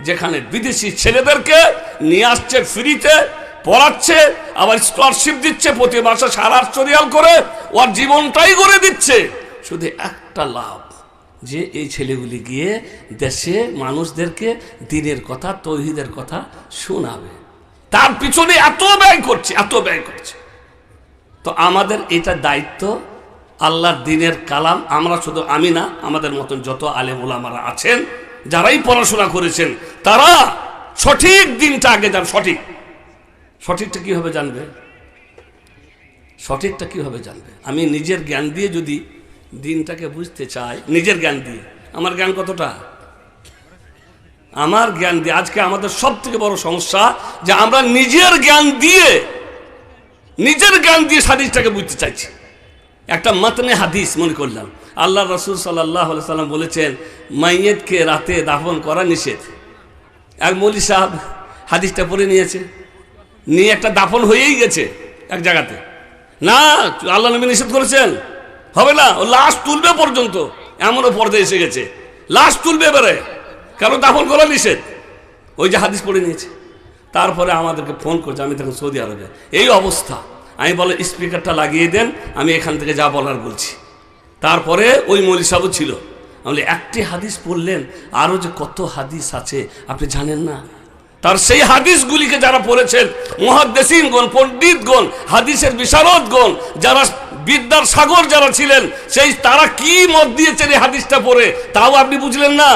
S3: যেখানে বিদেশি ছেলেদেরকে নিয়ে আসছে, ফ্রিতে পড়াচ্ছে, আবার স্কলারশিপ দিচ্ছে, প্রতি মাসে 850 রিয়াল করে, ওর জীবনটাই করে দিচ্ছে। শুধু একটা লাভ, যে এই ছেলেগুলি গিয়ে দেশে মানুষদেরকে দ্বীনের কথা, তৌহিদের কথা শোনাবে। তার পিছনে এত ব্যয় করছে, এত ব্যয় করছে। তো আমাদের এটা দায়িত্ব, আল্লাহর দ্বীনের কালাম আমরা শুধু, আমি না, আমাদের মতন যত আলেম ওলামারা আছেন, যারাই পড়াশোনা করেছেন, তারা সঠিক দিনটা আগে যান। সঠিকটা কিভাবে জানবে? সঠিকটা কিভাবে জানবে? আমি নিজের জ্ঞান দিয়ে যদি দিনটাকে বুঝতে চাই, নিজের জ্ঞান দিয়ে, আমার জ্ঞান কতটা? আমার জ্ঞান দিয়ে আজকে আমাদের সব থেকে বড় সমস্যা যে আমরা নিজের জ্ঞান দিয়ে হাদিসটাকে বুঝতে চাইছি। একটা মাতনে হাদিস মনে করলাম, আল্লাহ রসুল সাল্লাল্লাহু আলাইহি সাল্লাম বলেছেন মাইয়েতকে রাতে দাফন করা নিষেধ। এক মৌলী সাহেব হাদিসটা পড়ে নিয়েছে, নিয়ে একটা দাফন হয়েই গেছে এক জায়গাতে। না, আল্লাহ নবী নিষেধ করেছেন, হবে না, ও লাশ তুলবে পর্যন্ত, এমনও পর্দায় এসে গেছে লাশ তুলবে এবারে, কারণ দাফন করা নিষেধ। ওই যে হাদিস পড়ে নিয়েছে। তারপরে আমাদেরকে ফোন করছে, আমি তখন সৌদি আরবে, এই অবস্থা। আমি বলে স্পিকারটা লাগিয়ে দেন, আমি এখান থেকে যা বলার বলছি। তারপরে ওই মৌলী সাহেব ছিল, আমি একটি হাদিস পড়লেন, আরও যে কত হাদিস আছে আপনি জানেন না। তার সেই হাদিসগুলিকে যারা পড়েছেন, মুহাদ্দিসিনগণ, পণ্ডিতগণ, হাদিসের বিশারদগণ, যারা বিদ্যার সাগর যারা ছিলেন, সেই তারা কি মত দিয়েছেন এই হাদিসটা পড়ে, তাও আপনি বুঝলেন না।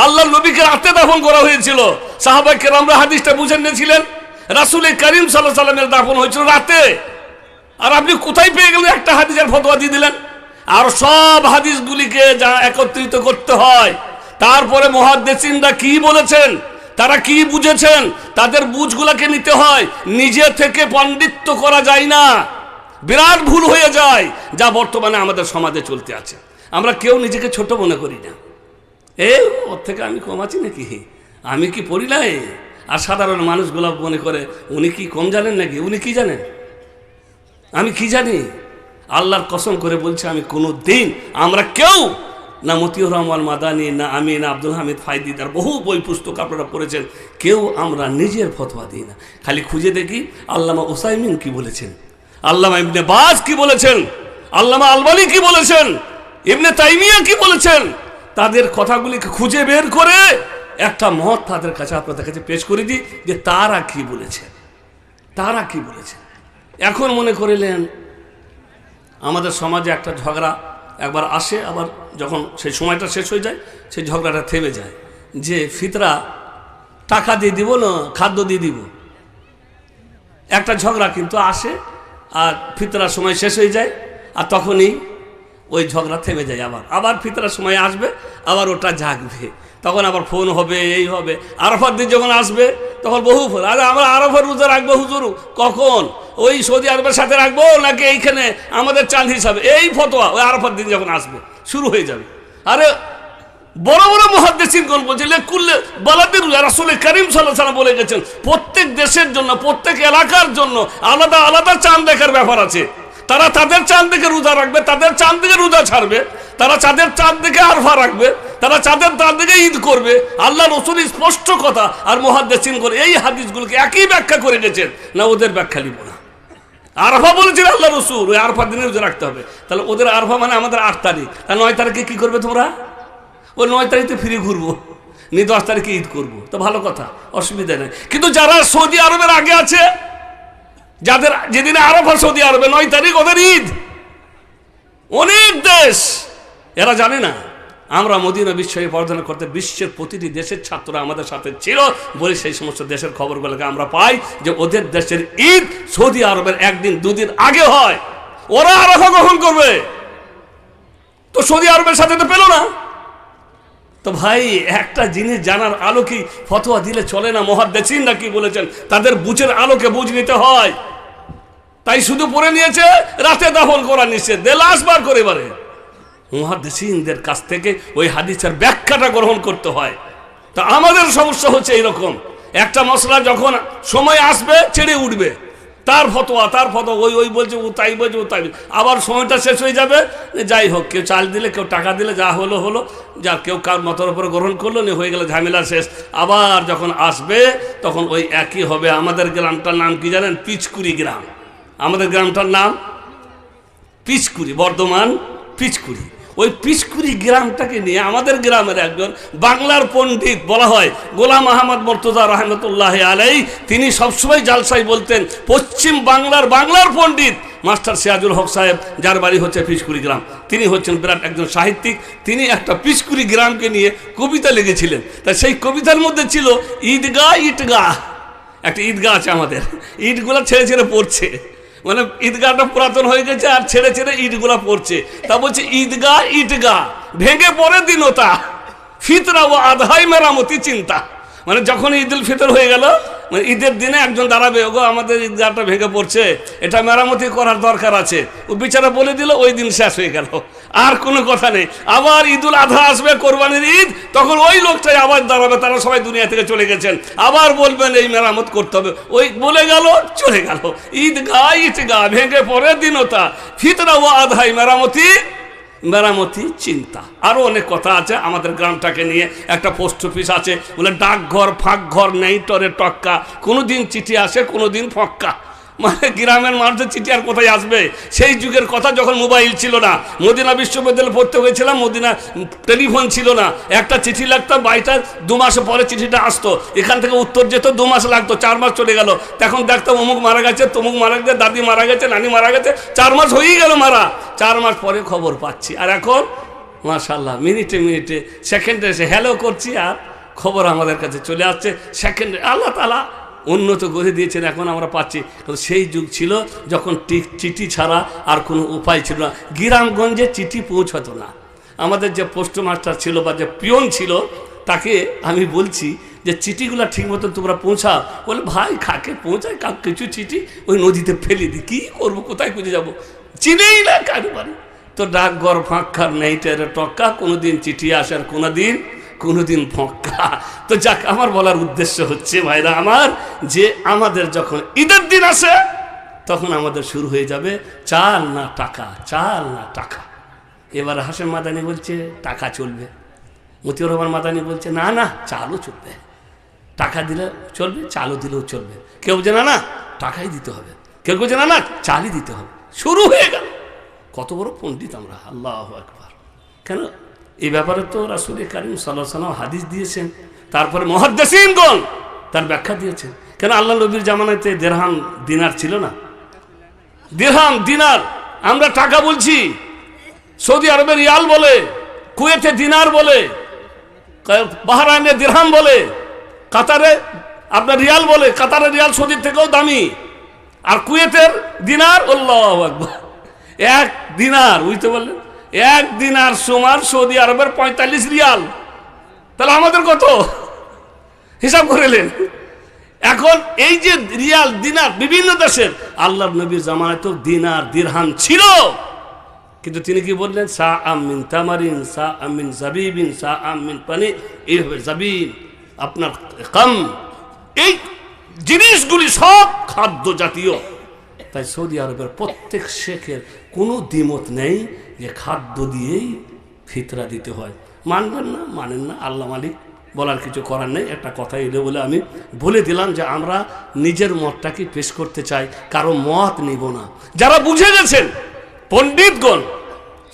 S3: আল্লাহর নবীকে রাতে দাফন করা হয়েছিল, সাহাবায়ে কেরামরা হাদিসটা বুঝে নিয়েছিলেন। রাসূল করিম সাল্লাল্লাহু আলাইহি ওয়াসাল্লামের দাফন হয়েছিল রাতে, আর আপনি কোথায় পেয়ে গেলেন একটা হাদিসের ফতোয়া দিয়ে দিলেন। আর সব হাদিসগুলিকে যা একত্রিত করতে হয়, তারপরে মুহাদ্দিসিনরা কি বলেছেন, তারা কি বুঝেছেন, তাদের বুঝগুলাকে নিতে হয়। নিজে থেকে পণ্ডিত্য করা যায় না, বিরাট ভুল হয়ে যায়, যা বর্তমানে আমাদের সমাজে চলতে আছে। আমরা কেউ নিজেকে ছোট মনে করি না, ওর থেকে আমি কম আছি নাকি, আমি কি পড়ি নাই। আর সাধারণ মানুষগুলো মনে করে উনি কি কম জানেন নাকি, উনি কি জানেন, আমি কি জানি। আল্লাহর কসম করে বলছে, আমি কোনো দিন, আমরা কেউ, না মতিউর রহমান মাদানী, না আমি, না আব্দুল হামিদ ফাইদি, তার বহু বই পুস্তক আপনারা পড়েছেন, কেউ আমরা নিজের ফতোয়া দিই না। খালি খুঁজে দেখি আল্লামা উসাইমিন কি বলেছেন, আল্লামা ইবনে বাজ কি বলেছেন, আল্লামা আলবানী কি বলেছেন, ইবনে তাইমিয়া কি বলেছেন, তাদের কথাগুলিকে খুঁজে বের করে একটা মত তাদের কাছে আপনাদের কাছে পেশ করে দিই, যে তারা কি বলেছেন, তারা কি বলেছেন। এখন মনে করিলেন আমাদের সমাজে একটা ঝগড়া একবার আসে, আবার যখন সেই সময়টা শেষ হয়ে যায়, সেই ঝগড়াটা থেমে যায়, যে ফিতরা টাকা দিয়ে দিব না খাদ্য দিয়ে দিব। একটা ঝগড়া কিন্তু আসে, আর ফিতরার সময় শেষ হয়ে যায়, আর তখনই ওই ঝগড়া থেমে যায়। আবার ফিতরার সময় আসবে, আবার ওটা জাগবে, তখন আবার ফোন হবে, এই হবে। আরাফার দিন যখন আসবে তখন বহু ফোন, আরে আমরা আরাফার রোজা রাখবো হুজুর, কখন, ওই সৌদি আরবের সাথে রাখবো নাকি এইখানে আমাদের চাঁদ হিসাবে, এই ফতোয়া ওই আরাফার দিন যখন আসবে শুরু হয়ে যাবে। আরে বড় বড় মুহাদ্দিসিনগণ বলছে কুল্লে বালাদের রাসূল করিম সাল্লাল্লাহু আলাইহি ওয়াসাল্লাম বলে গেছেন, প্রত্যেক দেশের জন্য, প্রত্যেক এলাকার জন্য আলাদা আলাদা চাঁদ দেখার ব্যাপার আছে। তারা তাদের চাঁদ দেখে রোজা রাখবে, তাদের চাঁদ দেখে রোজা ছাড়বে, তারা চাঁদের চাঁদ দেখে আরফা রাখবে, তারা চাঁদের চাঁদ দেখে ঈদ করবে। আল্লাহ রসুল স্পষ্ট কথা, আর মুহাদ্দিসিনগণ এই হাদিসগুলোকে একই ব্যাখ্যা করে গেছেন, না ওদের ব্যাখ্যা লিব না। আরফা বলেছেন আল্লাহ রসুল, ওই আরফার দিনে রোজা রাখতে হবে। তাহলে ওদের আরফা মানে আমাদের 8 তারিখ, তাহলে 9 তারিখে কি করবে তোমরা? ওই 9 তারিখে ফিরে ঘুরবো, নিয়ে 10 তারিখে ঈদ করবো, তো ভালো কথা, অসুবিধা নেই। কিন্তু যারা সৌদি আরবের আগে আছে, যাদের যেদিনে আরাফা সৌদি আরবে 9 তারিখ ওদের ঈদ, অনেক দেশ এরা জানে না। আমরা মদিনা বিশ্ববিদ্যালয়ে পড়াশোনা করতে বিশ্বের প্রতিটি দেশের ছাত্ররা আমাদের সাথে ছিল বলে সেই সমস্ত দেশের খবরগুলোকে আমরা পাই, যে ওদের দেশের ঈদ সৌদি আরবের 1 দিন 2 দিন আগে হয়। ওরা আরাফা কখন করবে? তো সৌদি আরবের সাথে তো পেল না। তো ভাই, একটা জিনিস জানার আলোকে ফতোয়া দিলে চলে না। মুহাদ্দিসিনরা কি বলেছেন, তাদের বুঝের আলোকে বুঝ নিতে হয়। তাই শুধু পড়ে নিয়েছে রাতে দাফন করা নিষেধ, লাশ বার করে এবারে মুহাদ্দিসিনদের কাছ থেকে ওই হাদিসের ব্যাখ্যাটা গ্রহণ করতে হয়। তা আমাদের সমস্যা হচ্ছে এইরকম, একটা মশলা যখন সময় আসবে ছেড়ে উঠবে, তার ফতোয়া ওই বলছে, ও তাই বলছে, ও তাই, আবার সময়টা শেষ হয়ে যাবে। যাই হোক, কেউ চাল দিলে, কেউ টাকা দিলে, যা হলো হলো, যা কেউ কার মতের উপরে গ্রহণ করলো, নিয়ে হয়ে গেল ঝামেলা শেষ। আবার যখন আসবে তখন ওই একই হবে। আমাদের গ্রামটার নাম কি জানেন? পিচকুড়ি গ্রাম। আমাদের গ্রামটার নাম পিচকুড়ি, বর্ধমান পিচকুড়ি। ওই পিচকুড়ি গ্রামটাকে নিয়ে আমাদের গ্রামের একজন বাংলার পণ্ডিত বলা হয় গোলাম আহমদ মুর্তজা রহমতুল্লাহ আলাইহি, তিনি সবসময় জালসায় বলতেন, পশ্চিম বাংলার পণ্ডিত মাস্টার সিরাজুল হক সাহেব, যার বাড়ি হচ্ছে পিচকুড়ি গ্রাম, তিনি হচ্ছেন বিরাট একজন সাহিত্যিক। তিনি একটা পিচকুড়ি গ্রামকে নিয়ে কবিতা লিখেছিলেন। তা সেই কবিতার মধ্যে ছিল ঈদগাহ ইটগাহ। একটা ঈদগাহ আছে আমাদের, ইটগুলা ছেড়ে ছেড়ে পড়ছে, মানে ঈদগাহটা পুরাতন হয়ে গেছে আর ছেড়ে ছেড়ে ইটগুলা পড়ছে। তা বলছে ঈদগাহ ইটগাহ ভেঙে পড়ে দিনতা, ফিতরা ও আধাই মেরামতি চিন্তা। মানে যখন ঈদ উল ফিতর হয়ে গেল মানে ঈদের দিনে একজন দাঁড়াবে, ওগো আমাদের ঈদগাহটা ভেঙে পড়ছে, এটা মেরামতি করার দরকার আছে, ও বিচারা বলে দিল, ওই দিন শেষ হয়ে গেল, আর কোনো কথা নেই। আবার ঈদুল আধা আসবে, কোরবানির ঈদ, তখন ওই লোকটাই আবার দাঁড়াবে, তারা সবাই দুনিয়া থেকে চলে গেছেন, আবার বলবেন এই মেরামত করতে হবে, ওই বলে গেল চলে গেল। ঈদগাহ ভেঙে পড়ে দিনতা, ফিতরা ও আধাই মেরামতি চিন্তা। আরো অনেক কথা আছে আমাদের গ্রামটাকে নিয়ে। একটা পোস্ট অফিস আছে, বলে ডাকঘর ফাঁকঘর নেই টরে টক্কা, কোনোদিন চিঠি আসে কোনোদিন ফক্কা। মানে গ্রামের মানুষের চিঠি আর কোথায় আসবে? সেই যুগের কথা, যখন মোবাইল ছিল না, মদিনা বিশ্ববিদ্যালয়ে পড়তে হয়েছিলাম, মদিনা টেলিফোন ছিল না, একটা চিঠি লাগতো, বাড়িটা 2 মাস পরে চিঠিটা আসতো, এখান থেকে উত্তর যেত 2 মাস লাগতো, 4 মাস চলে গেল, তখন দেখতাম অমুক মারা গেছে, তমুক মারা গেছে, দাদি মারা গেছে, নানি মারা গেছে, 4 মাস হয়েই গেল মারা, 4 মাস পরে খবর পাচ্ছি। আর এখন মাশাআল্লাহ মিনিটে মিনিটে সেকেন্ডে এসে হ্যালো করছি, আর খবর আমাদের কাছে চলে আসছে সেকেন্ডে। আল্লাহ তাআলা উন্নত করে দিয়েছেন, এখন আমরা পাচ্ছি। কিন্তু সেই যুগ ছিল যখন চিঠি ছাড়া আর কোনো উপায় ছিল না, গ্রামগঞ্জে চিঠি পৌঁছাতো না। আমাদের যে পোস্টমাস্টার ছিল বা যে পিয়ন ছিল, তাকে আমি বলছি যে চিঠিগুলো ঠিক মতন তোমরা পৌঁছাও, বলে ভাই খাকে পৌঁছায়, কিছু চিঠি ওই নদীতে ফেলে দিই, কী করবো, কোথায় খুঁজে যাবো, চিনেই না কারো বাড়ি। তো ডাকঘর ফাঁকঘর নেই টেরে টক্কা, কোনোদিন চিঠি আসার কোনোদিন ফক্কা। তো যাক, আমার বলার উদ্দেশ্য হচ্ছে ভাইরা আমার, যে আমাদের যখন ঈদের দিন আসে তখন আমাদের শুরু হয়ে যাবে চাল না টাকা, চাল না টাকা। এবার হাশেম মাদানি বলছে টাকা চলবে, মতিউর রহমান মাদানি বলছে না না চালও চলবে, টাকা দিলে চলবে, চালও দিলেও চলবে। কেউ বলছে না না টাকাই দিতে হবে, কেউ বলছে না না চালই দিতে হবে। শুরু হয়ে গেল। কত বড় পণ্ডিত আমরা, আল্লাহু আকবার! কেন এই ব্যাপারে তো রাসূল কারীম সাল্লাল্লাহু আলাইহি ওয়াসাল্লাম হাদিস দিয়েছেন, তারপরে মুহাদ্দিসিনগণ তার ব্যাখ্যা দিয়েছেন। কেন আল্লাহ নবীর জামানাতে দিরহাম দিনার ছিল না? দিরহাম দিনার আমরা টাকা বলছি, সৌদি আরবে রিয়াল বলে, কুয়েতে দিনার বলে, বাহরাইনে দিরহাম বলে, কাতারে আপনার রিয়াল বলে, কাতারের রিয়াল সৌদির থেকেও দামি, আর কুয়েতের দিনার আল্লাহু আকবার, 1 দিনার, বুঝতে পারলেন? 1 দিনার সমান সৌদি আরবের 45 রিয়াল। তাহলে আমাদের কত হিসাব করেলেন? এখন এই যে রিয়াল দিনার বিভিন্ন দেশের, আল্লাহর নবীর জামানায় তো দিনার দিরহাম ছিল, কিন্তু তিনি কি বললেন? সা আমিন তামারিন, সা আমিন জাবিবিন, সা আমিন পানি, এইভাবে জাবিন আপনার কাম, এই জিনিসগুলি সব খাদ্য জাতীয়। তাই সৌদি আরবের প্রত্যেক শেখের কোনো দ্বিমত নেই যে খাদ্য দিয়েই ফিতরা দিতে হয়। মানবেন না, মানেন না, আল্লাহ মালিক, বলার কিছু করার নেই। একটা কথা এলে বলে আমি বলে দিলাম যে আমরা নিজের মতটাকে পেশ করতে চাই, কারো মত নিব না। যারা বুঝে গেছেন পণ্ডিতগণ,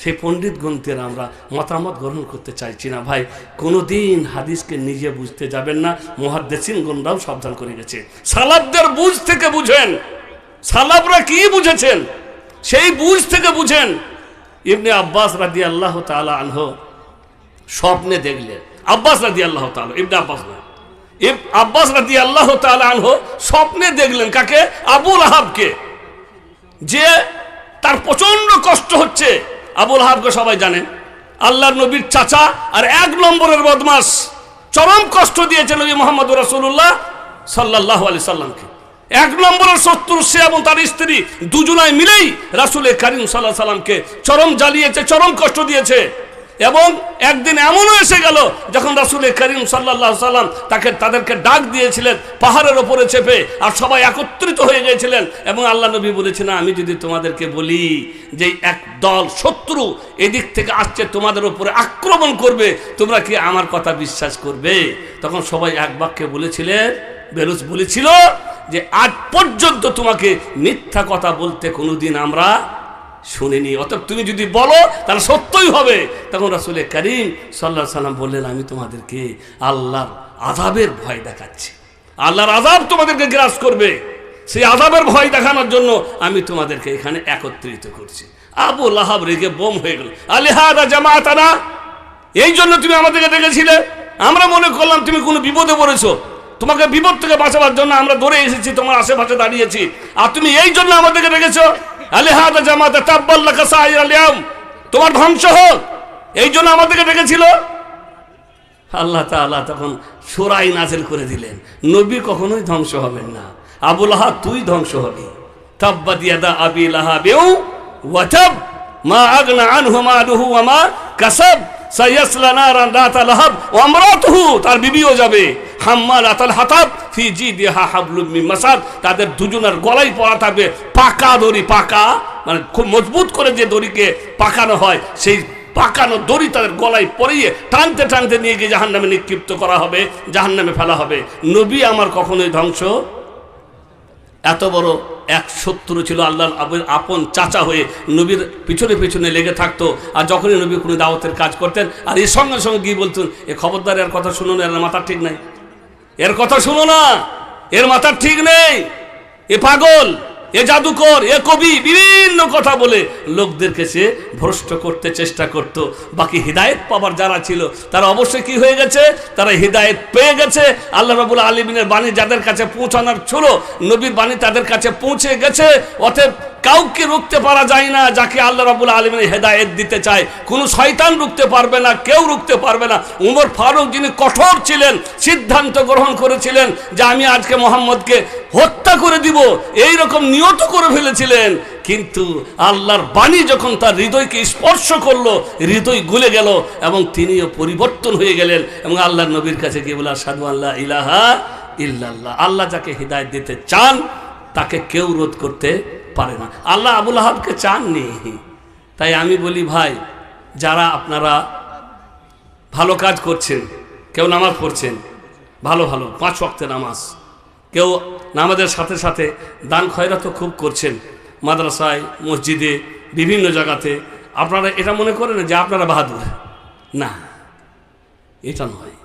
S3: সেই পণ্ডিতগণদের আমরা মতামত গ্রহণ করতে চাইছি না। ভাই কোনো দিন হাদিসকে নিজে বুঝতে যাবেন না, মুহাদ্দিসিনগণরাও সাবধান করে গেছে। সালাফদের বুঝ থেকে বুঝেন, সালাফরা কি বুঝেছেন সেই বুঝ থেকে বুঝেন। ইবনে আব্বাস রাদিয়াল্লাহু তাআলা আনহু স্বপ্নে দেখলেন, আব্বাস রাদিয়াল্লাহু তাআলা, ইবনে আব্বাস না, আব্বাস রাদিয়াল্লাহু তাআলা আনহু স্বপ্নে দেখলেন কাকে? আবু লাহাবকে, যে তার প্রচন্ড কষ্ট হচ্ছে। আবু লাহাবকে সবাই জানেন, আল্লাহর নবীর চাচা আর 1 নম্বরের বদমাস, চরম কষ্ট দিয়েছে নবী মুহাম্মদ রাসূলুল্লাহ সাল্লাল্লাহু আলাইহি সাল্লামকে। 1 নম্বরের শত্রু সে এবং তার স্ত্রী, দুজনায় মিলেই রাসূল কারীম সাল্লাল্লাহু আলাইহি সাল্লামকে চরম জ্বালিয়েছে, চরম কষ্ট দিয়েছে। এবং একদিন এমনও এসে গেল যখন রাসূল কারীম সাল্লাল্লাহু আলাইহি সাল্লাম তাদেরকে ডাক দিয়েছিলেন পাহাড়ের ওপরে চেপে, আর সবাই একত্রিত হয়ে গিয়েছিলেন। এবং আল্লাহ নবী বলেছেন, আমি যদি তোমাদেরকে বলি যে এক দল শত্রু এদিক থেকে আসছে তোমাদের উপরে আক্রমণ করবে, তোমরা কি আমার কথা বিশ্বাস করবে? তখন সবাই এক বাক্যে বলেছিলেন, বেলুচ বলেছিল যে আজ পর্যন্ত তোমাকে মিথ্যা কথা বলতে কোনোদিন আমরা শুনিনি, অতএব তুমি যদি বলো তাহলে সত্যই হবে। তখন রাসূল কারীম সাল্লাল্লাহু আলাইহি সাল্লাম বললেন, আমি তোমাদেরকে আল্লাহর আযাবের ভয় দেখাচ্ছি, আল্লাহর আযাব তোমাদেরকে গ্রাস করবে, সেই আযাবের ভয় দেখানোর জন্য আমি তোমাদেরকে এখানে একত্রিত করছি। আবু লাহাব রেগে বোম হয়ে গেল, আলিহাদা জামাতানা, এই জন্য তুমি আমাদেরকে ডেকেছিলে? আমরা মনে করলাম তুমি কোনো বিপদে পড়েছো, তোমাকে বিপদ থেকে বাঁচাবার জন্য আমরা দৌড়ে এসেছি, তোমার আশেপাশে দাঁড়িয়েছি, আর তুমি এই জন্য আমাদেরকে ডেকেছো? আলিহাদা জামাতা তাব্বাল্লাকা সাইরাল ইয়াউম, তোমার ধ্বংস হোক, এই জন্য আমাদেরকে ডেকেছিল? আল্লাহ তাআলা তখন সূরাই নাযিল করে দিলেন, নবী কখনোই ধ্বংস হবেন না, আবু লাহাব তুই ধ্বংস হবি। তাব্বাত ইয়াদা আবি লাহাবিউ ওয়া তাব মা আগনা আনহু মালুহু ওয়া মা কাসাব সায়াসলা নারান যাতা লাহাব ওয়া আমরাতুহু, তার বিবিও যাবে, হাম্মালাতাল হাতাব ফি জিদিহা হাবলুম মিন মাসাদ, তাদের দুজনের গলায় পরা থাকবে পাকা দড়ি, পাকা মানে খুব মজবুত করে যে দড়িকে পাকানো হয়, সেই পাকানো দড়ি তাদের গলায় পরিয়ে টানতে টানতে নিয়ে গিয়ে জাহান্নামে নিক্ষিপ্ত করা হবে, জাহান্নামে ফেলা হবে। নবী আমার কখনোই ধ্বংস। এত বড় এক শত্রু ছিল আল্লাহর আপন চাচা হয়ে নবীর পিছনে পিছনে লেগে থাকতো, আর যখনই নবী কোনো দাওয়াতের কাজ করতেন আর এর সঙ্গে সঙ্গে গিয়ে বলতেন, এ খবরদার এর কথা শুনো না, এর মাথা ঠিক নাই, এর কথা শুনো না, এর মাথা ঠিক নেই, এ পাগল, এ জাদুকর, এ কবি, বিভিন্ন কথা বলে লোকদেরকে সে ভ্রষ্ট করতে চেষ্টা করত। বাকি হিদায়েত পাবার যারা ছিল তারা অবশ্যই কি হয়ে গেছে, তারা হিদায়েত পেয়ে গেছে। আল্লাহ রাব্বুল আলামিনের বাণী যাদের কাছে পৌঁছানোর ছিল, নবীর বাণী তাদের কাছে পৌঁছে গেছে। অতএব কাউকে রুখতে পারা যায় না যাকে আল্লাহ রাব্বুল আলামিন হেদায়েত দিতে চায়, কোনো শয়তান রুখতে পারবে না, কেউ রুখতে পারবে না। উমর ফারুক যিনি কঠোর ছিলেন, সিদ্ধান্ত গ্রহণ করেছিলেন যে আমি আজকে মুহাম্মদকে হত্যা করে দিব, এই রকম নিয়ত করে ফেলেছিলেন, কিন্তু আল্লাহর বাণী যখন তার হৃদয়কে স্পর্শ করলো, হৃদয় গলে গেল এবং তিনিও পরিবর্তন হয়ে গেলেন এবং আল্লাহর নবীর কাছে গিয়ে বলে আশহাদু আল্লা ইলাহা ইল্লাল্লাহ। আল্লাহ যাকে হিদায়াত দিতে চান তাকে কেউ রোধ করতে পারে না। আল্লাহ আবু লাহাবকে চাননি। তাই আমি বলি ভাই, যারা আপনারা ভালো কাজ করছেন, কেউ নামাজ পড়ছেন, ভালো ভালো 5 ওয়াক্তের নামাজ, কেউ নামাজের সাথে সাথে দান খয়রাতও খুব করছেন, মাদ্রাসায়, মসজিদে, বিভিন্ন জায়গাতে, আপনারা এটা মনে করেন যে আপনারা বাহাদুর, না, এটা নয়,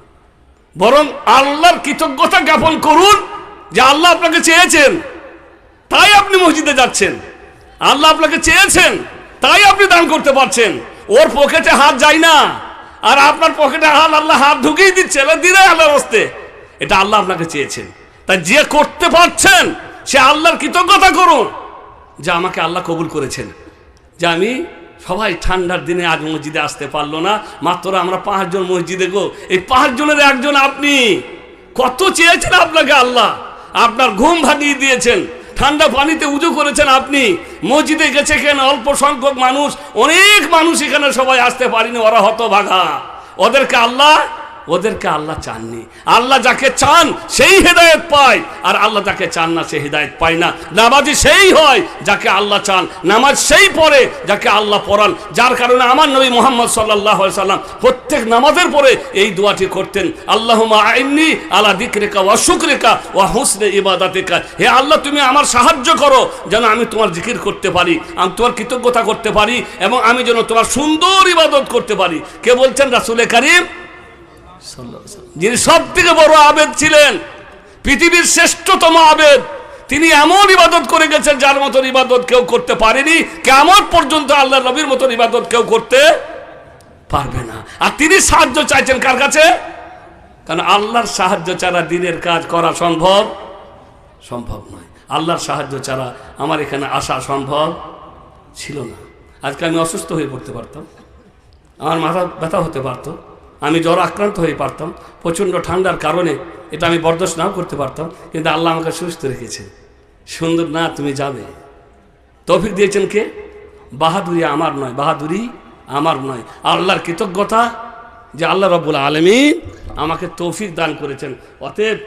S3: বরং আল্লাহর কৃতজ্ঞতা জ্ঞাপন করুন যে আল্লাহ আপনাকে চেয়েছেন তাই আপনি মসজিদে যাচ্ছেন, আল্লাহ আপনাকে চেয়েছেন তাই আপনি দান করতে পারছেন। ওর পকেটে হাত যায় না, আর আপনার পকেটে আল্লাহ হাত ঢুকিয়ে দিচ্ছে, দিলে আল্লাহর হস্তে, এটা আল্লাহ আপনাকে চেয়েছেন। তাই যে করতে পারছেন সে আল্লাহর কৃতজ্ঞতা করুন যে আমাকে আল্লাহ কবুল করেছেন, যে আমি সবাই ঠান্ডার দিনে আজ মসজিদে আসতে পারলো না, মাত্র আমরা 5 জন মসজিদে গো, এই 5 জনের একজন আপনি। কত চেয়েছেন আপনাকে আল্লাহ, আপনার ঘুম ভাঙিয়ে দিয়েছেন, ঠান্ডা পানিতে উজু করেছেন আপনি, মসজিদে গেছে কেন অল্প সংখ্যক মানুষ, অনেক মানুষ এখানে সবাই আসতে পারিনি, ওরা হতভাগা, ওদেরকে আল্লাহ চাননি। আল্লাহ যাকে চান সেই হেদায়েত পায়, আর আল্লাহ যাকে চান না সে হেদায়েত পায় না। নামাজি সেই হয় যাকে আল্লাহ চান, নামাজ সেই পড়ে যাকে আল্লাহ পড়ান। যার কারণে আমার নবী মুহাম্মদ সাল্লাল্লাহু আলাইহি সাল্লাম প্রত্যেক নামাজের পরে এই দোয়াটি করতেন, আল্লাহুম্মা আইন্নি আলা যিকরিকা ওয়া শুকরিকা ওয়া হুসনি ইবাদাতিকা, হে আল্লাহ তুমি আমার সাহায্য করো যেন আমি তোমার জিকির করতে পারি, আমি তোমার কৃতজ্ঞতা করতে পারি, এবং আমি যেন তোমার সুন্দর ইবাদত করতে পারি। কে বলছেন? রাসূল কারীম, যিনি সব থেকে বড় আবেদ ছিলেন, পৃথিবীর শ্রেষ্ঠতম আবেদ, তিনি এমন ইবাদত করে গেছেন যার মতন ইবাদত কেউ করতে পারেনি, কিয়ামত পর্যন্ত আল্লাহর নবীর মতন ইবাদত কেউ করতে পারবে না। আর তিনি সাহায্য চাইছেন কার কাছে? কারণ আল্লাহর সাহায্য ছাড়া দিনের কাজ করা সম্ভব নয়। আল্লাহর সাহায্য ছাড়া আমার এখানে আসা সম্ভব ছিল না। আজকে আমি অসুস্থ হয়ে পড়তে পারতাম, আমার মাথা ব্যথা হতে পারতো, আমি জ্বর আক্রান্ত হয়ে পারতাম, প্রচণ্ড ঠান্ডার কারণে এটা আমি বরদাস্ত নাও করতে পারতাম, কিন্তু আল্লাহ আমাকে সুস্থ রেখেছেন। সুন্দর না, তুমি যাবে, তৌফিক দিয়েছেন কে? বাহাদুরি আমার নয়, বাহাদুরি আমার নয়, আল্লাহর কৃতজ্ঞতা যে আল্লাহ রাব্বুল আলামিন আমাকে তৌফিক দান করেছেন। অতএব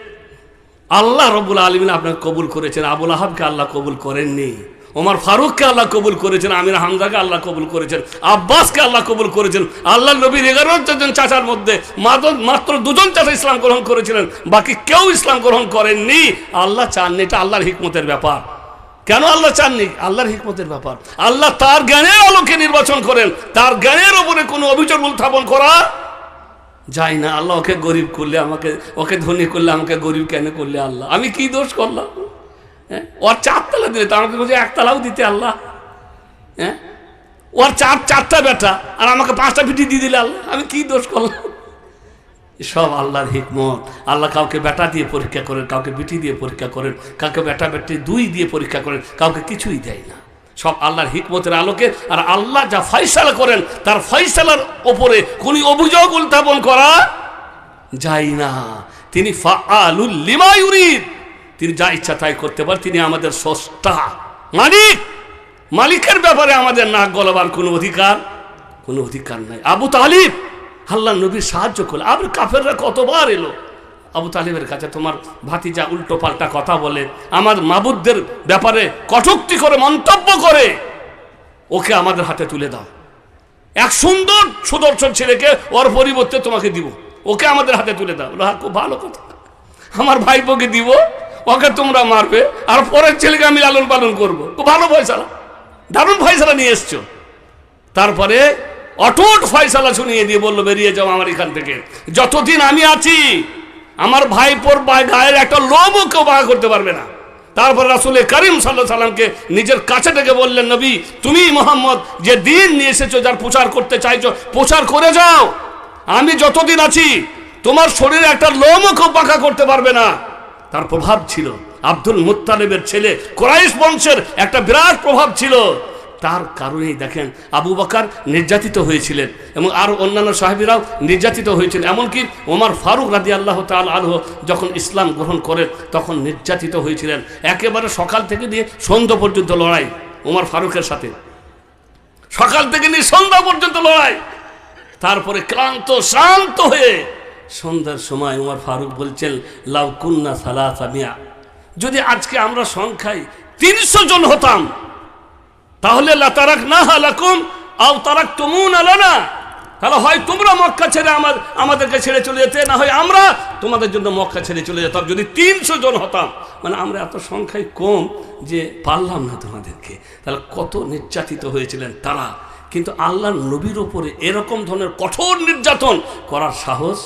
S3: আল্লাহ রাব্বুল আলামিন আপনাকে কবুল করেছেন, আবু লাহাবকে আল্লাহ কবুল করেননি, ওমর ফারুককে আল্লাহ কবুল করেছেন, আমির হামজাকে আল্লাহ কবুল করেছেন, আব্বাসকে আল্লাহ কবুল করেছেন। আল্লাহ নবীর 11 জন চাচার মধ্যে মাত্র 2 জন চাচা ইসলাম গ্রহণ করেছিলেন, বাকি কেউ ইসলাম গ্রহণ করেননি। আল্লাহ চাননি, এটা আল্লাহর হিকমতের ব্যাপার। কেন আল্লাহ চাননি? আল্লাহর হিকমতের ব্যাপার। আল্লাহ তার জ্ঞানের আলোকে নির্বাচন করেন, তার জ্ঞানের উপরে কোনো অভিযোগ উত্থাপন করা যায় না। আল্লাহ ওকে গরিব করলে আমাকে, ওকে ধনী করলে আমাকে গরিব কেন করলে আল্লাহ? আমি কি দোষ করলাম? হ্যাঁ, ওর 4 তালা দিলে তো আমাকে বলছে 1 তালাও দিতে আল্লাহ। হ্যাঁ, ওর 4টা বেটা আর আমাকে 5টা বিটি দিয়ে দিলে আল্লাহ, আমি কি দোষ করলাম? সব আল্লাহর হিকমত। আল্লাহ কাউকে বেটা দিয়ে পরীক্ষা করেন, কাউকে বিটি দিয়ে পরীক্ষা করেন, কাউকে বেটা বেটি 2 দিয়ে পরীক্ষা করেন, কাউকে কিছুই দেয় না। সব আল্লাহর হিকমতের আলোকে। আর আল্লাহ যা ফয়সালা করেন তার ফয়সালার ওপরে কোনো অভিযোগ উত্থাপন করা যাই না। তিনি ফাআলুল লিমা ইউরিদ, তিনি যা ইচ্ছা তাই করতে পারেন। তিনি আমাদের স্রষ্টা, মালিক। মালিকের ব্যাপারে আমাদের নাক গলাবার কোনো অধিকার নাই। আবু তালিব আল্লাহ নবীর সাহায্য করল। আবার কাফেররা কতবার এলো আবু তালিবের কাছে, তোমার ভাতিজা উল্টো পাল্টা কথা বলে, আমার মাবুদদের ব্যাপারে কটূক্তি করে, মন্তব্য করে, ওকে আমাদের হাতে তুলে দাও। এক সুন্দর সুদর্শন ছেলেকে ওর পরিবর্তে তোমাকে দিব, ওকে আমাদের হাতে তুলে দাও। খুব ভালো কথা, আমার ভাইপোকে দিব, ওকে তোমরা মারবে, আর পরের ছেলেকে আমি লালন পালন করবো। খুব ভালো ফয়সালা, দারুণ ফয়সালা নিয়ে এসছো। তারপরে অটুট ফয়সালা শুনিয়ে দিয়ে বললো, বেরিয়ে যাও আমার এখান থেকে। যতদিন আমি আছি আমার ভাইপোর গায়ের একটা লোমও কেউ বাঁকা করতে পারবে না। তারপর রাসূল করিম সাল্লাল্লাহু আলাইহি সাল্লামকে নিজের কাছে থেকে বললেন, নবী তুমি মুহাম্মদ যে দিন নিয়ে এসেছো, যার প্রচার করতে চাইছো, প্রচার করে যাও। আমি যতদিন আছি তোমার শরীরে একটা লোমও কেউ বাঁকা করতে পারবে না। তার প্রভাব ছিল, আব্দুল মুত্তালিবের ছেলে, কুরাইশ বংশের একটা বিরাট প্রভাব ছিল। তার কারণেই দেখেন আবু বকর নির্যাতিত হয়েছিলেন এবং আরও অন্যান্য সাহাবীরাও নির্যাতিত হয়েছিলেন। এমনকি ওমর ফারুক রাদিয়াল্লাহু তাআলা আনহু যখন ইসলাম গ্রহণ করেন তখন নির্যাতিত হয়েছিলেন। একেবারে সকাল থেকে নিয়ে সন্ধ্যা পর্যন্ত লড়াই ওমর ফারুকের সাথে, সকাল থেকে নিয়ে সন্ধ্যা পর্যন্ত লড়াই। তারপরে ক্লান্ত শান্ত হয়ে সন্ধ্যার সময় ওমর ফারুক বলছেন, লাউ কুন্না সালাসা মিয়া, যদি আজকে আমরা সংখ্যায় 300 জন হতাম তাহলে লা তারাকনাহা লাকুম আও তারাকতুমুনা লানা, তাহলে হয় তোমরা মক্কা ছেড়ে আমাদেরকে ছেড়ে চলে যেতে, না হয় আমরা তোমাদের জন্য মক্কা ছেড়ে চলে যেতাম। যদি 300 জন হতাম, মানে আমরা এত সংখ্যায় কম যে পারলাম না তোমাদেরকে। তাহলে কত নির্যাতিত হয়েছিলেন তারা। কিন্তু আল্লাহর নবীর উপরে এরকম ধরনের কঠোর নির্যাতন করার সাহস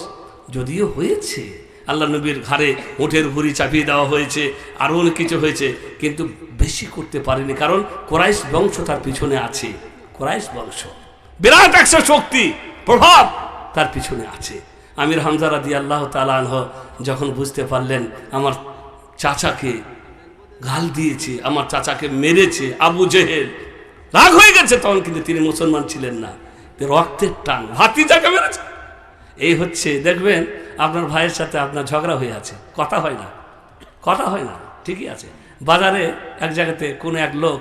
S3: যদিও হয়েছে, আল্লাহ নবীর ঘাড়ে উটের ভুঁড়ি চাপিয়ে দেওয়া হয়েছে, আরও অনেক কিছু হয়েছে, কিন্তু বেশি করতে পারেনি। কারণ কুরাইশ বংশ তার পিছনে আছে। কুরাইশ বংশ বিরাট একটা শক্তি, প্রভাব তার পিছনে আছে। আমির হামজা রাদিয়াল্লাহু তাআলা আনহু যখন বুঝতে পারলেন আমার চাচাকে গাল দিয়েছে, আমার চাচাকে মেরেছে আবু জেহেল, রাগ হয়ে গেছে। তখন কিন্তু তিনি মুসলমান ছিলেন না, রক্তের টান, ভাতিজাকে মেরেছে। এই হচ্ছে, দেখবেন আপনার ভাইয়ের সাথে আপনার ঝগড়া হয়ে আছে, কথা হয় না, ঠিকই আছে। বাজারে এক জায়গাতে কোনো এক লোক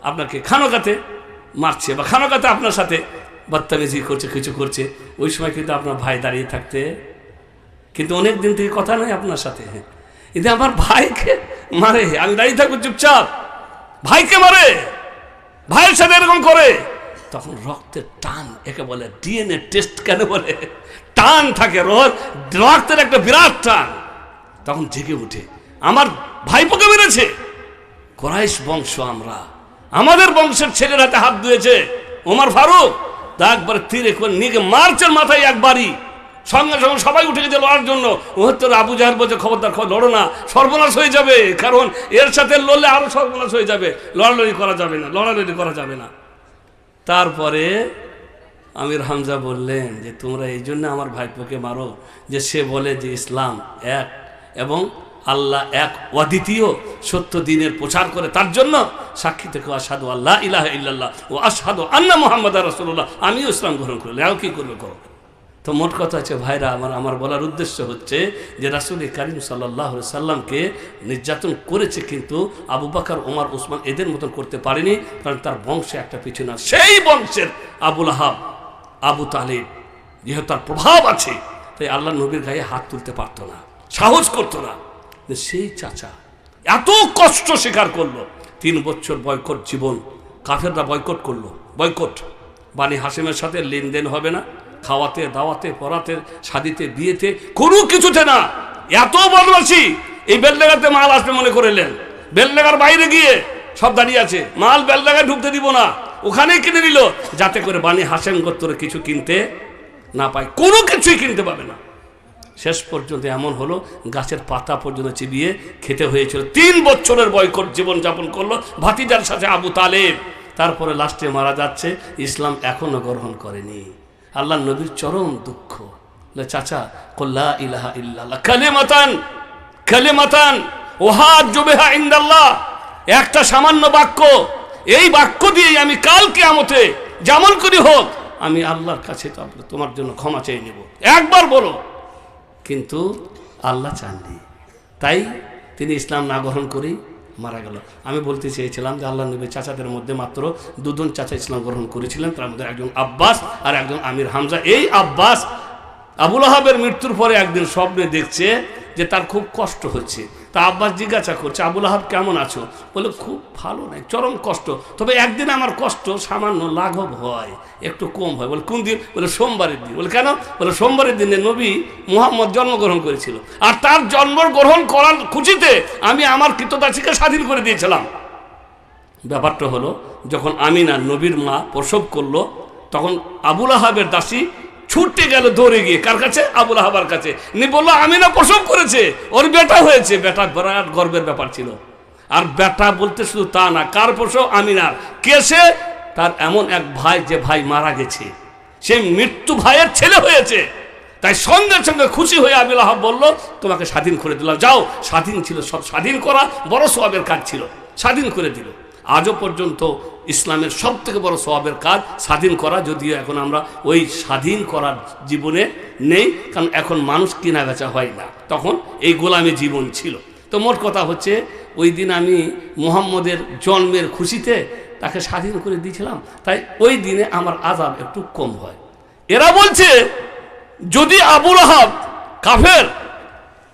S3: আপনাকে খানোকাতে মারছে বা খানোকাতে আপনার সাথে বদতমিজি করছে, কিছু করছে, ওই সময় কিন্তু আপনার ভাই দাঁড়িয়ে থাকতে, কিন্তু অনেক দিন থেকে কথা নয় আপনার সাথে, কিন্তু আমার ভাইকে মারে, আমি দাঁড়িয়ে থাকবো চুপচাপ, ভাইকে মারে, ভাইয়ের সাথে এরকম করে, তখন রক্তের টান, একে বলে ডিএনএ টেস্ট কেন বলে, টান থাকে, রক্তের একটা বিরাট টান। তখন জেগে উঠে, আমার ভাইপোকে মেরেছে, কুরাইশ বংশ আমরা, আমাদের বংশের ছেলের হাতে হাত ধুয়েছে ওমর ফারুক, তা একবারে তীরে করে নিয়ে মারছেন মাথায় একবারই, সঙ্গে সঙ্গে সবাই উঠে গেছে লড়ার জন্য। ওহত্তর আবু জাহেল বলছে, খবরদার লড়ো না, সর্বনাশ হয়ে যাবে, কারণ এর সাথে লড়লে আরো সর্বনাশ হয়ে যাবে, লড়ালড়ি করা যাবে না। তারপরে আমির হামজা বললেন যে তোমরা এই জন্য আমার ভাইপোকে মারো যে সে বলে যে ইসলাম এক এবং আল্লাহ এক অদ্বিতীয়, সত্য দিনের প্রচার করে, তার জন্য সাক্ষী থেকে আশহাদু আল্লা ইলাহা ইল্লাল্লাহ ও আশহাদু আন্না মুহাম্মাদার রাসূলুল্লাহ, আমিও ইসলাম গ্রহণ করলাম, আর কি করবে করো। তো মোট কথা হচ্ছে ভাইরা, আমার বলার উদ্দেশ্য হচ্ছে যে রাসূল করিম সাল্লাল্লাহু আলাইহি সাল্লামকে নির্যাতন করেছে, কিন্তু আবু বকর, ওমর, উসমান এদের মতন করতে পারেনি, কারণ তার বংশে একটা পিছনে, সেই বংশের আবু লাহাব, আবু তালিব, যেহেতু তার প্রভাব আছে, তাই আল্লাহ নবীর গায়ে হাত তুলতে পারতো না, সাহস করতো না। সেই চাচা এত কষ্ট স্বীকার করলো, 3 বছর বয়কট জীবন, কাফেররা বয়কট করলো, বয়কট, বানি হাসিমের সাথে লেনদেন হবে না, খাওয়াতে, দাওয়াতে, পড়াতে, শাদিতে, বিয়েতে, কোনো কিছুতে না। এত বদমাশি, এই বেলডাঙ্গাতে মাল আসবে মনে করলেন, বেলডাঙ্গার বাইরে গিয়ে সব দাঁড়িয়ে আছে, মাল বেলডাঙ্গায় ঢুকতে দিব না, ওখানেই কিনে নিল, যাতে করে বানি হাসেম গোত্রের কিছু কিনতে না পায়, কোনো কিছুই কিনতে পাবে না। শেষ পর্যন্ত এমন হলো গাছের পাতা পর্যন্ত চিবিয়ে খেতে হয়েছিল। 3 বছরের বয়কট জীবন যাপন করলো ভাতিজার সাথে আবু তালেব। তারপরে লাস্টে মারা যাচ্ছে, ইসলাম এখনো গ্রহণ করেনি। আল্লাহ নবীর চরম দুঃখ, চাচা কল্লা ইলাহা ইল্লাল্লাহ কালিমাতান ওয়াহাজ্জু বিহা ইনদাল্লাহ, একটা সামান্য বাক্য, এই বাক্য দিয়ে আমি কাল কিয়ামতে যেমন করি হোক আমি আল্লাহর কাছে তোমার জন্য ক্ষমা চেয়ে নেব, একবার বলো। কিন্তু আল্লাহ চাননি, তাই তিনি ইসলাম না গ্রহণ করেই মারা গেল। আমি বলতে চেয়েছিলাম যে আল্লাহ নবীর চাচাদের মধ্যে মাত্র দুজন চাচা ইসলাম গ্রহণ করেছিলেন, তার মধ্যে একজন আব্বাস আর একজন আমির হামজা। এই আব্বাস আবুল আহাবের মৃত্যুর পরে একদিন স্বপ্নে দেখছে যে তার খুব কষ্ট হচ্ছে। তা আব্বাস জিজ্ঞাসা করছে, আবুল আহাব কেমন আছো? বলে খুব ভালো নাই, চরম কষ্ট, তবে একদিন আমার কষ্ট সামান্য লাঘব হয়, একটু কম হয়। বলে কোন দিন? বলে সোমবারের দিন। বলে কেন? বলে সোমবারের দিনে নবী মুহাম্মদ জন্মগ্রহণ করেছিল, আর তার জন্মগ্রহণ করার খুশিতে আমি আমার কৃতদাসীকে স্বাধীন করে দিয়েছিলাম। ব্যাপারটা হলো, যখন আমিনা নবীর মা প্রসব করলো, তখন আবুল আহাবের দাসী ছুটতে গেল দৌড়ে গিয়ে, কার কাছে? আবুল আহাবার কাছে। নি বললো আমিনা প্রসব করেছে, ওর বেটা হয়েছে। বেটা বিরাট গর্বের ব্যাপার ছিল। আর বেটা বলতে শুধু তা না, কার প্রসব? আমিনার। কে সে? তার এমন এক ভাই যে ভাই মারা গেছে, সেই মৃত্যু ভাইয়ের ছেলে হয়েছে। তাই সঙ্গে সঙ্গে খুশি হয়ে আবুল আহাব বলল, তোমাকে স্বাধীন করে দিলাম, যাও। স্বাধীন ছিল, সব স্বাধীন করা বড় সওয়াবের কাজ ছিল, স্বাধীন করে দিল। আজও পর্যন্ত ইসলামের সব থেকে বড় সওয়াবের কাজ স্বাধীন করা, যদিও এখন আমরা ওই স্বাধীন করার জীবনে নেই, কারণ এখন মানুষ কেনা বেচা হয় না, তখন এই গোলামী জীবন ছিল। তো মোট কথা হচ্ছে, ওই দিন আমি মুহাম্মদের জন্মের খুশিতে তাকে স্বাধীন করে দিয়েছিলাম, তাই ওই দিনে আমার আযাব একটু কম হয়। এরা বলছে যদি আবুল আহাব কাফের,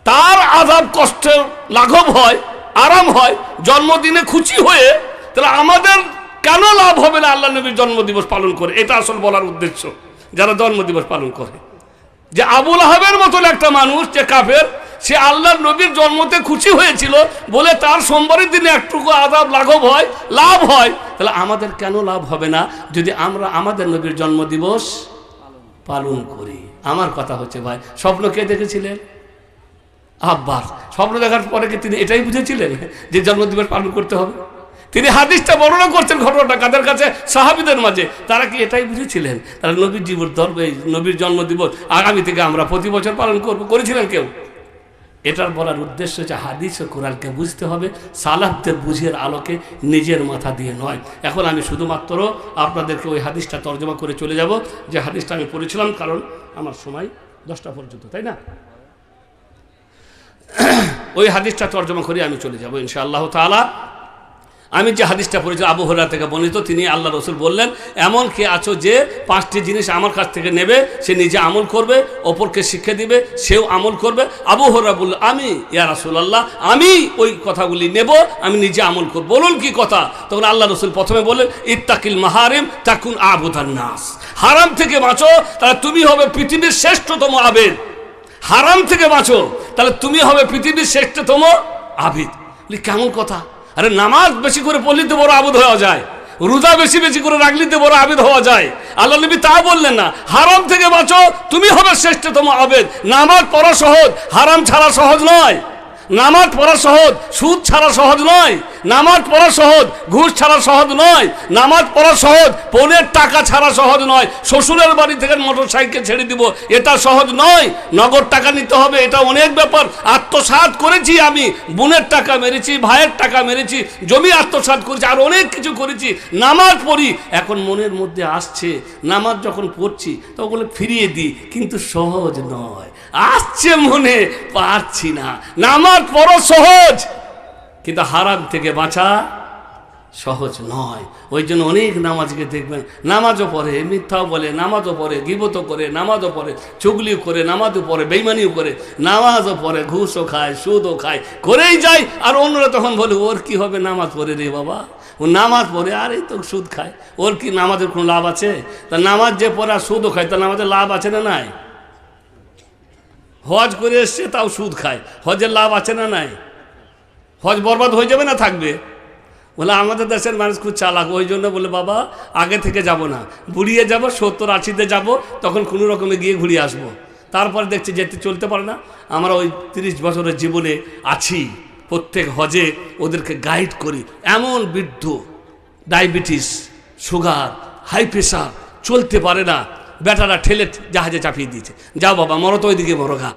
S3: তার আযাব কষ্টের লাঘব হয়, আরাম হয় জন্মদিনে খুশি হয়ে, তাহলে আমাদের কেন লাভ হবে না আল্লাহ নবীর জন্মদিবস পালন করে? এটা আসল বলার উদ্দেশ্য যারা জন্মদিবস পালন করে, যে আবুল আহাবের মতন একটা মানুষ যে কাফের, সে আল্লাহ নবীর জন্মতে খুশি হয়েছিল বলে তার সোমবারের দিনে একটুকু আযাব লাঘব হয়, লাভ হয়, তাহলে আমাদের কেন লাভ হবে না যদি আমরা আমাদের নবীর জন্মদিবস পালন করি? আমার কথা হচ্ছে, ভাই স্বপ্ন কে দেখেছিলেন? আব্বাস। স্বপ্ন দেখার পরে কি তিনি এটাই বুঝেছিলেন যে জন্মদিবস পালন করতে হবে? তিনি হাদিসটা বর্ণনা করছেন ঘটনাটা কাদের কাছে? সাহাবীদের মাঝে। তারা কি এটাই বুঝেছিলেন তারা নবীর জীবন ধর্ম, এই নবীর জন্মদিবস আগামী থেকে আমরা প্রতি বছর পালন করব? করেছিলেন কেউ? এটার বলার উদ্দেশ্য হচ্ছে হাদিস ও কোরআনকে বুঝতে হবে সালাফদের বুঝের আলোকে, নিজের মাথা দিয়ে নয়। এখন আমি শুধুমাত্র আপনাদেরকে ওই হাদিসটা তর্জমা করে চলে যাব, যে হাদিসটা আমি পড়েছিলাম, কারণ আমার সময় 10টা পর্যন্ত, তাই না? ওই হাদিসটা তর্জমা করে আমি চলে যাব ইনশাআল্লাহ তাআলা। আমি যে হাদিসটা পড়েছি আবু হুরায়রা থেকে বর্ণিত, তিনি আল্লাহ রাসূল বললেন, এমন কে আছো যে 5টি জিনিস আমার কাছ থেকে নেবে, সে নিজে আমল করবে, অপরকে শিক্ষা দিবে, সেও আমল করবে। আবু হুরায়রা বলল, আমি ইয়া রাসূলুল্লাহ, আমি ওই কথাগুলি নেব, আমি নিজে আমল করব। বলুন কি কথা? তখন আল্লাহ রাসূল প্রথমে বললেন, ইত্তাকিল মাহারিম তাকুন আবুদান নাস। হারাম থেকে বাঁচো, তাহলে তুমি হবে পৃথিবীর শ্রেষ্ঠতম আবেদ। হারাম থেকে বাঁচো, তাহলে তুমি হবে পৃথিবীর শ্রেষ্ঠতম আবিদ। কেমন কথা? আরে নামাজ বেশি করে পড়লিতে বড় আবিদ হওয়া যায়, রোজা বেশি বেশি করে রাখলিতে বড় আবিদ হওয়া যায়। আল্লাহ নবী তা বললেন না, হারাম থেকে বাঁচো, তুমি হবে শ্রেষ্ঠতম আবেদ। নামাজ পড়া সহজ, হারাম ছাড়া সহজ নয়। নামাজ পড়া সহজ, সুদ ছাড়া সহজ নয়। নামাজ পড়া সহজ, ঘুষ ছাড়া সহজ নয়। নামাজ পড়া সহজ, পনের টাকা ছাড়া সহজ নয়। শ্বশুরের বাড়ি থেকে মোটর সাইকেল ছেড়ে দিব, এটা সহজ নয়। নগদ টাকা নিতে হবে, এটা অনেক ব্যাপার। আত্মসাৎ করেছি আমি, বোনের টাকা মেরেছি, ভাইয়ের টাকা মেরেছি, জমি আত্মসাৎ করেছি, আর অনেক কিছু করেছি। নামাজ পড়ি, এখন মনের মধ্যে আসছে, নামাজ যখন পড়ছি তখন ফিরিয়ে দিই, কিন্তু সহজ নয়। আসছে মনে, পারছি না। নামাজ পড়ো সহজ, কিন্তু হারাম থেকে বাঁচা সহজ নয়। ওই জন্য অনেক নামাজকে দেখবেন, নামাজও পড়ে, মিথ্যাও বলে, নামাজও পড়ে, গীবতও করে, নামাজও পড়ে, চুগলিও করে, নামাজও পড়ে, বেইমানিও করে, নামাজও পড়ে, ঘুষও খায়, সুদও খায়, করেই যায়। আর অন্যরা তখন বলে, ওর কি হবে নামাজ পড়ে রে বাবা, ও নামাজ পড়ে আর এই তো সুদ খায়, ওর কি নামাজের কোনো লাভ আছে? তা নামাজ যে পড়ে আর সুদও খায়, তা নামাজের লাভ আছে না নাই? হজ করে এসছে তাও সুদ খায়, হজের লাভ আছে না নাই? হজ বরবাদ হয়ে যাবে না থাকবে? বলে আমাদের দেশের মানুষ খুব চালাক, ওই জন্য বলে বাবা আগে থেকে যাব না, বুড়িয়ে যাব, 70-80-তে যাব, তখন কোনো রকমে গিয়ে ঘুরিয়ে আসবো। তারপরে দেখছি যেতে চলতে পারে না। আমরা ওই 30 বছরের জীবনে আছি, প্রত্যেক হজে ওদেরকে গাইড করি। এমন বৃদ্ধ, ডায়াবেটিস, সুগার, হাই প্রেশার, চলতে পারে না, বেটারা ঠেলে জাহাজে চাপিয়ে দিয়েছে, যাও বাবা মরো তো ওইদিকে মরো গা।